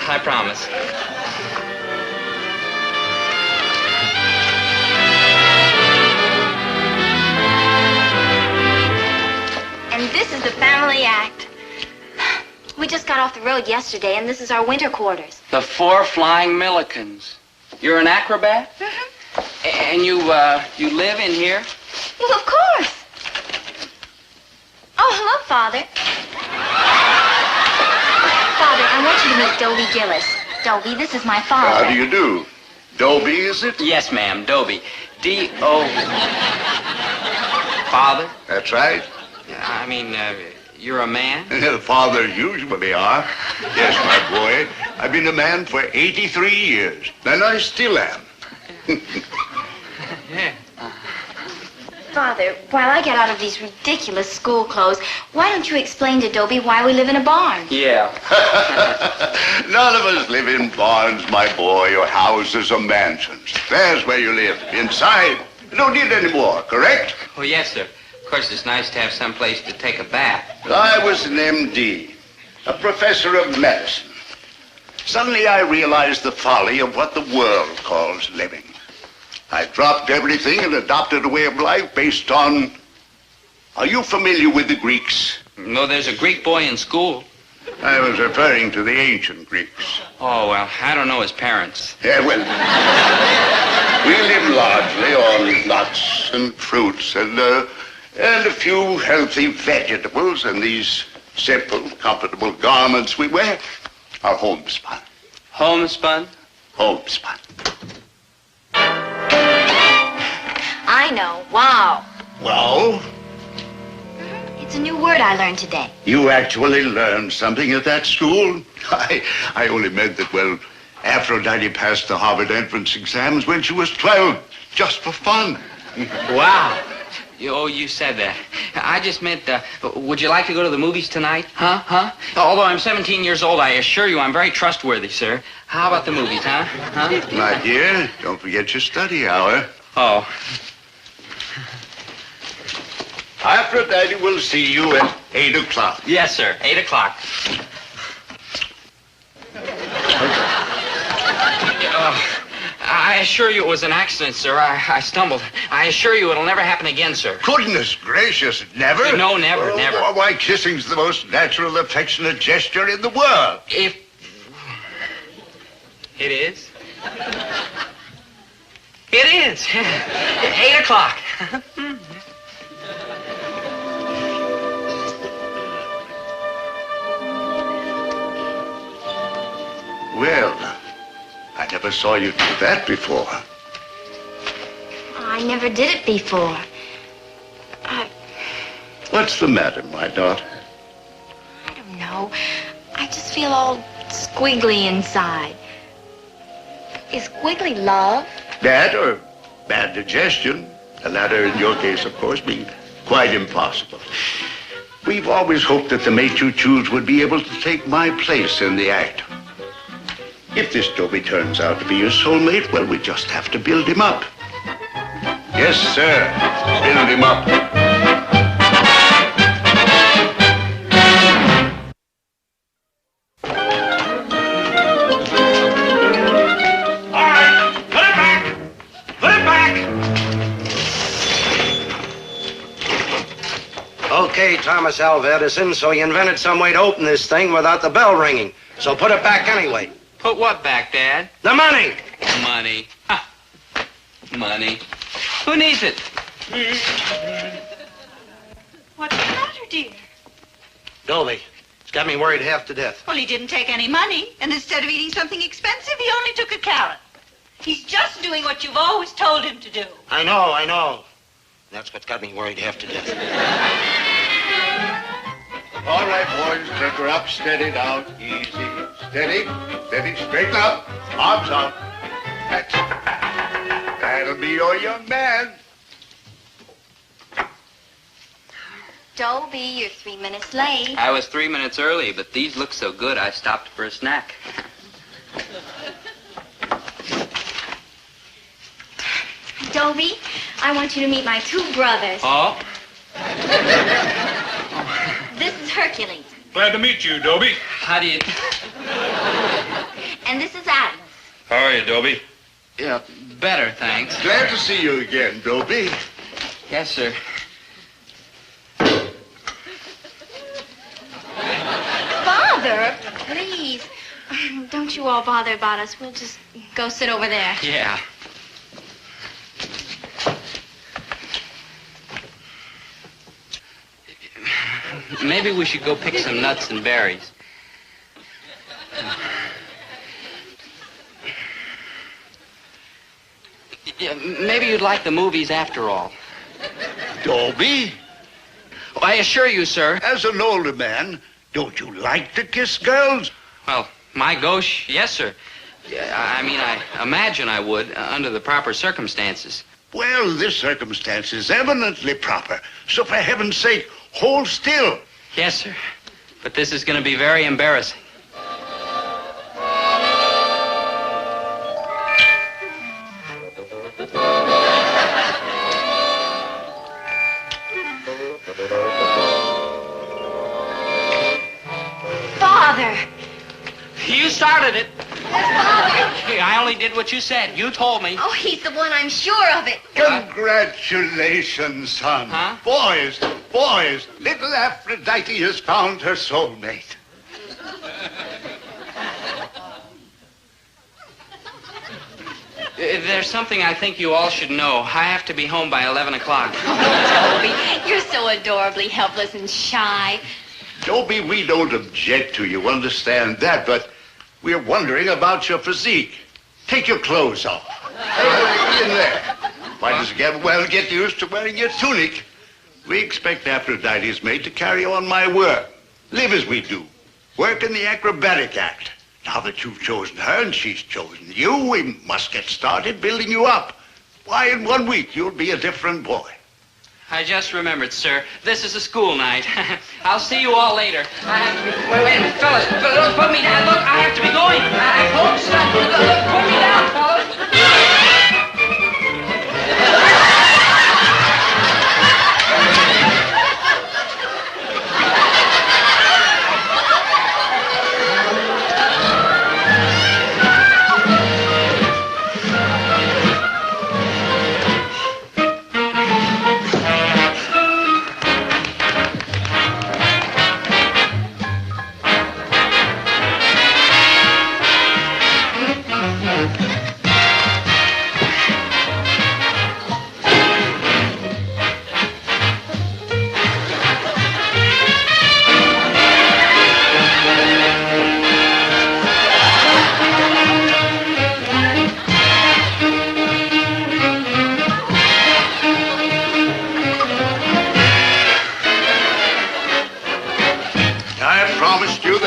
And this is the family act. We just got off the road yesterday, and this is our winter quarters. The 4 Flying Millikens. You're an acrobat? Mm-hmm. And you live in here? Well, of course. Oh, hello, Father. Father, I want you to meet Dobie Gillis. Dobie, this is my father. How do you do? Dobie, is it? Yes, ma'am, Dobie. D-O... Father? That's right. I mean, you're a man? Fathers usually are. Yes, my boy. I've been a man for 83 years, and I still am. Yeah. Father, while I get out of these ridiculous school clothes, why don't you explain to Dobie why we live in a barn? Yeah. None of us live in barns, my boy, or houses or mansions. There's where you live, inside. You don't need any more, correct? Oh, yes, sir. Of course, it's nice to have some place to take a bath. I was an M.D., a professor of medicine. Suddenly I realized the folly of what the world calls living. I dropped everything and adopted a way of life based on... Are you familiar with the Greeks? No, there's a Greek boy in school. I was referring to the ancient Greeks. Oh, well, I don't know his parents. Yeah, well, we live largely on nuts and fruits and a few healthy vegetables, and these simple, comfortable garments we wear are homespun. Homespun? Homespun. I know. Wow. Well, It's a new word I learned today. you actually learned something at that school? I only meant that, well, Aphrodite passed the Harvard entrance exams when she was 12, just for fun. Wow. You said that. I just meant, would you like to go to the movies tonight? Huh? Although I'm 17 years old, I assure you I'm very trustworthy, sir. How about the movies, huh? My dear, don't forget your study hour. Oh. Aphrodite will see you at 8 o'clock. Yes, sir. 8 o'clock. I assure you it was an accident, sir. I stumbled. I assure you it'll never happen again, sir. Goodness gracious, never? No, never. Why, kissing's the most natural, affectionate gesture in the world. If... It is? It is. 8 o'clock. Well, I never saw you do that before. I never did it before. What's the matter, my daughter? I don't know. I just feel all squiggly inside. Is squiggly love? That or bad digestion. The latter, in your case, of course, being quite impossible. We've always hoped that the mate you choose would be able to take my place in the act. If this Dobie turns out to be your soulmate, well, we just have to build him up. Yes, sir. Build him up. Okay, Thomas Alva Edison, so you invented some way to open this thing without the bell ringing. So put it back anyway. Put what back, Dad? The money! Money. Ha. Money. Who needs it? What's the matter, dear? Dobie, it's got me worried half to death. Well, he didn't take any money, and instead of eating something expensive, he only took a carrot. He's just doing what you've always told him to do. I know. That's what got me worried half to death. All right, boys, take her up. Steady now. Easy. Steady. Straighten up. Arms out. That's it. That'll be your young man. Dobie, you're 3 minutes late. I was 3 minutes early, but these look so good, I stopped for a snack. Dobie, I want you to meet my 2 brothers. Oh? This is Hercules. Glad to meet you, Dobie. How do you... And this is Atlas. How are you, Dobie? Yeah, better, thanks. Glad to see you again, Dobie. Yes, sir. Father, please. Don't you all bother about us. We'll just go sit over there. Yeah. Maybe we should go pick some nuts and berries. Yeah, maybe you'd like the movies after all. Dobie, I assure you, sir. as an older man, don't you like to kiss girls? Well, my gosh, yes, sir. Yeah, I mean, I imagine I would, under the proper circumstances. Well, this circumstance is eminently proper. So for heaven's sake, hold still. Yes, sir. But this is going to be very embarrassing. Father! You started it. Father! Hey, I only did what you said. You told me. Oh, he's the one, I'm sure of it. Congratulations, son. Huh? Boys, little Aphrodite has found her soulmate. There's something I think you all should know. I have to be home by 11 o'clock. Dobie, you're so adorably helpless and shy. Dobie, we don't object to you, understand that, but we're wondering about your physique. Take your clothes off. In there. Might as well get used to wearing your tunic. We expect Aphrodite's maid to carry on my work. Live as we do. Work in the acrobatic act. Now that you've chosen her and she's chosen you, we must get started building you up. Why, in 1 week, you'll be a different boy. I just remembered, sir. This is a school night. I'll see you all later. Wait a minute, fellas. Don't put me down. Look, I have to be going. I hope so. Put me down, fellas.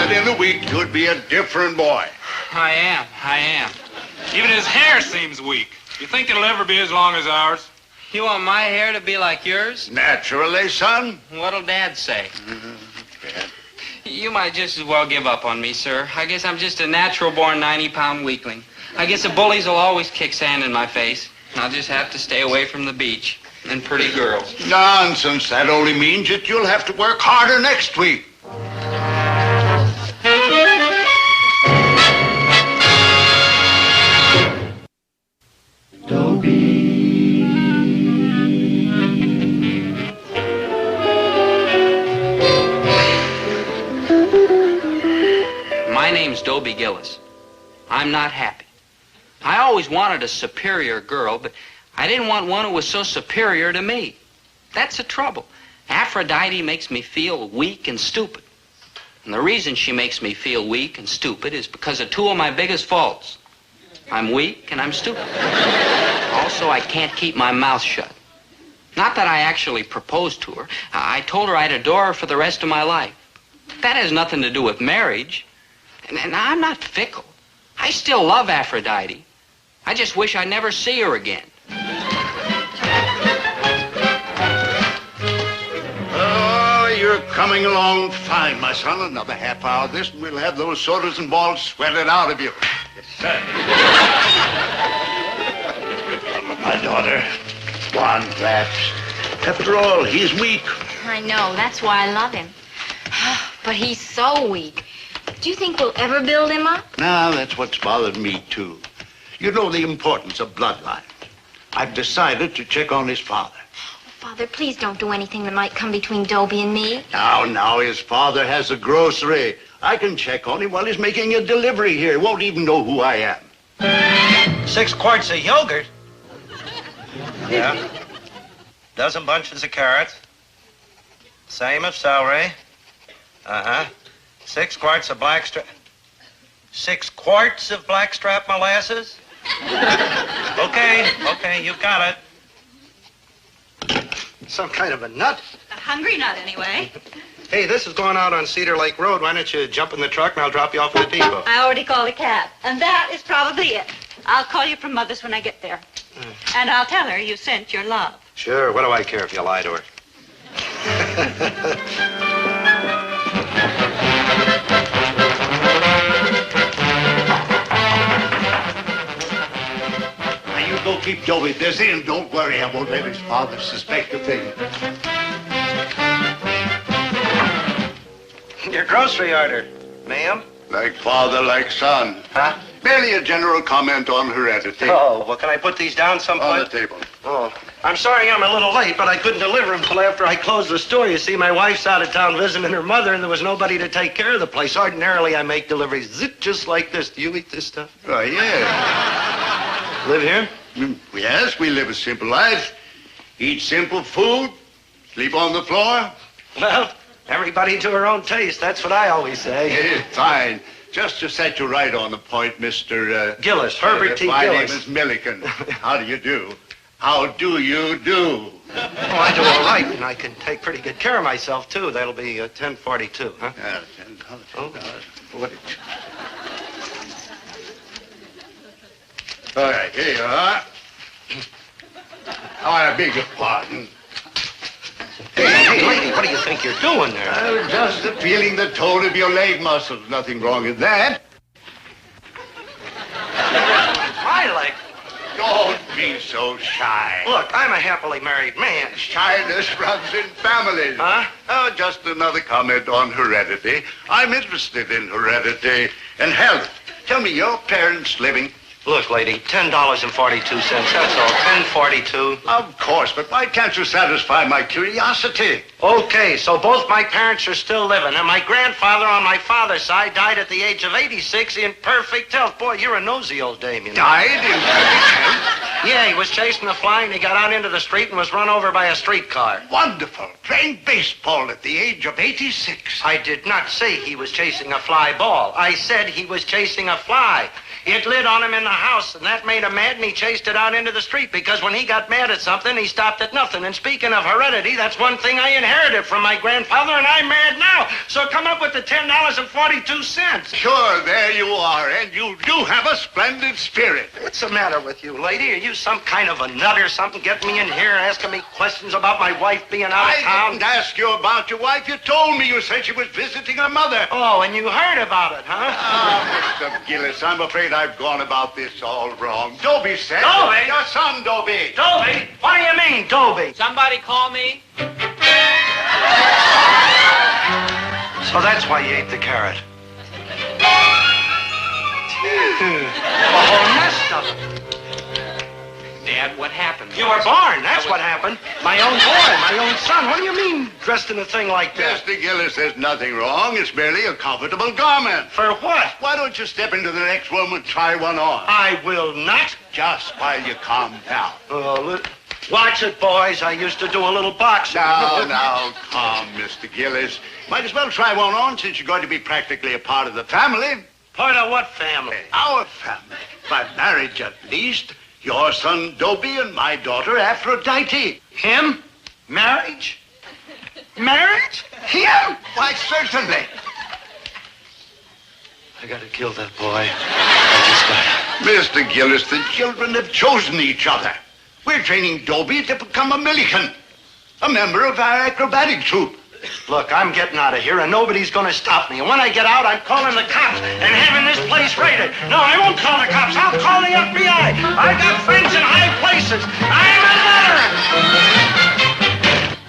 In a week, you'd be a different boy. I am. Even his hair seems weak. You think it'll ever be as long as ours? You want my hair to be like yours? Naturally, son. What'll Dad say? You might just as well give up on me, sir. I guess I'm just a natural-born 90-pound weakling. I guess the bullies will always kick sand in my face. I'll just have to stay away from the beach and pretty girls. Nonsense. That only means that you'll have to work harder next week. My name's Dobie Gillis. I'm not happy. I always wanted a superior girl, but I didn't want one who was so superior to me. That's the trouble. Aphrodite makes me feel weak and stupid. And the reason she makes me feel weak and stupid is because of two of my biggest faults. I'm weak and I'm stupid. Also, I can't keep my mouth shut. Not that I actually proposed to her. I told her I'd adore her for the rest of my life. That has nothing to do with marriage. And I'm not fickle. I still love Aphrodite. I just wish I'd never see her again. Oh, you're coming along fine, my son. Another half hour of this, and we'll have those sodas and balls sweated out of you. Yes, sir. My daughter, one glass. After all, he's weak. I know. That's why I love him. But he's so weak. Do you think we'll ever build him up? Now, that's what's bothered me, too. You know the importance of bloodlines. I've decided to check on his father. Father, please don't do anything that might come between Dobie and me. Now, his father has a grocery. I can check on him while he's making a delivery here. He won't even know who I am. 6 quarts of yogurt? Yeah. Dozen bunches of carrots. Same of celery. Uh-huh. 6 quarts of blackstrap. 6 quarts of blackstrap molasses? Okay, you've got it. Some kind of a nut? A hungry nut, anyway. Hey, this is going out on Cedar Lake Road. Why don't you jump in the truck and I'll drop you off at the depot? I already called a cab, and that is probably it. I'll call you from Mother's when I get there. And I'll tell her you sent your love. Sure, what do I care if you lie to her? Now, you go keep Dobie busy, and don't worry, I won't let his father suspect a thing. Your grocery order, ma'am. Like father, like son. Huh? Merely a general comment on heredity. Oh, well, can I put these down someplace? On the table. Oh, I'm sorry I'm a little late, but I couldn't deliver them till after I closed the store. You see, my wife's out of town visiting her mother, and there was nobody to take care of the place. Ordinarily, I make deliveries just like this. Do you eat this stuff? Oh, yeah. Live here? Yes, we live a simple life. Eat simple food. Sleep on the floor. Well, everybody to her own taste. That's what I always say. Fine. Just to set you right on the point, Mr. Gillis, Herbert T. My Gillis. name is Milliken. How do you do? How do you do? Oh, I do all right, and I can take pretty good care of myself, too. That'll be 10:42, huh? Yeah, $10. All right, here you are. Oh, I beg your pardon. Hey, lady, what do you think you're doing there? Just feeling the tone of your leg muscles. Nothing wrong with that. My leg? Don't be so shy. Look, I'm a happily married man. Shyness runs in families. Huh? Oh, just another comment on heredity. I'm interested in heredity and health. Tell me, your parents living? Look, lady, $10.42. That's all. $10.42. Of course, but why can't you satisfy my curiosity? Okay, so both my parents are still living, and my grandfather on my father's side died at the age of 86 in perfect health. Boy, you're a nosy old dame, you know. Died in perfect health? Yeah, he was chasing a fly, and he got out into the street and was run over by a streetcar. Wonderful. Playing baseball at the age of 86. I did not say he was chasing a fly ball. I said he was chasing a fly. It lit on him in the house, and that made him mad, and he chased it out into the street because when he got mad at something, he stopped at nothing. And speaking of heredity, that's one thing I inherited from my grandfather, and I'm mad now. So come up with the $10.42. Sure, there you are, and you do have a splendid spirit. What's the matter with you, lady? Are you some kind of a nut or something? Getting me in here asking me questions about my wife being out of town? I didn't ask you about your wife. You told me. You said she was visiting her mother. Oh, and you heard about it, huh? Mr. Gillis, I'm afraid I've gone about this all wrong. Dobie said... Dobie? Your son, Dobie. Dobie? What do you mean, Dobie? Somebody call me? So that's why you ate the carrot. A whole nest of them. Dad, what happened? You were born. That's what happened. My own boy, my own son. What do you mean dressed in a thing like that? Mr. Gillis, there's nothing wrong. It's merely a comfortable garment. For what? Why don't you step into the next room and try one on? I will not. Just while you calm down. Watch it, boys. I used to do a little boxing. Now, calm, Mr. Gillis. Might as well try one on since you're going to be practically a part of the family. Part of what family? Our family. By marriage, at least. Your son, Dobie, and my daughter, Aphrodite. Him? Marriage? Marriage? Him? Why, certainly. I gotta kill that boy. Mr. Gillis, the children have chosen each other. We're training Dobie to become a Millikan, a member of our acrobatic troupe. Look, I'm getting out of here, and nobody's going to stop me. And when I get out, I'm calling the cops and having this place raided. No, I won't call the cops. I'll call the FBI. I've got friends in high places. I'm a veteran.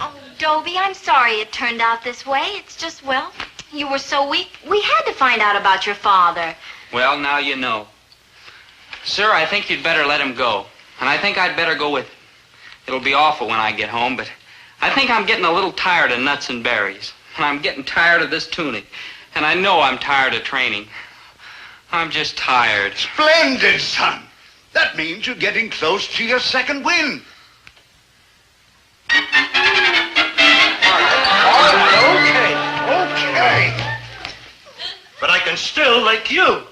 Oh, Dobie, I'm sorry it turned out this way. It's just, well, you were so weak. We had to find out about your father. Well, now you know. Sir, I think you'd better let him go. And I think I'd better go with him. It'll be awful when I get home, but I think I'm getting a little tired of nuts and berries. And I'm getting tired of this tunic. And I know I'm tired of training. I'm just tired. Splendid, son. That means you're getting close to your second win. Okay. But I can still lick you.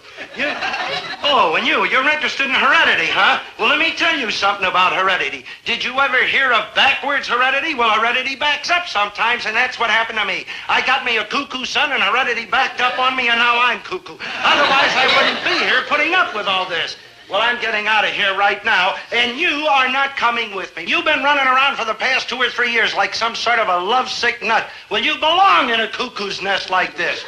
Oh, and you're interested in heredity, huh? Well, let me tell you something about heredity. Did you ever hear of backwards heredity? Well, heredity backs up sometimes, and that's what happened to me. I got me a cuckoo son, and heredity backed up on me, and now I'm cuckoo. Otherwise, I wouldn't be here putting up with all this. Well, I'm getting out of here right now, and you are not coming with me. You've been running around for the past 2 or 3 years like some sort of a lovesick nut. Well, you belong in a cuckoo's nest like this.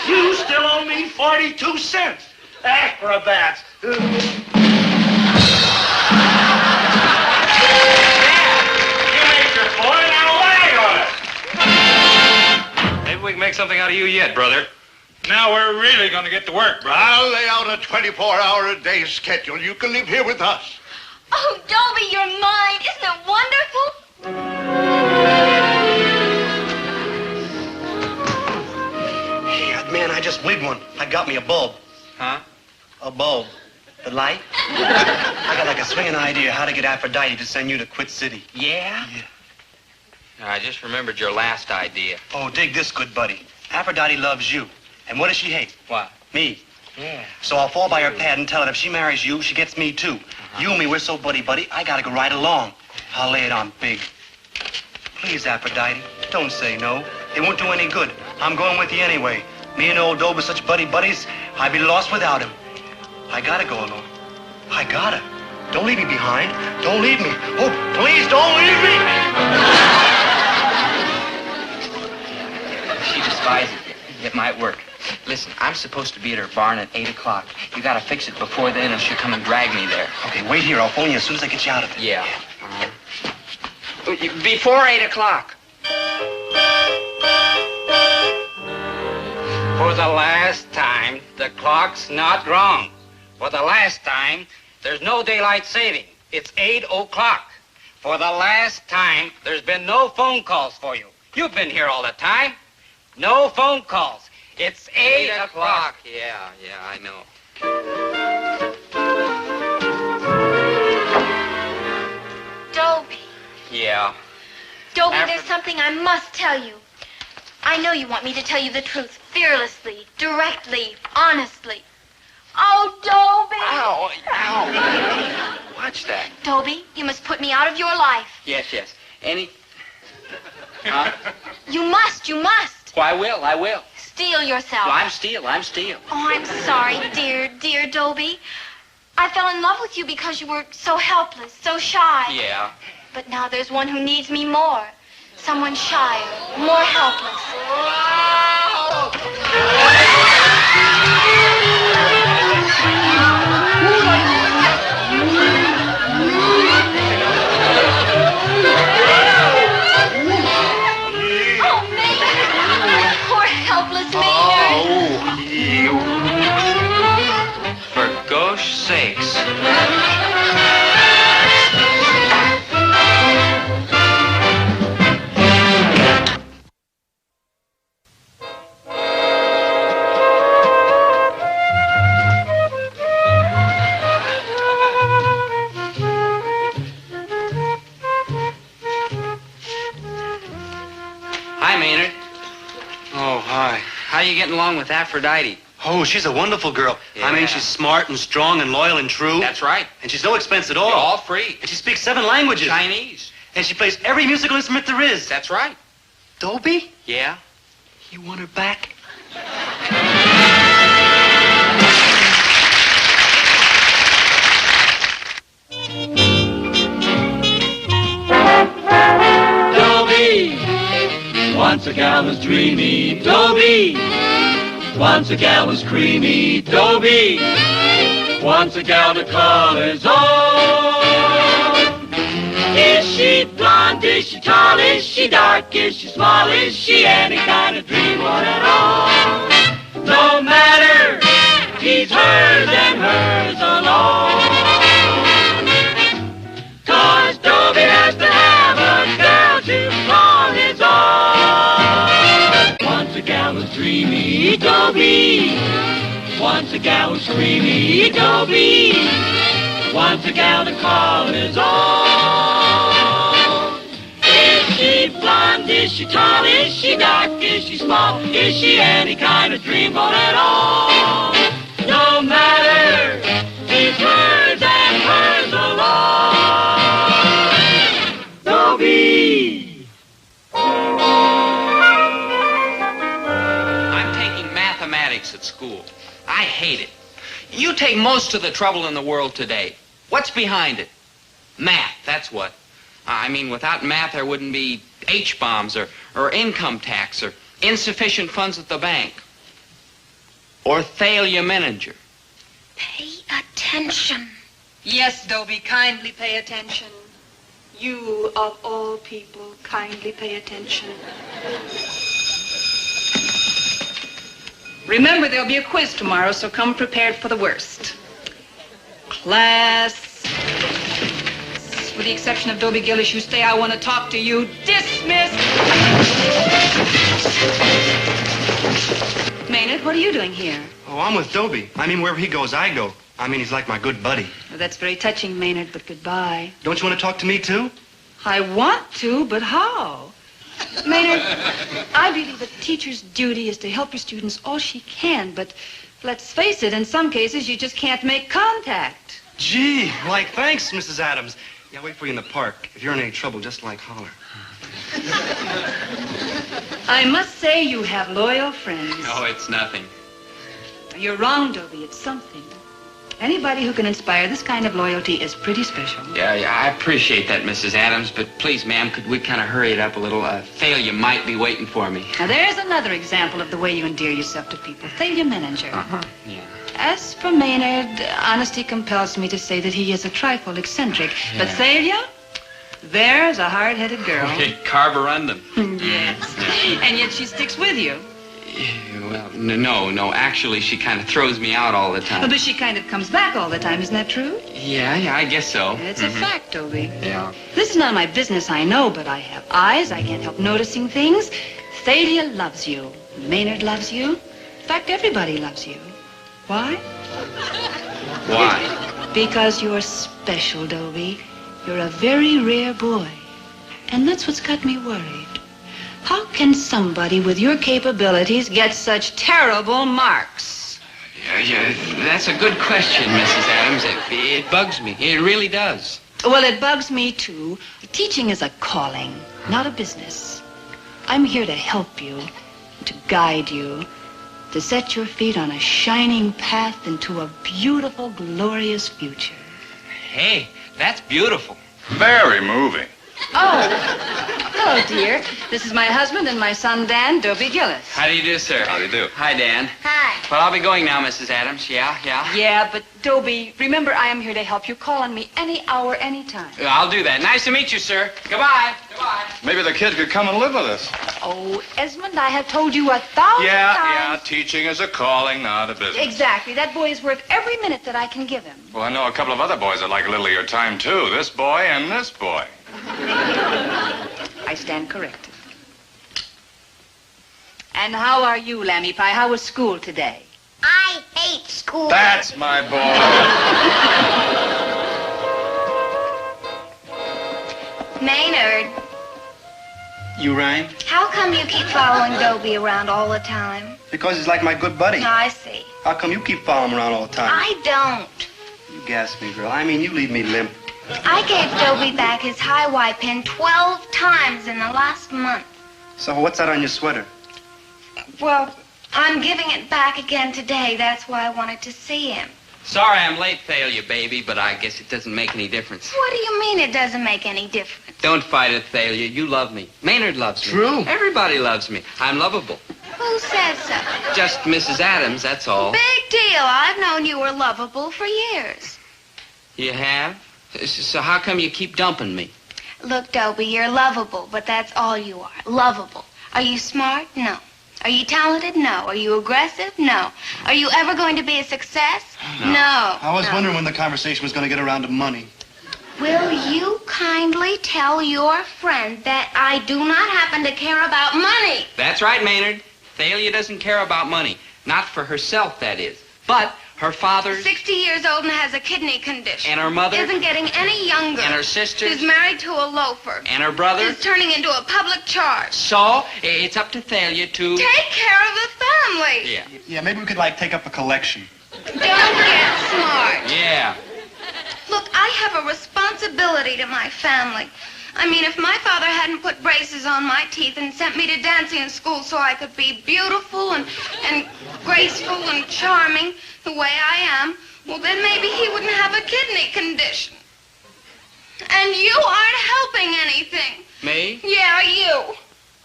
You still owe me 42 cents. Acrobats. You made your point, now lay on it. Maybe we can make something out of you yet, brother. Now we're really going to get to work, brother. I'll lay out a 24-hour-a-day schedule. You can live here with us. Oh, Dobie, you're mine. Isn't it wonderful? Hey, man, I just wigged one. I got me a bulb. Huh? A bulb. The light? I got like a swinging idea how to get Aphrodite to send you to Quit City. Yeah? Yeah. I just remembered your last idea. Oh, dig this, good buddy. Aphrodite loves you. And what does she hate? What? Me. Yeah. So I'll fall by her pad and tell her if she marries you, she gets me too. You and me, we're so buddy-buddy, I gotta go right along. I'll lay it on big. Please, Aphrodite, don't say no. It won't do any good. I'm going with you anyway. Me and old Dobie are such buddy-buddies, I'd be lost without him. I gotta go alone. I gotta. Don't leave me behind. Don't leave me. Oh, please don't leave me. She despises it. It might work. Listen, I'm supposed to be at her barn at 8 o'clock. You gotta fix it before then or she'll come and drag me there. Okay, wait here. I'll phone you as soon as I get you out of it. Yeah. Before 8 o'clock. For the last time, the clock's not wrong. For the last time, there's no daylight saving. It's 8 o'clock. For the last time, there's been no phone calls for you. You've been here all the time. No phone calls. It's 8 o'clock. Yeah, I know. Dobie. Yeah. Dobie, there's something I must tell you. I know you want me to tell you the truth fearlessly, directly, honestly. Oh, Dobie. Ow, ow. Watch that. Dobie, you must put me out of your life. Yes, yes. Huh? You must. Oh, I will. Steel yourself. I'm Steel. Oh, I'm sorry, dear Dobie. I fell in love with you because you were so helpless, so shy. Yeah. But now there's one who needs me more. Someone shyer, more helpless. Oh, Maynard! Poor helpless Maynard. For gosh sakes. Hi, Maynard. Oh, hi. How you getting along with Aphrodite? Oh, she's a wonderful girl. I Yeah. mean, she's smart and strong and loyal and true. That's right. And she's no expense at all. You're all free. And she speaks 7 languages. Chinese. And she plays every musical instrument there is. That's right. Dobie? Yeah? You want her back? Dobie, once a gal was dreamy. Dobie, once a gal was creamy. Dobie, once a gal to call his own. Is she blonde? Is she tall? Is she dark? Is she small? Is she any kind of dreamboat at all? No matter, he's hers and hers alone. 'Cause Dobie has to have a girl to call his own. Once a gal was dreamy, Dobie. Once a gal was creamy, Dobie. Once a gal to call his own. Is she blonde? Is she tall? Is she dark? Is she small? Is she any kind of dreamboat at all? No matter, he's hers and hers alone. Dobie. I'm taking mathematics at school. I hate it. You take most of the trouble in the world today. What's behind it? Math, that's what. I mean, without math, there wouldn't be H-bombs or income tax or insufficient funds at the bank. Or Thalia Menninger. Pay attention. Yes, Dobie, kindly pay attention. You, of all people, kindly pay attention. Remember, there'll be a quiz tomorrow, so come prepared for the worst. Class, with the exception of Dobie Gillis, you stay. I want to talk to you. Dismissed. Maynard, what are you doing here? Oh, I'm with Dobie. I mean, wherever he goes, I go. I mean, he's like my good buddy. Well, that's very touching, Maynard, but goodbye. Don't you want to talk to me, too? I want to, but how? Maynard, I believe a teacher's duty is to help her students all she can, but let's face it, in some cases, you just can't make contact. Gee, like, thanks, Mrs. Adams. Yeah, I'll wait for you in the park. If you're in any trouble, just like holler. I must say you have loyal friends. Oh, it's nothing. You're wrong, Dobie. It's something. Anybody who can inspire this kind of loyalty is pretty special. Yeah, I appreciate that, Mrs. Adams, but please, ma'am, could we kind of hurry it up a little? Thalia might be waiting for me. Now, there's another example of the way you endear yourself to people. Thalia Menninger. Yeah. As for Maynard, honesty compels me to say that he is a trifle eccentric. But Thalia, there's a hard-headed girl. Okay, carborundum. Yes. And yet she sticks with you. Well, no. Actually, she kind of throws me out all the time. But she kind of comes back all the time, isn't that true? Yeah, I guess so. It's a fact, Dobie. Yeah. This is not my business, I know, but I have eyes. I can't help noticing things. Thalia loves you. Maynard loves you. In fact, everybody loves you. Why? Why? Because you're special, Dobie. You're a very rare boy. And that's what's got me worried. How can somebody with your capabilities get such terrible marks? Yeah, that's a good question, Mrs. Adams. It bugs me. It really does. Well, it bugs me, too. Teaching is a calling, not a business. I'm here to help you, to guide you, to set your feet on a shining path into a beautiful, glorious future. Hey, that's beautiful. Very moving. Oh, hello, dear. This is my husband and my son, Dan, Dobie Gillis. How do you do, sir? How do you do? Hi, Dan. Hi. Well, I'll be going now, Mrs. Adams. Yeah. Yeah, but Dobie, remember I am here to help you. Call on me any hour, any time. I'll do that. Nice to meet you, sir. Goodbye. Maybe the kid could come and live with us. Oh, Esmond, I have told you 1,000 Yeah, times. teaching is a calling, not a business. Exactly. That boy is worth every minute that I can give him. Well, I know a couple of other boys that like a little of your time, too. This boy and this boy. I stand corrected. And how are you, Lammy Pie? How was school today? I hate school. That's my boy. Maynard, You rhyme? how come you keep following Dobie around all the time? Because he's like my good buddy. I see. How come you keep following him around all the time? I don't. You gas me, girl. I mean, you leave me limp. I gave Dobie back his high Y pin 12 times in the last month. So what's that on your sweater? Well, I'm giving it back again today. That's why I wanted to see him. Sorry I'm late, Thalia, baby, but I guess it doesn't make any difference. What do you mean it doesn't make any difference? Don't fight it, Thalia. You love me. Maynard loves me. True. Everybody loves me. I'm lovable. Who says so? Just Mrs. Adams, that's all. Big deal. I've known you were lovable for years. You have? So how come you keep dumping me? Look, Dobie, you're lovable, but that's all you are. Lovable. Are you smart? No. Are you talented? No. Are you aggressive? No. Are you ever going to be a success? No. I was wondering when the conversation was going to get around to money. Will you kindly tell your friend that I do not happen to care about money? That's right, Maynard. Thalia doesn't care about money. Not for herself, that is. But her father's... 60 years old and has a kidney condition. And her mother... Isn't getting any younger. And her sisters... Is married to a loafer. And her brother... Is turning into a public charge. So, it's up to Thalia to... Take care of the family. Yeah. Yeah, maybe we could, take up a collection. Don't get smart. Yeah. Look, I have a responsibility to my family. I mean, if my father hadn't put braces on my teeth and sent me to dancing school so I could be beautiful and graceful and charming the way I am, well, then maybe he wouldn't have a kidney condition. And you aren't helping anything. Me? Yeah, you.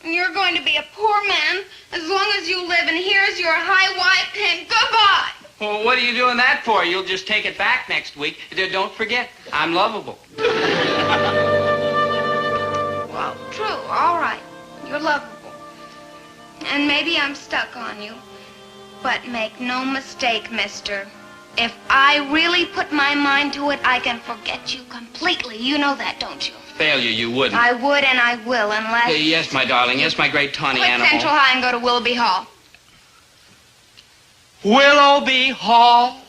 And you're going to be a poor man as long as you live, and here's your high Y pin. Goodbye. Well, what are you doing that for? You'll just take it back next week. Don't forget, I'm lovable. Well, true. All right. You're lovable. And maybe I'm stuck on you. But make no mistake, mister. If I really put my mind to it, I can forget you completely. You know that, don't you? Failure, you wouldn't. I would and I will, unless... Yes, my darling. Yes, my great tawny Quit animal. Central High and go to Willoughby Hall. Willoughby Hall?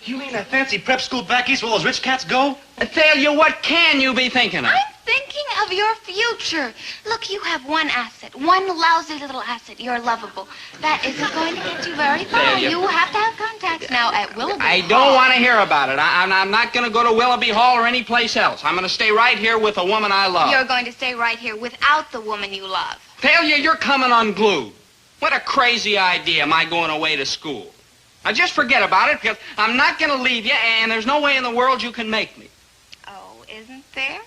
You mean that fancy prep school back east where those rich cats go? Thalia, what can you be thinking of? I'm thinking of your future. Look, you have one asset, one lousy little asset. You're lovable. That isn't going to get you very far. Thalia. You have to have contacts now at Willoughby I Hall. don't want to hear about it. I'm not going to go to Willoughby Hall or any place else. I'm going to stay right here with a woman I love. You're going to stay right here without the woman you love. Thalia, you're coming unglued. What a crazy idea, my going away to school. Now, just forget about it, because I'm not going to leave you, and there's no way in the world you can make me. Oh, isn't there?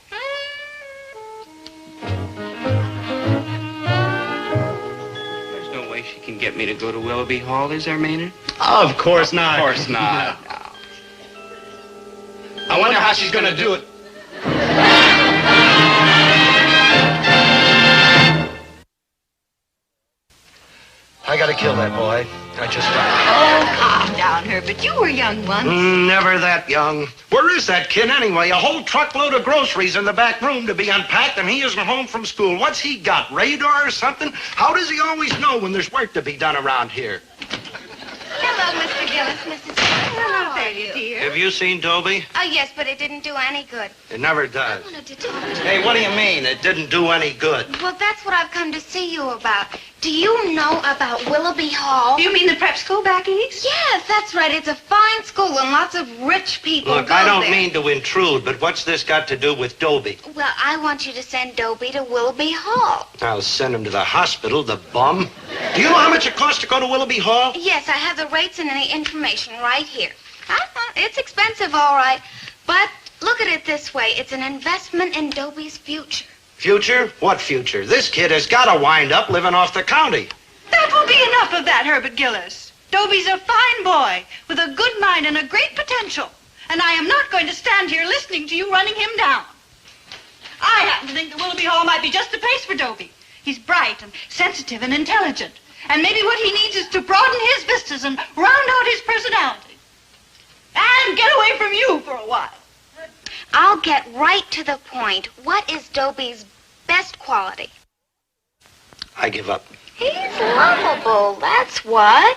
There's no way she can get me to go to Willoughby Hall, is there, Maynard? Of course not. Of course not. I wonder how she's going to do it. I gotta kill that boy. I just got Oh, calm down, Herbert. You were young once. Never that young. Where is that kid anyway? A whole truckload of groceries in the back room to be unpacked, and he isn't home from school. What's he got, radar or something? How does he always know when there's work to be done around here? Hello, Mr. Gillis, Mrs. Gillis. How are you, dear? Have you seen Dobie? Oh, yes, but it didn't do any good. It never does. I wanted to talk to you. Hey, what do you mean? It didn't do any good. Well, that's what I've come to see you about. Do you know about Willoughby Hall? You mean the prep school back east? Yes, that's right. It's a fine school and lots of rich people Look, go I don't there. mean to intrude, but what's this got to do with Dobie? Well, I want you to send Dobie to Willoughby Hall. I'll send him to the hospital, the bum. Do you know how much it costs to go to Willoughby Hall? Yes, I have the rates and the information right here. It's expensive, all right. But look at it this way. It's an investment in Dobie's future. Future? What future? This kid has got to wind up living off the county. That will be enough of that, Herbert Gillis. Dobie's a fine boy with a good mind and a great potential. And I am not going to stand here listening to you running him down. I happen to think that Willoughby Hall might be just the place for Dobie. He's bright and sensitive and intelligent. And maybe what he needs is to broaden his vistas and round out his personality. And get away from you for a while. I'll get right to the point. What is Dobie's best quality? I give up. He's lovable, that's what.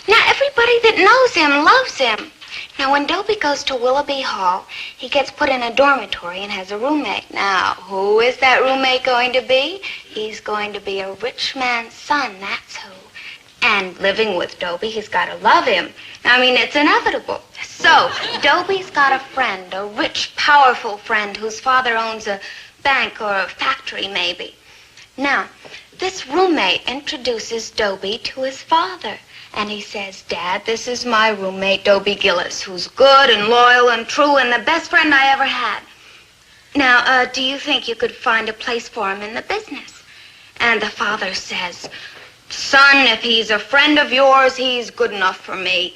Now, everybody that knows him loves him. Now, when Dobie goes to Willoughby Hall, he gets put in a dormitory and has a roommate. Now, who is that roommate going to be? He's going to be a rich man's son, that's who. And living with Dobie, he's got to love him. I mean, it's inevitable. So, Dobie's got a friend, a rich, powerful friend whose father owns a bank or a factory, maybe. Now, this roommate introduces Dobie to his father. And he says, Dad, this is my roommate, Dobie Gillis, who's good and loyal and true and the best friend I ever had. Now, do you think you could find a place for him in the business? And the father says, Son, if he's a friend of yours, he's good enough for me.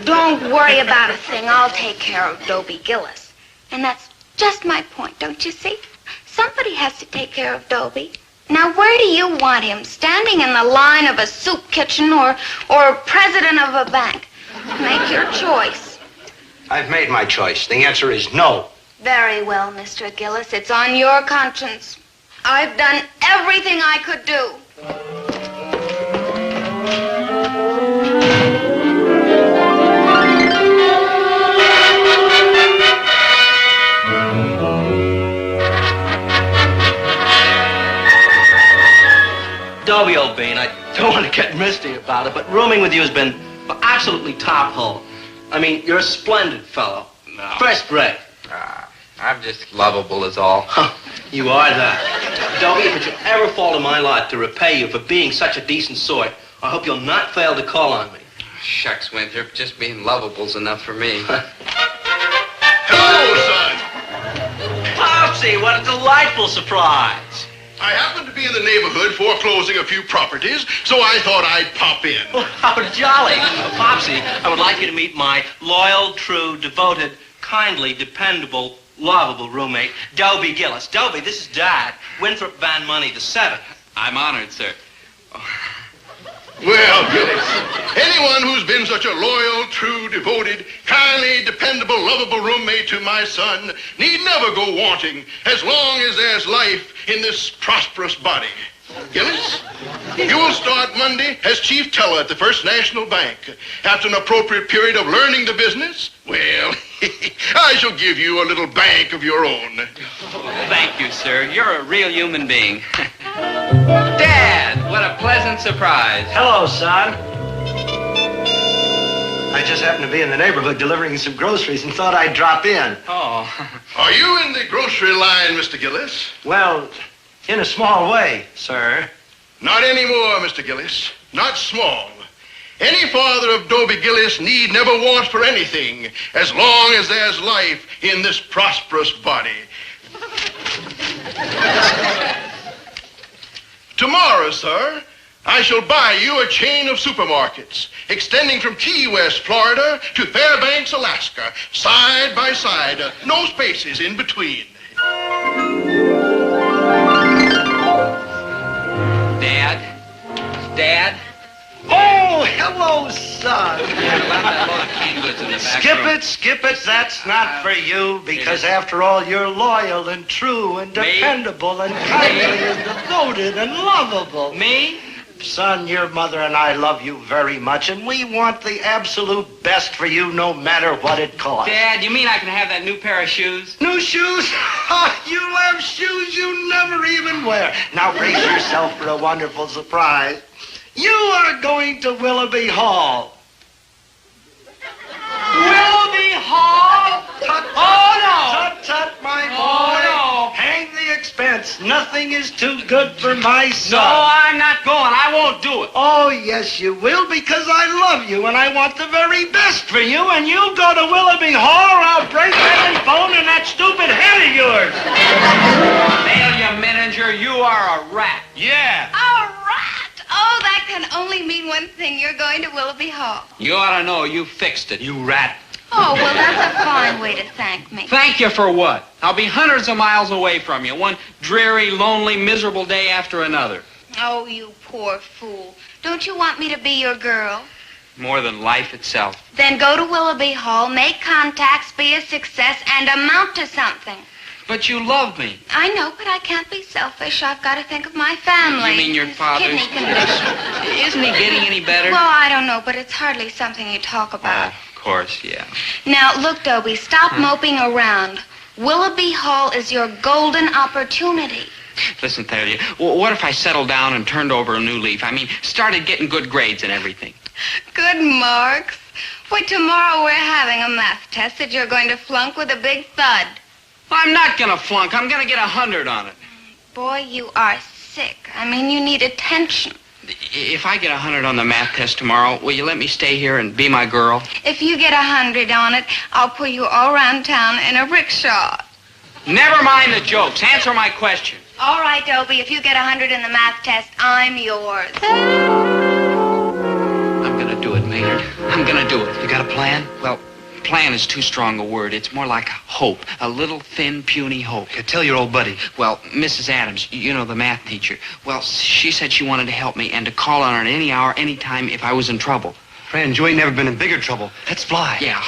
Don't worry about a thing. I'll take care of Dobie Gillis. And that's just my point, don't you see? Somebody has to take care of Dobie. Now, where do you want him? Standing in the line of a soup kitchen or president of a bank? Make your choice. I've made my choice. The answer is no. Very well, Mr. Gillis. It's on your conscience. I've done everything I could do. Dobie, old bean, I don't want to get misty about it, but rooming with you has been absolutely top hole. I mean, you're a splendid fellow. No. First rate. I'm just lovable is all. You are that. Dobie, if it should ever fall to my lot to repay you for being such a decent sort, I hope you'll not fail to call on me. Shucks, Winthrop, just being lovable's enough for me. Hello, son. Popsy, what a delightful surprise. I happen to be in the neighborhood foreclosing a few properties, so I thought I'd pop in. Oh, how jolly. Popsy, I would like you to meet my loyal, true, devoted, kindly, dependable, lovable roommate, Dobie Gillis. Dobie, this is Dad, Winthrop Van Money VII. I'm honored, sir. Well, Gillis, anyone who's been such a loyal, true, devoted, kindly, dependable, lovable roommate to my son need never go wanting as long as there's life in this prosperous body. Gillis, you will start Monday as chief teller at the First National Bank. After an appropriate period of learning the business, well, I shall give you a little bank of your own. Thank you, sir. You're a real human being. Dad, what a pleasant surprise. Hello, son. I just happened to be in the neighborhood delivering some groceries and thought I'd drop in. Oh. Are you in the grocery line, Mr. Gillis? Well, in a small way, sir. Not anymore, Mr. Gillis. Not small. Any father of Dobie Gillis need never want for anything as long as there's life in this prosperous body. Tomorrow, sir, I shall buy you a chain of supermarkets extending from Key West, Florida to Fairbanks, Alaska, side by side, no spaces in between. Dad? Oh, hello, son. Skip it. That's not for you, because after all, you're loyal and true and dependable and kindly and devoted and lovable. Me? Son, your mother and I love you very much, and we want the absolute best for you no matter what it costs. Dad, you mean I can have that new pair of shoes? New shoes? You'll have shoes you never even wear. Now brace yourself for a wonderful surprise. You are going to Willoughby Hall. Willoughby Hall? Tut, Oh, no! Tut, tut, my boy. Oh, no! Hang the expense. Nothing is too good for my son. No, I'm not going. I won't do it. Oh, yes, you will, because I love you, and I want the very best for you, and you go to Willoughby Hall, or I'll break every bone in that stupid head of yours. Failure, Manager, you are a rat. Yeah. A rat! Oh, that can only mean one thing. You're going to Willoughby Hall. You ought to know you fixed it, you rat. Oh, well, that's a fine way to thank me. Thank you for what? I'll be hundreds of miles away from you, one dreary, lonely, miserable day after another. Oh, you poor fool. Don't you want me to be your girl? More than life itself. Then go to Willoughby Hall, make contacts, be a success, and amount to something. But you love me. I know, but I can't be selfish. I've got to think of my family. You mean your His father's? kidney condition. Isn't he getting any better? Well, I don't know, but it's hardly something you talk about. Of course, yeah. Now, look, Dobie, stop moping around. Willoughby Hall is your golden opportunity. Listen, Thalia, what if I settled down and turned over a new leaf? I mean, started getting good grades and everything. Good marks. Why, tomorrow we're having a math test that you're going to flunk with a big thud. I'm not going to flunk. I'm going to get 100 on it. Boy, you are sick. I mean, you need attention. If I get 100 on the math test tomorrow, will you let me stay here and be my girl? If you get 100 on it, I'll pull you all around town in a rickshaw. Never mind the jokes. Answer my question. All right, Dobie, if you get 100 in the math test, I'm yours. I'm going to do it, Maynard. I'm going to do it. You got a plan? Well, plan is too strong a word. It's more like hope. A little, thin, puny hope. Yeah, tell your old buddy. Well, Mrs. Adams, you know, the math teacher. Well, she said she wanted to help me and to call on her at any hour, any time if I was in trouble. Friend, you ain't never been in bigger trouble. Let's fly. Yeah.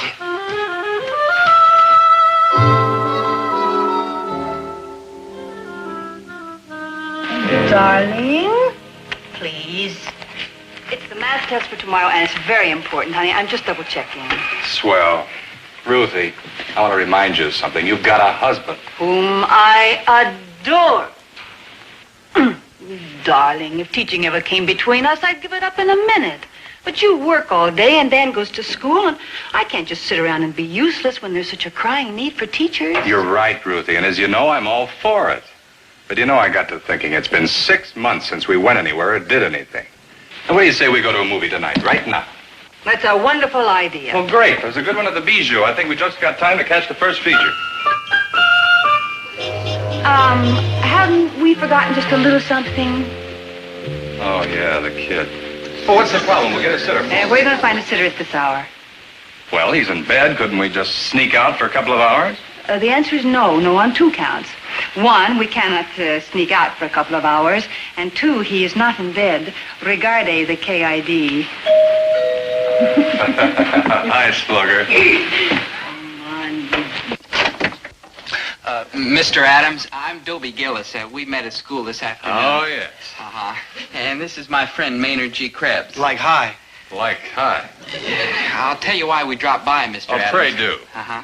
Darling, please. It's the math test for tomorrow, and it's very important, honey. I'm just double-checking. Swell. Ruthie, I want to remind you of something. You've got a husband. Whom I adore. Darling, if teaching ever came between us, I'd give it up in a minute. But you work all day, and Dan goes to school, and I can't just sit around and be useless when there's such a crying need for teachers. You're right, Ruthie, and as you know, I'm all for it. But you know, I got to thinking, it's been 6 months since we went anywhere or did anything. And what do you say we go to a movie tonight, right now? That's a wonderful idea. Well, great. There's a good one at the Bijou. I think we just got time to catch the first feature. Haven't we forgotten just a little something? Oh, yeah, the kid. Well, what's the problem? We'll get a sitter. Where are you going to find a sitter at this hour? Well, he's in bed. Couldn't we just sneak out for a couple of hours? The answer is no. No on 2 counts. 1, we cannot sneak out for a couple of hours. And 2, he is not in bed. Regarde the KID. Hi, Slugger. Mr. Adams, I'm Dobie Gillis. We met at school this afternoon. Oh, yes. Uh-huh. And this is my friend Maynard G. Krebs. Like hi. Like hi. I'll tell you why we dropped by, Mr. Adams. Pray do. Uh-huh.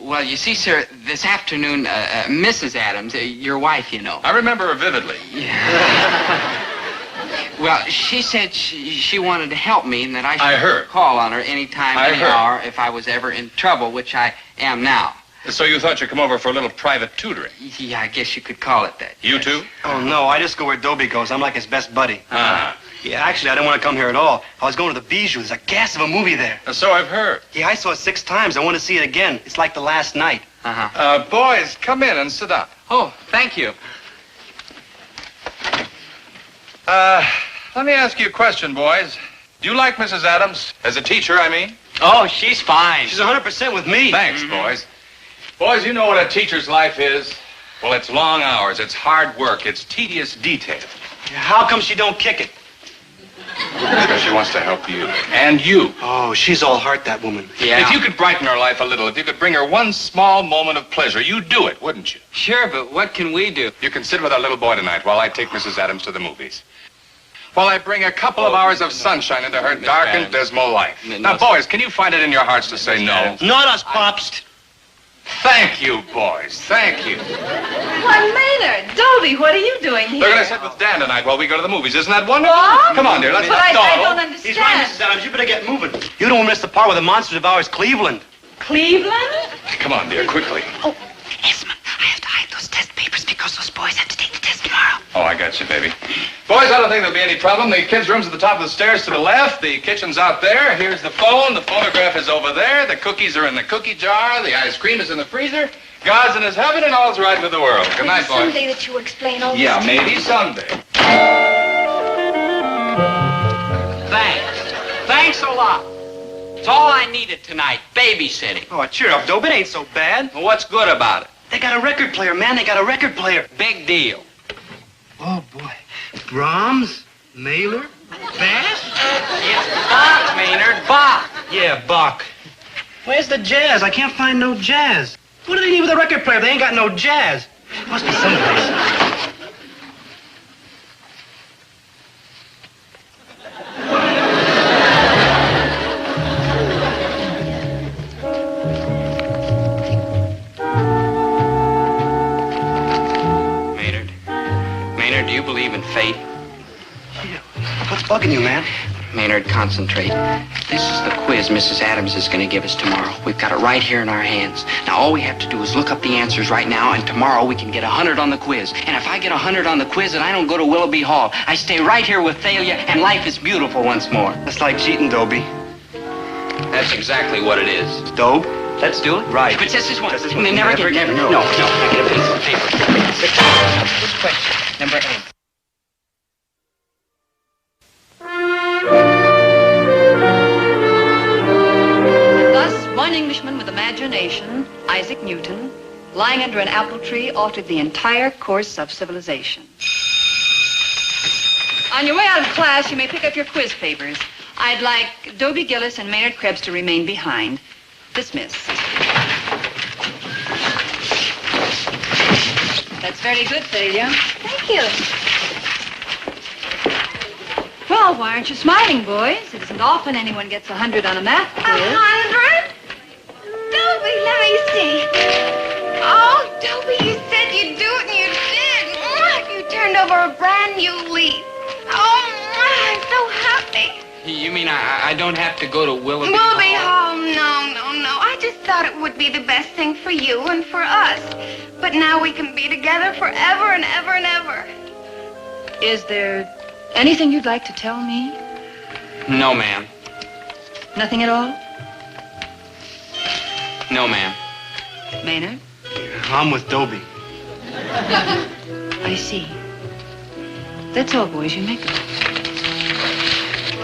Well, you see, sir, this afternoon, Mrs. Adams, your wife, you know. I remember her vividly. Well, she said she wanted to help me and that I should heard. call on her anytime, I any heard. hour if I was ever in trouble, which I am now. So you thought you'd come over for a little private tutoring? Yeah, I guess you could call it that. You too? Oh, no, I just go where Dobie goes. I'm like his best buddy. Ah. Yeah, actually, I didn't want to come here at all. I was going to the Bijou. There's a gas of a movie there. So I've heard. Yeah, I saw it 6 times. I want to see it again. It's like the last night. Uh-huh. Boys, come in and sit down. Oh, thank you. Let me ask you a question, boys. Do you like Mrs. Adams? As a teacher, I mean? Oh, she's fine. She's 100% with me. Thanks, boys. Boys, you know what a teacher's life is? Well, it's long hours, it's hard work, it's tedious detail. Yeah, how come she don't kick it? Because she wants to help you. And you. Oh, she's all heart, that woman. Yeah. If you could brighten her life a little, if you could bring her one small moment of pleasure, you'd do it, wouldn't you? Sure, but what can we do? You can sit with our little boy tonight while I take Mrs. Adams to the movies. while I bring a couple of hours of sunshine into her dark and dismal life. Now, boys, can you find it in your hearts to say no? Not us, Pops. Thank you, boys. Thank you. Why, Maynard, Dobie, what are you doing here? They're going to sit with Dan tonight while we go to the movies. Isn't that wonderful? What? Come on, dear. Let's But not I dawdle. don't understand. He's right, Mrs. Adams. You better get moving. You don't miss the part with the monsters of ours, Cleveland. Cleveland? Come on, dear, quickly. Those test papers because those boys have to take the test tomorrow. Oh, I got you, baby. Boys, I don't think there'll be any problem. The kids' room's at the top of the stairs to the left. The kitchen's out there. Here's the phone. The phonograph is over there. The cookies are in the cookie jar. The ice cream is in the freezer. God's in his heaven, and all's right with the world. Good night, boys. Someday that you explain all Yeah, this. maybe someday. Thanks. Thanks a lot. It's all I needed tonight, babysitting. Oh, cheer up, Dope. It ain't so bad. Well, what's good about it? They got a record player, man. They got a record player. Big deal. Oh, boy. Brahms, Mahler, Bass? It's Bach, Maynard, Bach. Yeah, Bach. Where's the jazz? I can't find no jazz. What do they need with a record player? They ain't got no jazz. Must be someplace. Maynard, do you believe in fate? What's bugging you, man? Maynard, concentrate. This is the quiz Mrs. Adams is going to give us tomorrow. We've got it right here in our hands. Now, all we have to do is look up the answers right now, and tomorrow we can get 100 on the quiz. And if I get 100 on the quiz and I don't go to Willoughby Hall, I stay right here with Thalia, and life is beautiful once more. That's like cheating, Dobie. That's exactly what it is. Dope? Let's do it. Right. But just this one. Just this one. Never. No. No. Get a piece of paper. Which question? Number 8. Thus, one Englishman with imagination, Isaac Newton, lying under an apple tree, altered the entire course of civilization. On your way out of class, you may pick up your quiz papers. I'd like Dobie Gillis and Maynard Krebs to remain behind. Dismissed. That's very good, Thalia. Thank you. Well, why aren't you smiling, boys? It isn't often anyone gets 100 on a math quiz. 100? Dobie, let me see. Oh, Dobie, you said you'd do it, and you did. You turned over a brand new leaf. Oh, I'm so happy. You mean I don't have to go to Willoughby Willoughby Hall? Hall, no. I just thought it would be the best thing for you and for us. But now we can be together forever and ever and ever. Is there anything you'd like to tell me? No, ma'am. Nothing at all? No, ma'am. Maynard? I'm with Dobie. I see. That's all, boys. You may go.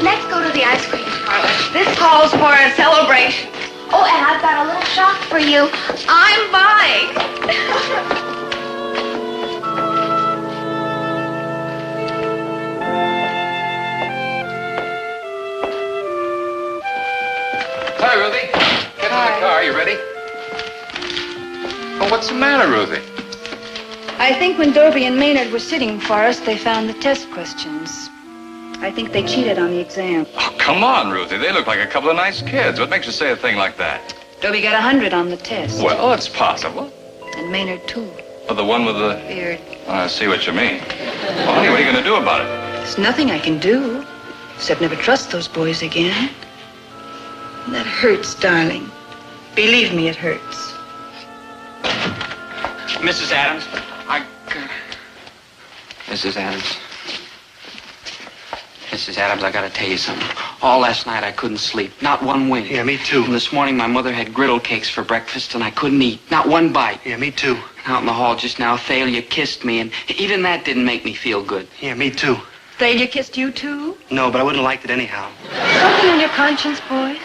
Let's go to the ice cream parlor. This calls for a celebration. Oh, and I've got a little shock for you. I'm buying. Hi, Ruthie. Get in the car. You ready? Oh, what's the matter, Ruthie? I think when Dobie and Maynard were sitting for us, they found the test questions. I think they cheated on the exam. Oh, come on, Ruthie. They look like a couple of nice kids. What makes you say a thing like that? Dobie got 100 on the test. Well, it's possible. And Maynard, too. Oh, the one with the... Beard. Oh, I see what you mean. Well, honey, what are you going to do about it? There's nothing I can do, except never trust those boys again. And that hurts, darling. Believe me, it hurts. Mrs. Adams, Mrs. Adams. Mrs. Adams, I gotta tell you something. All last night I couldn't sleep. Not one wink. Yeah, me too. And this morning my mother had griddle cakes for breakfast and I couldn't eat. Not one bite. Yeah, me too. Out in the hall just now, Thalia kissed me, and even that didn't make me feel good. Yeah, me too. Thalia kissed you, too? No, but I wouldn't have liked it anyhow. Something on your conscience, boys?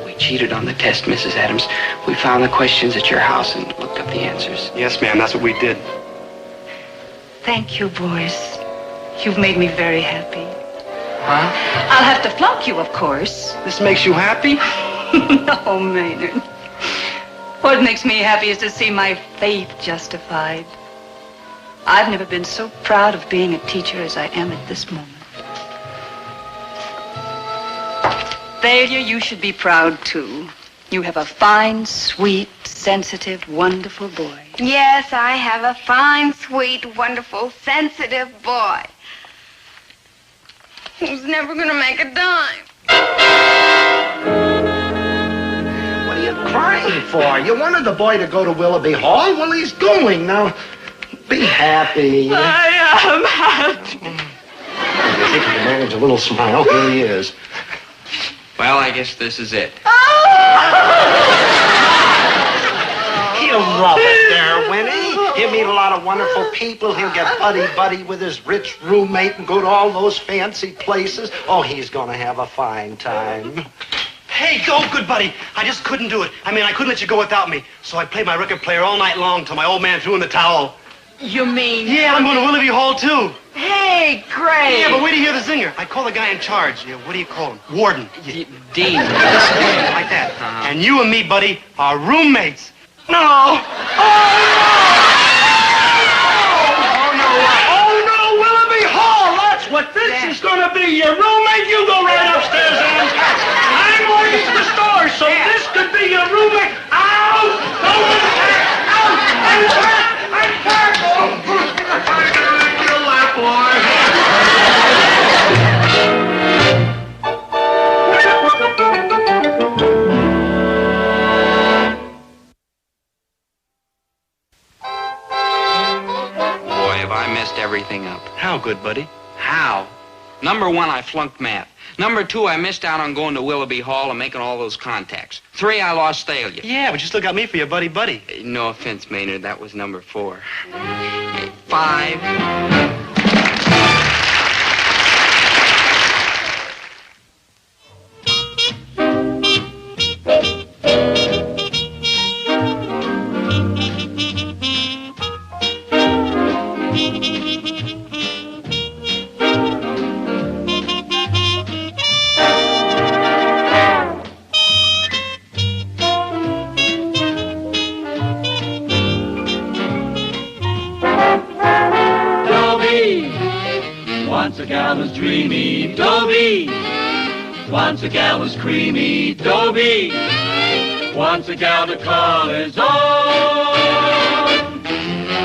We cheated on the test, Mrs. Adams. We found the questions at your house and looked up the answers. Yes, ma'am, that's what we did. Thank you, boys. You've made me very happy. Huh? I'll have to flunk you, of course. This makes you happy? No, Maynard. What makes me happy is to see my faith justified. I've never been so proud of being a teacher as I am at this moment. Thalia, you should be proud, too. You have a fine, sweet, sensitive, wonderful boy. Yes, I have a fine, sweet, wonderful, sensitive boy who's never gonna make a dime. What are you crying for? You wanted the boy to go to Willoughby Hall? Well, he's going. Now, be happy. I am happy. You think you can manage a little smile? Here he is. Well, I guess this is it. He'll love it there, Winnie. He'll meet a lot of wonderful people. He'll get buddy-buddy with his rich roommate and go to all those fancy places. Oh, he's gonna have a fine time. Hey, go, good buddy. I just couldn't do it. I mean, I couldn't let you go without me. So I played my record player all night long till my old man threw in the towel. You mean... Yeah, I'm going to Willoughby Hall, too. Hey, great. Yeah, but wait to hear the zinger. I call the guy in charge. What do you call him? Warden. Dean. Like that. And you and me, buddy, are roommates. No. Oh, no, Willoughby Hall. That's what this is going to be. Your roommate, you go right upstairs and I'm going to the store, so this could be your roommate. Out! Out! I'm hurt! I'm hurt! You'll laugh, Boy, have I messed everything up. How good, buddy? How? Number 1, I flunked math. Number 2, I missed out on going to Willoughby Hall and making all those contacts. 3, I lost Thalia. Yeah, but you still got me for your buddy-buddy. No offense, Maynard, that was number 4. 5. Once a gal was dreamy, Dobie. Once a gal was creamy, Dobie. Once a gal to call his own.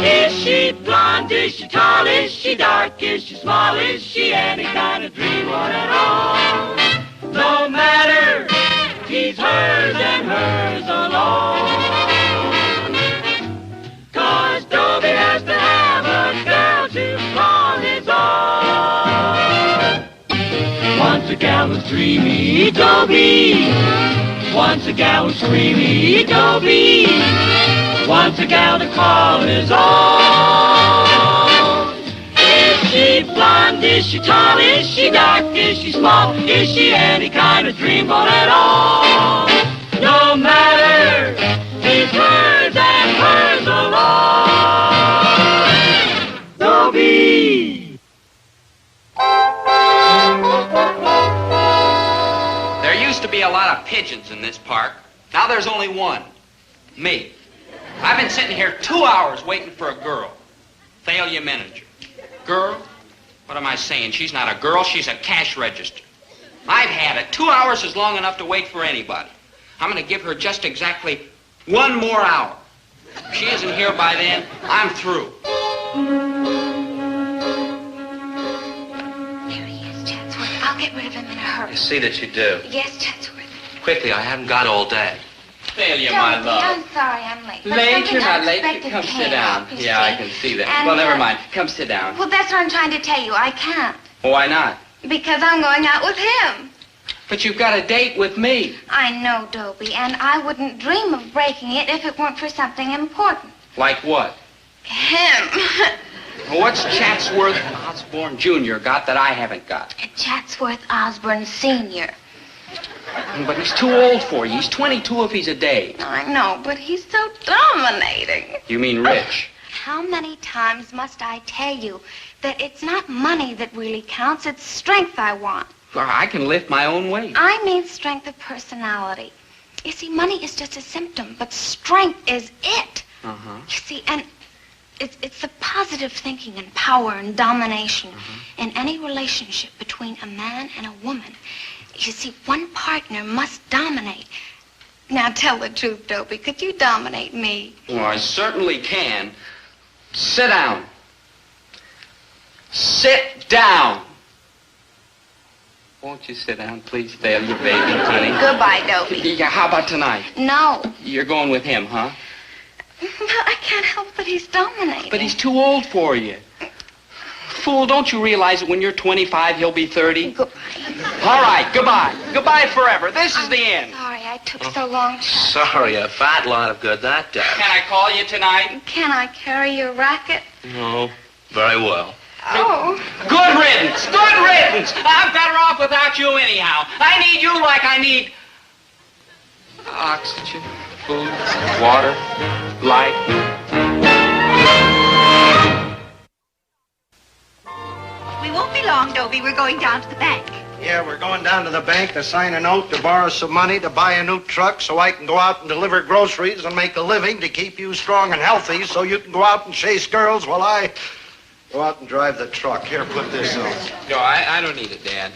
Is she blonde? Is she tall? Is she dark? Is she small? Is she any kind of dreamboat at all? No matter, he's hers and hers alone. 'Cause Dobie has to have a girl to call his own. Once a gal was dreamy, Dobie. Once a gal was creamy, Dobie. Once a gal to call his own. Is she blonde? Is she tall? Is she dark? Is she small? Is she any kind of dreamboat at all? No matter, he's hers and hers alone. Dobie. There used to be a lot of pigeons in this park. Now there's only one. Me. I've been sitting here 2 hours waiting for a girl. Thalia Manager. Girl? What am I saying? She's not a girl, she's a cash register. I've had it. 2 hours is long enough to wait for anybody. I'm going to give her just exactly 1 more hour. If she isn't here by then, I'm through. There he is, Chatsworth. I'll get rid of him in a hurry. See that you do. Yes, Chatsworth. Quickly, I haven't got all day. Thalia, Don't my be. love. I'm sorry I'm late. But Late? something You're not late. unexpected Come came sit down. up, you Yeah, I see. can see that. And, Well, never mind. Come sit down. Well, that's what I'm trying to tell you. I can't. Why not? Because I'm going out with him. But you've got a date with me. I know, Dobie, and I wouldn't dream of breaking it if it weren't for something important. Like what? Him. Well, what's Chatsworth Osborne Jr. got that I haven't got? Chatsworth Osborne Sr. But he's too old for you. He's 22 if he's a day. I know, but he's so dominating. You mean rich? How many times must I tell you that it's not money that really counts, it's strength I want. Well, I can lift my own weight. I mean strength of personality. You see, money is just a symptom, but strength is it. Uh-huh. You see, and it's the positive positive thinking and power and domination in any relationship between a man and a woman. You see, one partner must dominate. Now tell the truth, Dobie. Could you dominate me? Well, I certainly can. Sit down. Sit down. Won't you sit down, please, Thalia, baby, honey? Goodbye, Dobie. Yeah, how about tonight? No. You're going with him, huh? But I can't help that he's dominating. But he's too old for you. Fool, don't you realize that when you're 25, he'll be 30? Goodbye. All right, goodbye. Goodbye forever. This is the end. Sorry I took so long to... Sorry, a fat lot of good that does. Can I call you tonight? Can I carry your racket? No, very well. Oh. Good riddance. Good riddance. I'm better off without you anyhow. I need you like I need oxygen, food, water, light. We won't be long, Dobie. We're going down to the bank. Yeah, we're going down to the bank to sign a note to borrow some money to buy a new truck so I can go out and deliver groceries and make a living to keep you strong and healthy so you can go out and chase girls while I go out and drive the truck. Here, put this on. No, I don't need it, Dad.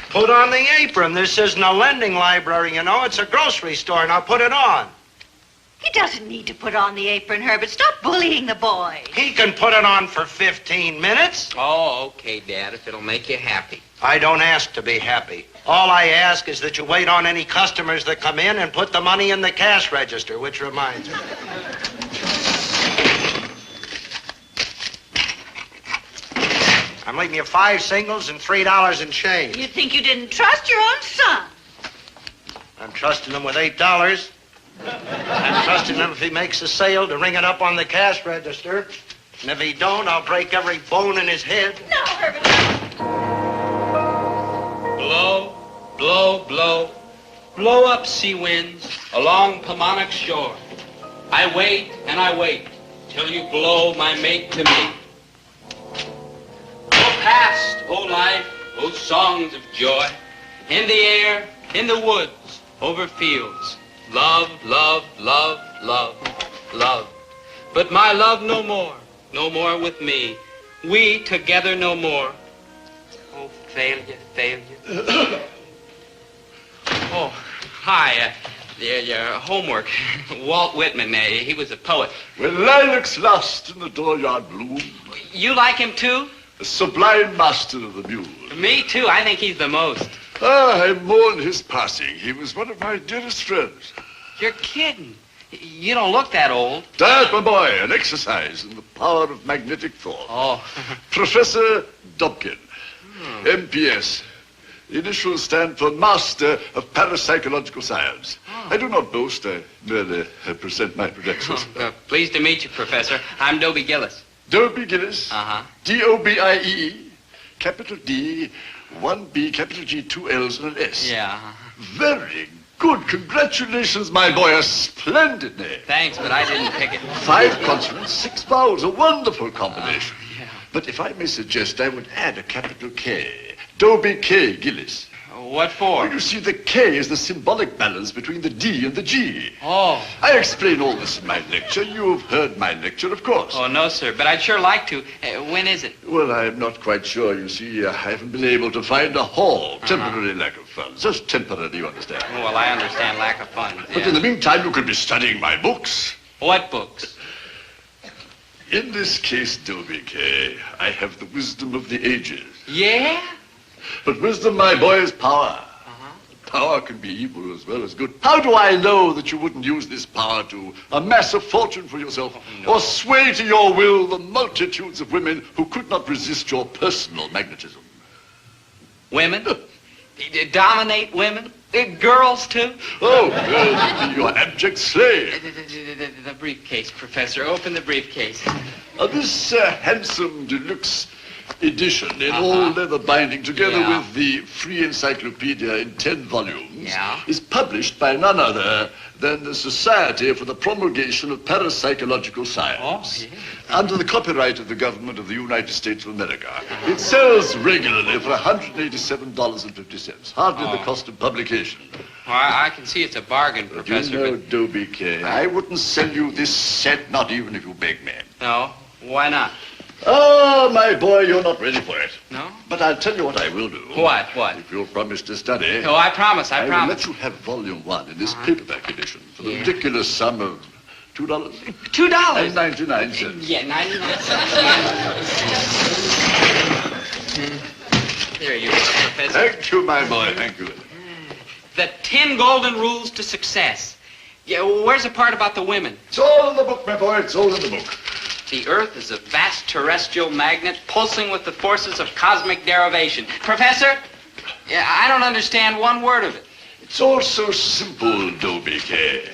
Put on the apron. This isn't a lending library, you know. It's a grocery store. Now put it on. He doesn't need to put on the apron, Herbert. Stop bullying the boy. He can put it on for 15 minutes. Oh, okay, Dad, if it'll make you happy. I don't ask to be happy. All I ask is that you wait on any customers that come in and put the money in the cash register, which reminds me. I'm leaving you 5 singles and $3 in change. You think you didn't trust your own son? I'm trusting him with $8. I'm trusting him if he makes a sale to ring it up on the cash register. And if he don't, I'll break every bone in his head. No, Herbert. Blow, blow, blow. Blow up, sea winds, along Paumanok's shore. I wait and I wait till you blow my mate to me. Oh, past, oh life, oh songs of joy. In the air, in the woods, over fields. Love, love, love, love, love. But my love no more with me. We together no more. Oh, failure, failure. Oh, hi. Your homework. Walt Whitman, he was a poet. When lilacs last in the dooryard bloom. You like him too? A sublime master of the muse. Me too. I think he's the most. Ah, I mourn his passing. He was one of my dearest friends. You're kidding. You don't look that old. Dad, my boy, an exercise in the power of magnetic thought. Oh. Professor Dobkin, MPS. Initials stand for Master of Parapsychological Science. Oh. I do not boast. I merely present my credentials. Pleased to meet you, Professor. I'm Dobie Gillis. Dobie Gillis. Uh-huh. D-O-B-I-E, capital D, 1B, capital G, 2 L's and an S. Yeah. Very good. Congratulations, my boy. A splendid name. Thanks, but I didn't pick it. 5 consonants, 6 vowels. A wonderful combination. Yeah. But if I may suggest, I would add a capital K. Dobie K. Gillis. What for? Well, you see, the K is the symbolic balance between the D and the G. Oh. I explain all this in my lecture. You've heard my lecture, of course. Oh, no, sir, but I'd sure like to. When is it? Well, I'm not quite sure. You see, I haven't been able to find a hall. Temporary lack of funds. Just temporary, you understand. Oh, well, I understand lack of funds. But in the meantime, you could be studying my books. What books? In this case, Dobie K., I have the wisdom of the ages. Yeah? But wisdom, my boy, is power. Power can be evil as well as good. How do I know that you wouldn't use this power to amass a fortune for yourself or sway to your will the multitudes of women who could not resist your personal magnetism? Women? Dominate women? Girls, too? Oh, girls would be your abject slave. The briefcase, Professor. Open the briefcase. This handsome deluxe edition in all leather binding together with the free encyclopedia in 10 volumes is published by none other than the Society for the Promulgation of Parapsychological Science under the copyright of the government of the United States of America. It sells regularly for $187.50, hardly the cost of publication. Well, I can see it's a bargain, Professor. You know, Dobie K., I wouldn't sell you this set, not even if you begged me. No? Why not? Oh, my boy, you're not ready for it. No? But I'll tell you what I will do. What? If you'll promise to study. Oh, I promise. I will let you have volume 1 in this paperback edition for the ridiculous sum of $2. $2.99. Yeah, 99 cents. Here you go, Professor. Thank you, my boy. Thank you. The 10 golden rules to success. Yeah, well, where's the part about the women? It's all in the book, my boy. It's all in the book. The Earth is a vast terrestrial magnet pulsing with the forces of cosmic derivation. Professor, I don't understand one word of it. It's all so simple, Dobie K.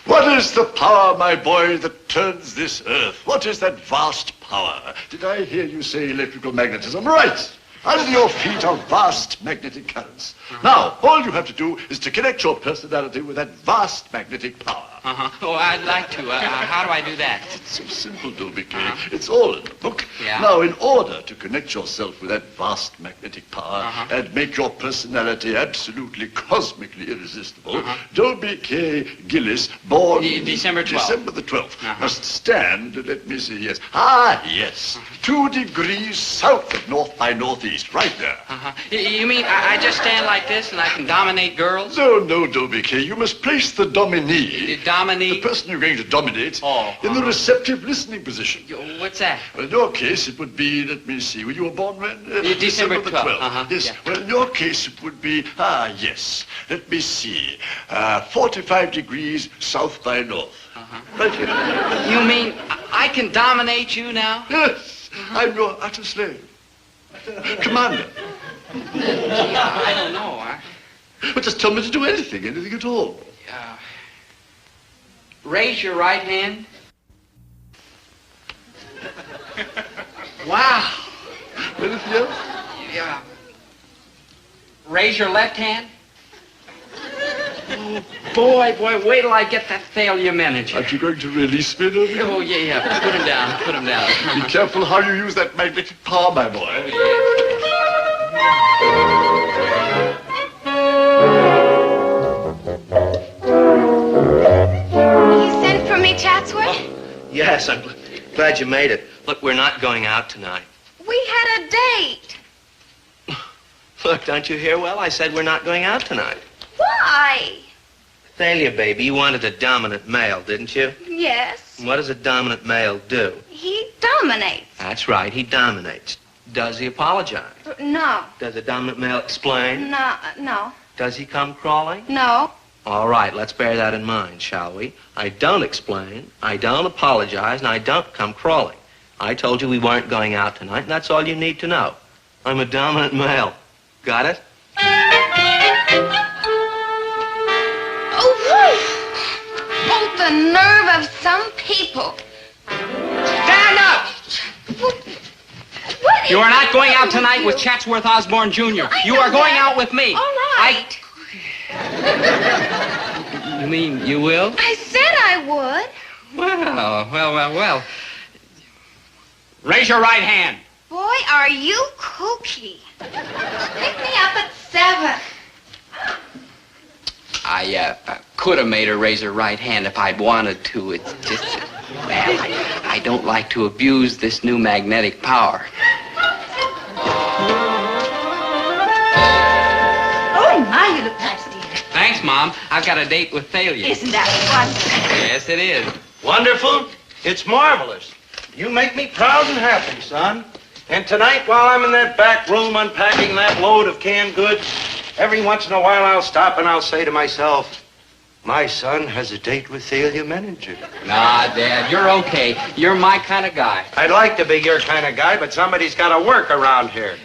What is the power, my boy, that turns this Earth? What is that vast power? Did I hear you say electrical magnetism? Right. Under your feet are vast magnetic currents. Now, all you have to do is to connect your personality with that vast magnetic power. Oh, I'd like to. How do I do that? It's so simple, Dobie K. It's all in the book. Yeah. Now, in order to connect yourself with that vast magnetic power and make your personality absolutely cosmically irresistible, Dobie K. Gillis, born December 12th. December the 12th, must stand, let me see, yes. Yes. 2 degrees south of north by northeast, right there. You mean I just stand like this and I can dominate girls? No, Dobie K. You must place the dominee. Dominee? The person you're going to dominate in the receptive listening position. What's that? Well, in your case, it would be, let me see, you were born when? December the 12th. Yes. Yeah. Well, in your case, it would be, yes. Let me see, 45 degrees south by north. Right here. You mean I can dominate you now? Yes. I'm your utter slave. Commander. I don't know. But just tell me to do anything at all. Raise your right hand. Wow. Anything else? Yeah. Raise your left hand. Oh, boy, wait till I get that failure manager. Aren't you going to release me, Dobie? Oh, yeah. Put him down. Be careful how you use that magnetic power, my boy. Chatsworth? Yes, I'm glad you made it. Look, we're not going out tonight. We had a date. Look, don't you hear well? I said we're not going out tonight. Why? Thalia, baby, you wanted a dominant male, didn't you? Yes. And what does a dominant male do? He dominates. That's right, he dominates. Does he apologize? No. Does a dominant male explain? No. Does he come crawling? No. All right, let's bear that in mind, shall we? I don't explain, I don't apologize, and I don't come crawling. I told you we weren't going out tonight, and that's all you need to know. I'm a dominant male. Got it? Oh, the nerve of some people. Stand up! What You are not going out tonight with Chatsworth Osborne Jr. You are going out with me. All right. You mean you will? I said I would. Well. Raise your right hand. Boy, are you kooky. Pick me up at 7. I could have made her raise her right hand if I'd wanted to. It's just, I don't like to abuse this new magnetic power. Oh, my, you look nice, dear. Thanks, Mom. I've got a date with Thalia. Isn't that wonderful? Yes, it is. Wonderful? It's marvelous. You make me proud and happy, son. And tonight, while I'm in that back room unpacking that load of canned goods, every once in a while I'll stop and I'll say to myself, my son has a date with Thalia Menninger. Nah, Dad, you're okay. You're my kind of guy. I'd like to be your kind of guy, but somebody's got to work around here.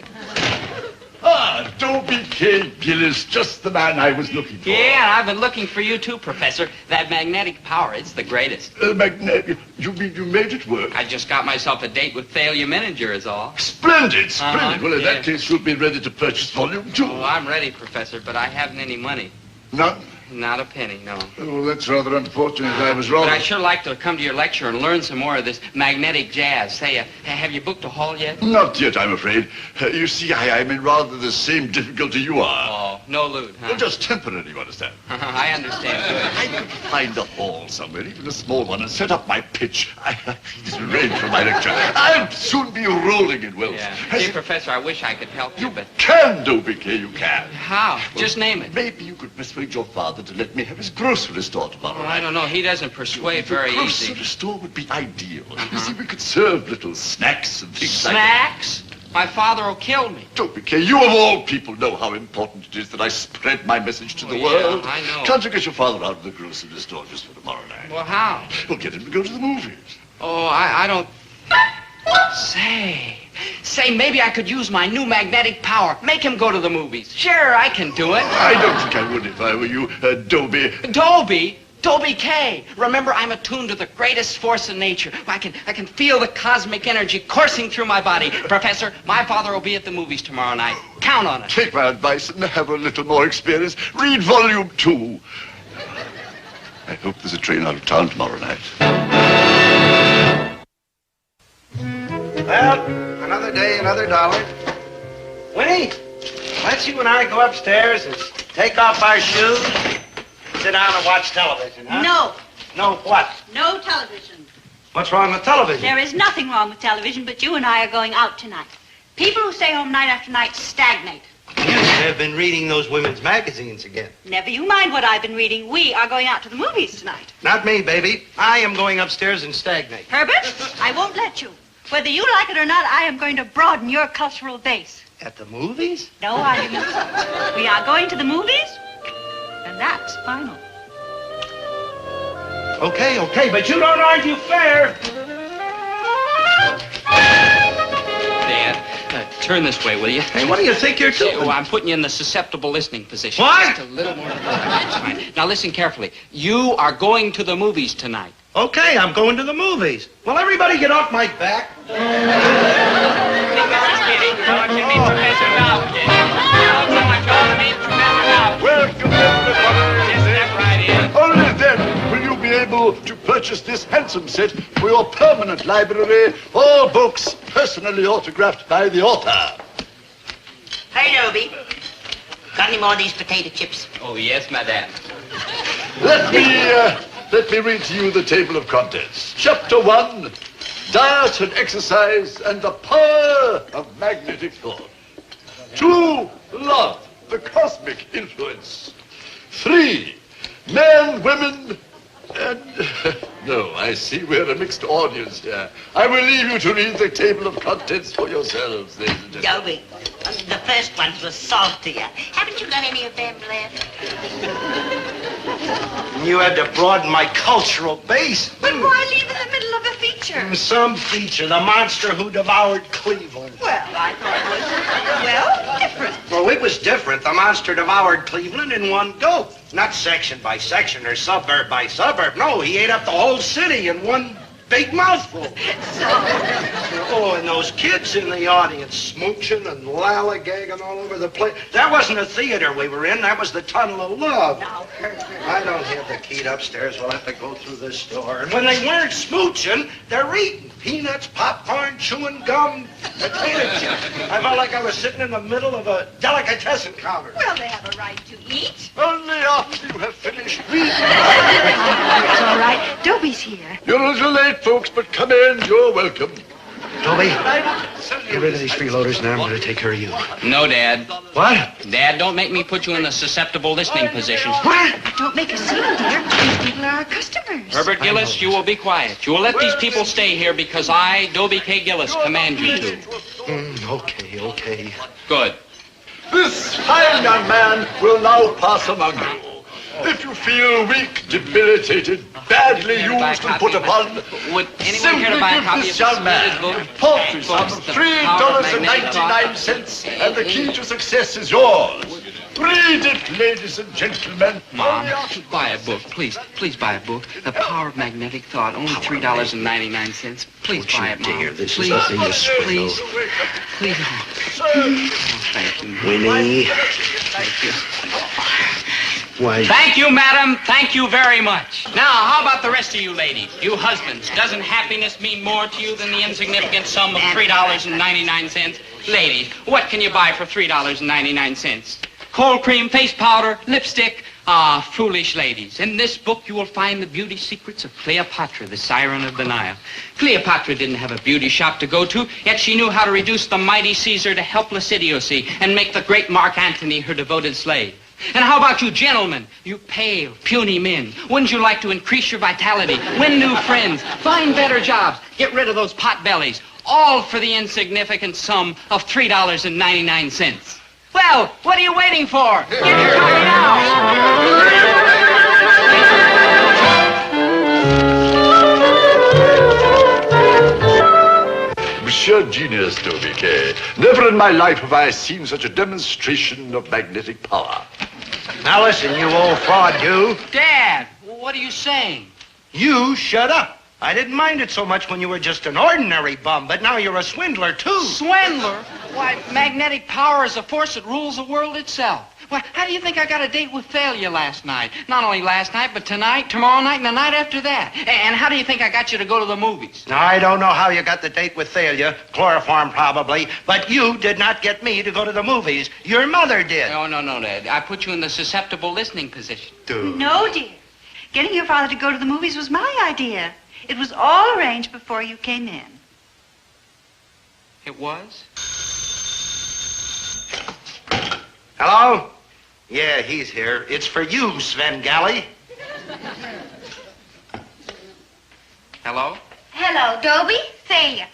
Dobie K. Gillis, just the man I was looking for. Yeah, and I've been looking for you too, Professor. That magnetic power, it's the greatest. Magnetic? You mean you made it work? I just got myself a date with Thalia Menninger is all. Splendid. Well, in that case, you'll be ready to purchase volume 2. Oh, I'm ready, Professor, but I haven't any money. None? Not a penny, no. Oh, that's rather unfortunate. I was wrong. But I'd sure like to come to your lecture and learn some more of this magnetic jazz. Say, have you booked a hall yet? Not yet, I'm afraid. You see, I'm in rather the same difficulty you are. Oh, no lewd, huh? Well, just temporary, you understand. I understand. I could find a hall somewhere, even a small one, and set up my pitch. This will range from my lecture. I'll soon be rolling in wealth. Yeah. Gee, Professor, I wish I could help you, but... Can, Dobie, you can. How? Just name it. Maybe you could persuade your father to let me have his grocery store tomorrow. I don't know. He doesn't persuade very easy. The grocery store would be ideal. You see, we could serve little snacks and things Snacks? My father will kill me. Dobie, you of all people know how important it is that I spread my message to the world. I know. Can't you get your father out of the grocery store just for tomorrow night? Well, how? Well, get him to go to the movies. Oh, I don't... Say, maybe I could use my new magnetic power. Make him go to the movies. Sure, I can do it. I don't think I would if I were you, Dobie. Dobie? Dobie K. Remember, I'm attuned to the greatest force in nature. I can feel the cosmic energy coursing through my body. Professor, my father will be at the movies tomorrow night. Count on it. Take my advice and have a little more experience. Read volume 2. I hope there's a train out of town tomorrow night. Well, another day, another dollar. Winnie, let's you and I go upstairs and take off our shoes, sit down and watch television, huh? No. No what? No television. What's wrong with television? There is nothing wrong with television, but you and I are going out tonight. People who stay home night after night stagnate. You have been reading those women's magazines again. Never you mind what I've been reading. We are going out to the movies tonight. Not me, baby. I am going upstairs and stagnate. Herbert, I won't let you. Whether you like it or not, I am going to broaden your cultural base. At the movies? No arguments. We are going to the movies, and that's final. Okay, but you don't argue fair. Dad, turn this way, will you? Hey, what do you think you're doing? Oh, I'm putting you in the susceptible listening position. What? Just a little more. That's fine. Now listen carefully. You are going to the movies tonight. Okay, I'm going to the movies. Well, everybody get off my back. Welcome, everybody. Only then will you be able to purchase this handsome set for your permanent library, all books personally autographed by the author. Hey, Dobie. Got any more of these potato chips? Oh, yes, madame. Let me read to you the table of contents. Chapter 1, diet and exercise and the power of magnetic thought. 2, love, the cosmic influence. 3, men, women, and... No, I see we're a mixed audience here. I will leave you to read the table of contents for yourselves, ladies and gentlemen. Dobie, the first ones were saltier. Haven't you got any of them left? You had to broaden my cultural base. But why leave in the middle of a feature? Some feature, the monster who devoured Cleveland. Well, I thought it was, different. Well, it was different. The monster devoured Cleveland in one go. Not section by section or suburb by suburb. No, he ate up the whole city in one big mouthful. Oh, and those kids in the audience smooching and lollygagging all over the place. That wasn't a theater we were in. That was the Tunnel of Love. Now, Herbert. I don't have the key upstairs. We'll have to go through this door. And when they weren't smooching, they're eating peanuts, popcorn, chewing gum, potato chips. I felt like I was sitting in the middle of a delicatessen counter. Well, they have a right to eat. Only after you have finished reading. It's all right. Dobie's here. You're a little late, folks, but come in. You're welcome. Dobie, get rid of these freeloaders and I'm going to take care of you. No, Dad. What? Dad, don't make me put you in the susceptible listening position. What? Don't make a scene, dear. These people are our customers. Herbert Gillis, you will be quiet. You will let these people stay here because I, Dobie K. Gillis, command you to. Okay. Good. This fine young man will now pass among you. If you feel weak, debilitated, badly used and put upon, Would anyone simply care to buy a give copy this of young man a paltry sum of $3.99, and the key to success is yours. Read it, ladies and gentlemen. Mom, buy a book, please. Please buy a book. The Power of Magnetic Thought, only $3.99. Please buy it, Mom. This please, is nothing to please, please. Oh, thank you, Winnie. Thank you. Why? Thank you, madam. Thank you very much. Now, how about the rest of you ladies? You husbands, doesn't happiness mean more to you than the insignificant sum of $3.99? Ladies, what can you buy for $3.99? cold cream, face powder, lipstick. Ah, foolish ladies. In this book, you will find the beauty secrets of Cleopatra, the siren of the Nile. Cleopatra didn't have a beauty shop to go to, yet she knew how to reduce the mighty Caesar to helpless idiocy and make the great Mark Antony her devoted slave. And how about you gentlemen, you pale, puny men? Wouldn't you like to increase your vitality, win new friends, find better jobs, get rid of those pot bellies, all for the insignificant sum of $3.99? Well, what are you waiting for? Get your copy now. Sheer genius, Dobie K. Never in my life have I seen such a demonstration of magnetic power. Now listen, you old fraud, you. Dad, what are you saying? You shut up. I didn't mind it so much when you were just an ordinary bum, but now you're a swindler, too. Swindler? Why, magnetic power is a force that rules the world itself. Why, how do you think I got a date with Thalia last night? Not only last night, but tonight, tomorrow night, and the night after that. And how do you think I got you to go to the movies? Now, I don't know how you got the date with Thalia, chloroform probably, but you did not get me to go to the movies. Your mother did. No, Dad. I put you in the susceptible listening position. Dude. No, dear. Getting your father to go to the movies was my idea. It was all arranged before you came in. It was? Hello? Yeah, he's here. It's for you, Sven Galley. Hello? Hello, Dobie. Thalia.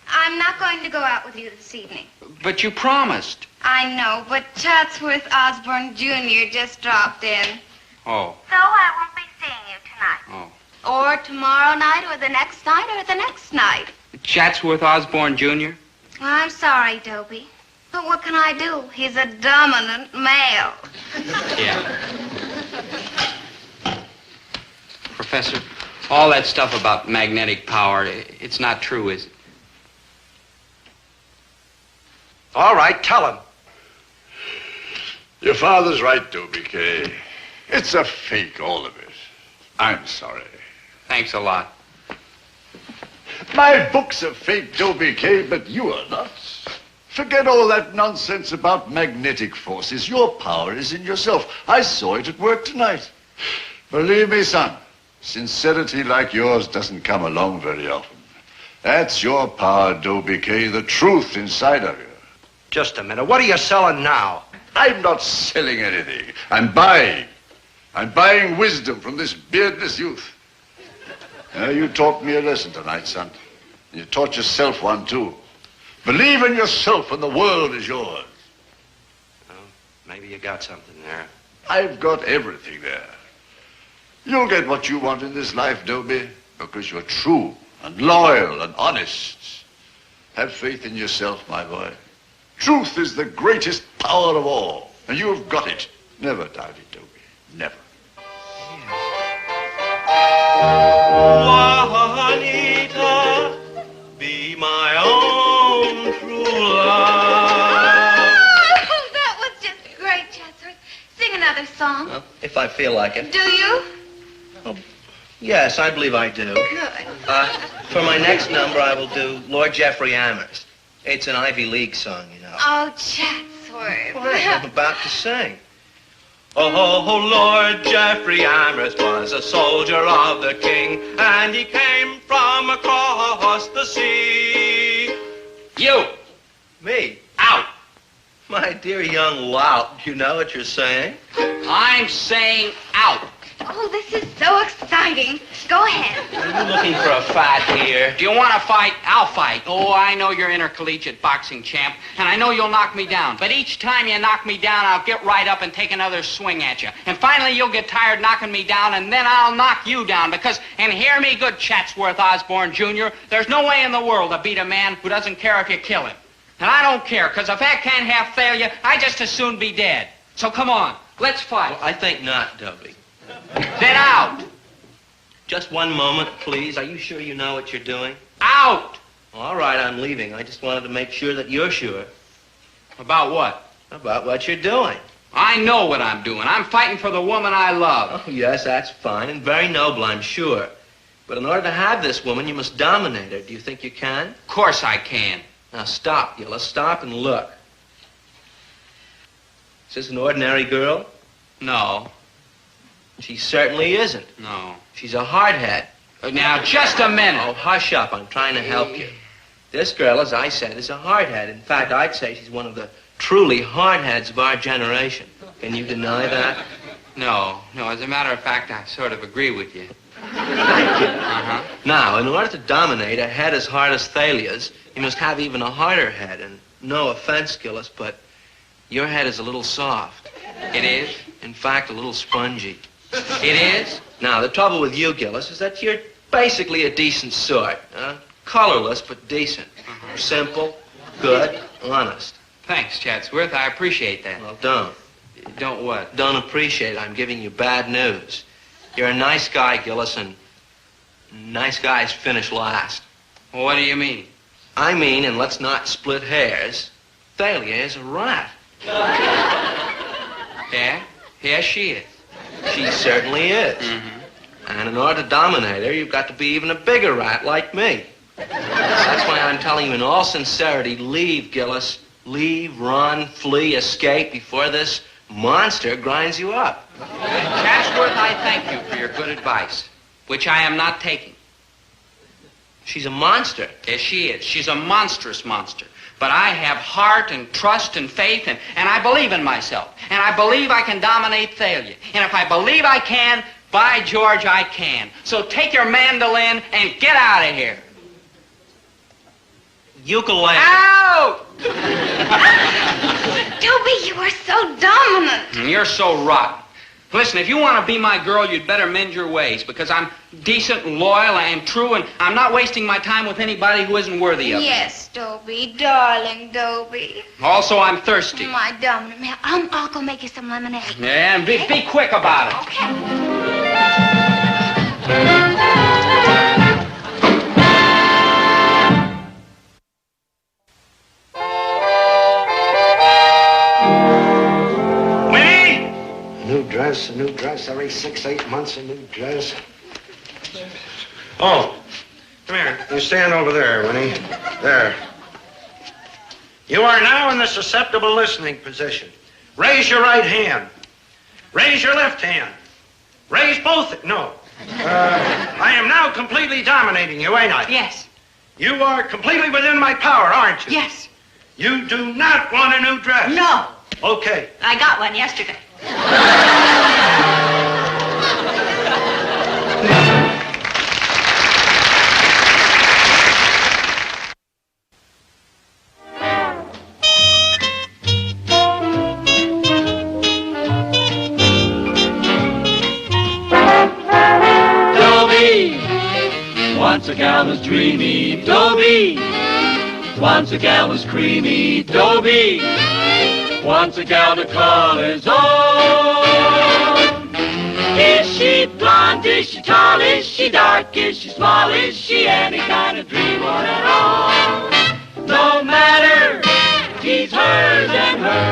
I'm not going to go out with you this evening. But you promised. I know, but Chatsworth Osborne Jr. just dropped in. Oh. So I won't be seeing you tonight. Oh. Or tomorrow night, or the next night, or the next night. Chatsworth Osborne Jr.? I'm sorry, Dobie. But what can I do? He's a dominant male. Yeah. Professor, all that stuff about magnetic power, it's not true, is it? All right, tell him. Your father's right, Dobie K. It's a fake, all of it. I'm sorry. Thanks a lot. My book's a fake, Dobie K, but you are not. Forget all that nonsense about magnetic forces. Your power is in yourself. I saw it at work tonight. Believe me, son, sincerity like yours doesn't come along very often. That's your power, Dobie K, the truth inside of you. Just a minute. What are you selling now? I'm not selling anything. I'm buying. I'm buying wisdom from this beardless youth. You taught me a lesson tonight, son. You taught yourself one, too. Believe in yourself and the world is yours. Well, maybe you got something there. I've got everything there. You'll get what you want in this life, Dobie, because you're true and loyal and honest. Have faith in yourself, my boy. Truth is the greatest power of all, and you've got it. Never doubt it, Dobie. Never. Juanita, be my own true love. Oh, that was just great, Chatsworth. Sing another song. Well, if I feel like it. Do you? Yes, I believe I do. Good. For my next number, I will do Lord Jeffrey Amherst. It's an Ivy League song, you know. Oh, Chatsworth. I'm about to sing. Oh, Lord Jeffrey Amherst was a soldier of the king, and he came from across the sea. You! Me? Out! My dear young lout, you know what you're saying? I'm saying out. Oh, this is so exciting. Go ahead. Are you looking for a fight here? Do you want to fight? I'll fight. Oh, I know you're intercollegiate boxing champ, and I know you'll knock me down. But each time you knock me down, I'll get right up and take another swing at you. And finally, you'll get tired knocking me down, and then I'll knock you down. Because, and hear me good, Chatsworth Osborne Jr., there's no way in the world to beat a man who doesn't care if you kill him. And I don't care, because if I can't have failure, I just as soon be dead. So come on, let's fight. Well, I think not, Dobie. Then out. Just one moment, please. Are you sure you know what you're doing? Out. All right, I'm leaving. I just wanted to make sure that you're sure. About what? About what you're doing. I know what I'm doing. I'm fighting for the woman I love. Oh, yes, that's fine and very noble, I'm sure. But in order to have this woman, you must dominate her. Do you think you can? Of course I can. Now stop, Gillis. Stop and look. Is this an ordinary girl? No. She certainly isn't. No. She's a hardhead. Now, just a minute. Oh, hush up. I'm trying to help you. This girl, as I said, is a hardhead. In fact, I'd say she's one of the truly hardheads of our generation. Can you deny that? No. As a matter of fact, I sort of agree with you. Thank you. Uh-huh. Now, in order to dominate a head as hard as Thalia's, you must have even a harder head. And no offense, Gillis, but your head is a little soft. It is? In fact, a little spongy. It is? Now, the trouble with you, Gillis, is that you're basically a decent sort. Colorless, but decent. Simple, good, honest. Thanks, Chatsworth. I appreciate that. Well, don't. Don't what? Don't appreciate it. I'm giving you bad news. You're a nice guy, Gillis, and nice guys finish last. Well, what do you mean? I mean, and let's not split hairs, Thalia is a rat. Yeah? Yes, she is. She certainly is. Mm-hmm. And in order to dominate her, you've got to be even a bigger rat like me. That's why I'm telling you in all sincerity, leave, Gillis. Leave, run, flee, escape before this monster grinds you up. Chatsworth, I thank you for your good advice, which I am not taking. She's a monster. Yes, she is. She's a monstrous monster. But I have heart and trust and faith, and I believe in myself. And I believe I can dominate Thalia. And if I believe I can, by George, I can. So take your mandolin and get out of here. Ukulele. Out! Dobie, you are so dominant. You're so rotten. Listen, if you want to be my girl, you'd better mend your ways, because I'm decent and loyal and true, and I'm not wasting my time with anybody who isn't worthy of it. Yes, Dobie, darling Dobie. Also, I'm thirsty. My dominant man. I'll go make you some lemonade. Yeah, and be quick about it. Okay. A new dress, every 6-8 months, a new dress. Oh, come here. You stand over there, Winnie. There. You are now in the susceptible listening position. Raise your right hand. Raise your left hand. Raise both. No. I am now completely dominating you, ain't I? Yes. You are completely within my power, aren't you? Yes. You do not want a new dress. No. Okay. I got one yesterday. Dobie, once a gal was dreamy. Dobie, once a gal was creamy. Dobie, once a gal to call his own. Is she blonde? Is she tall? Is she dark? Is she small? Is she any kind of dream or at all? No matter, he's hers and hers.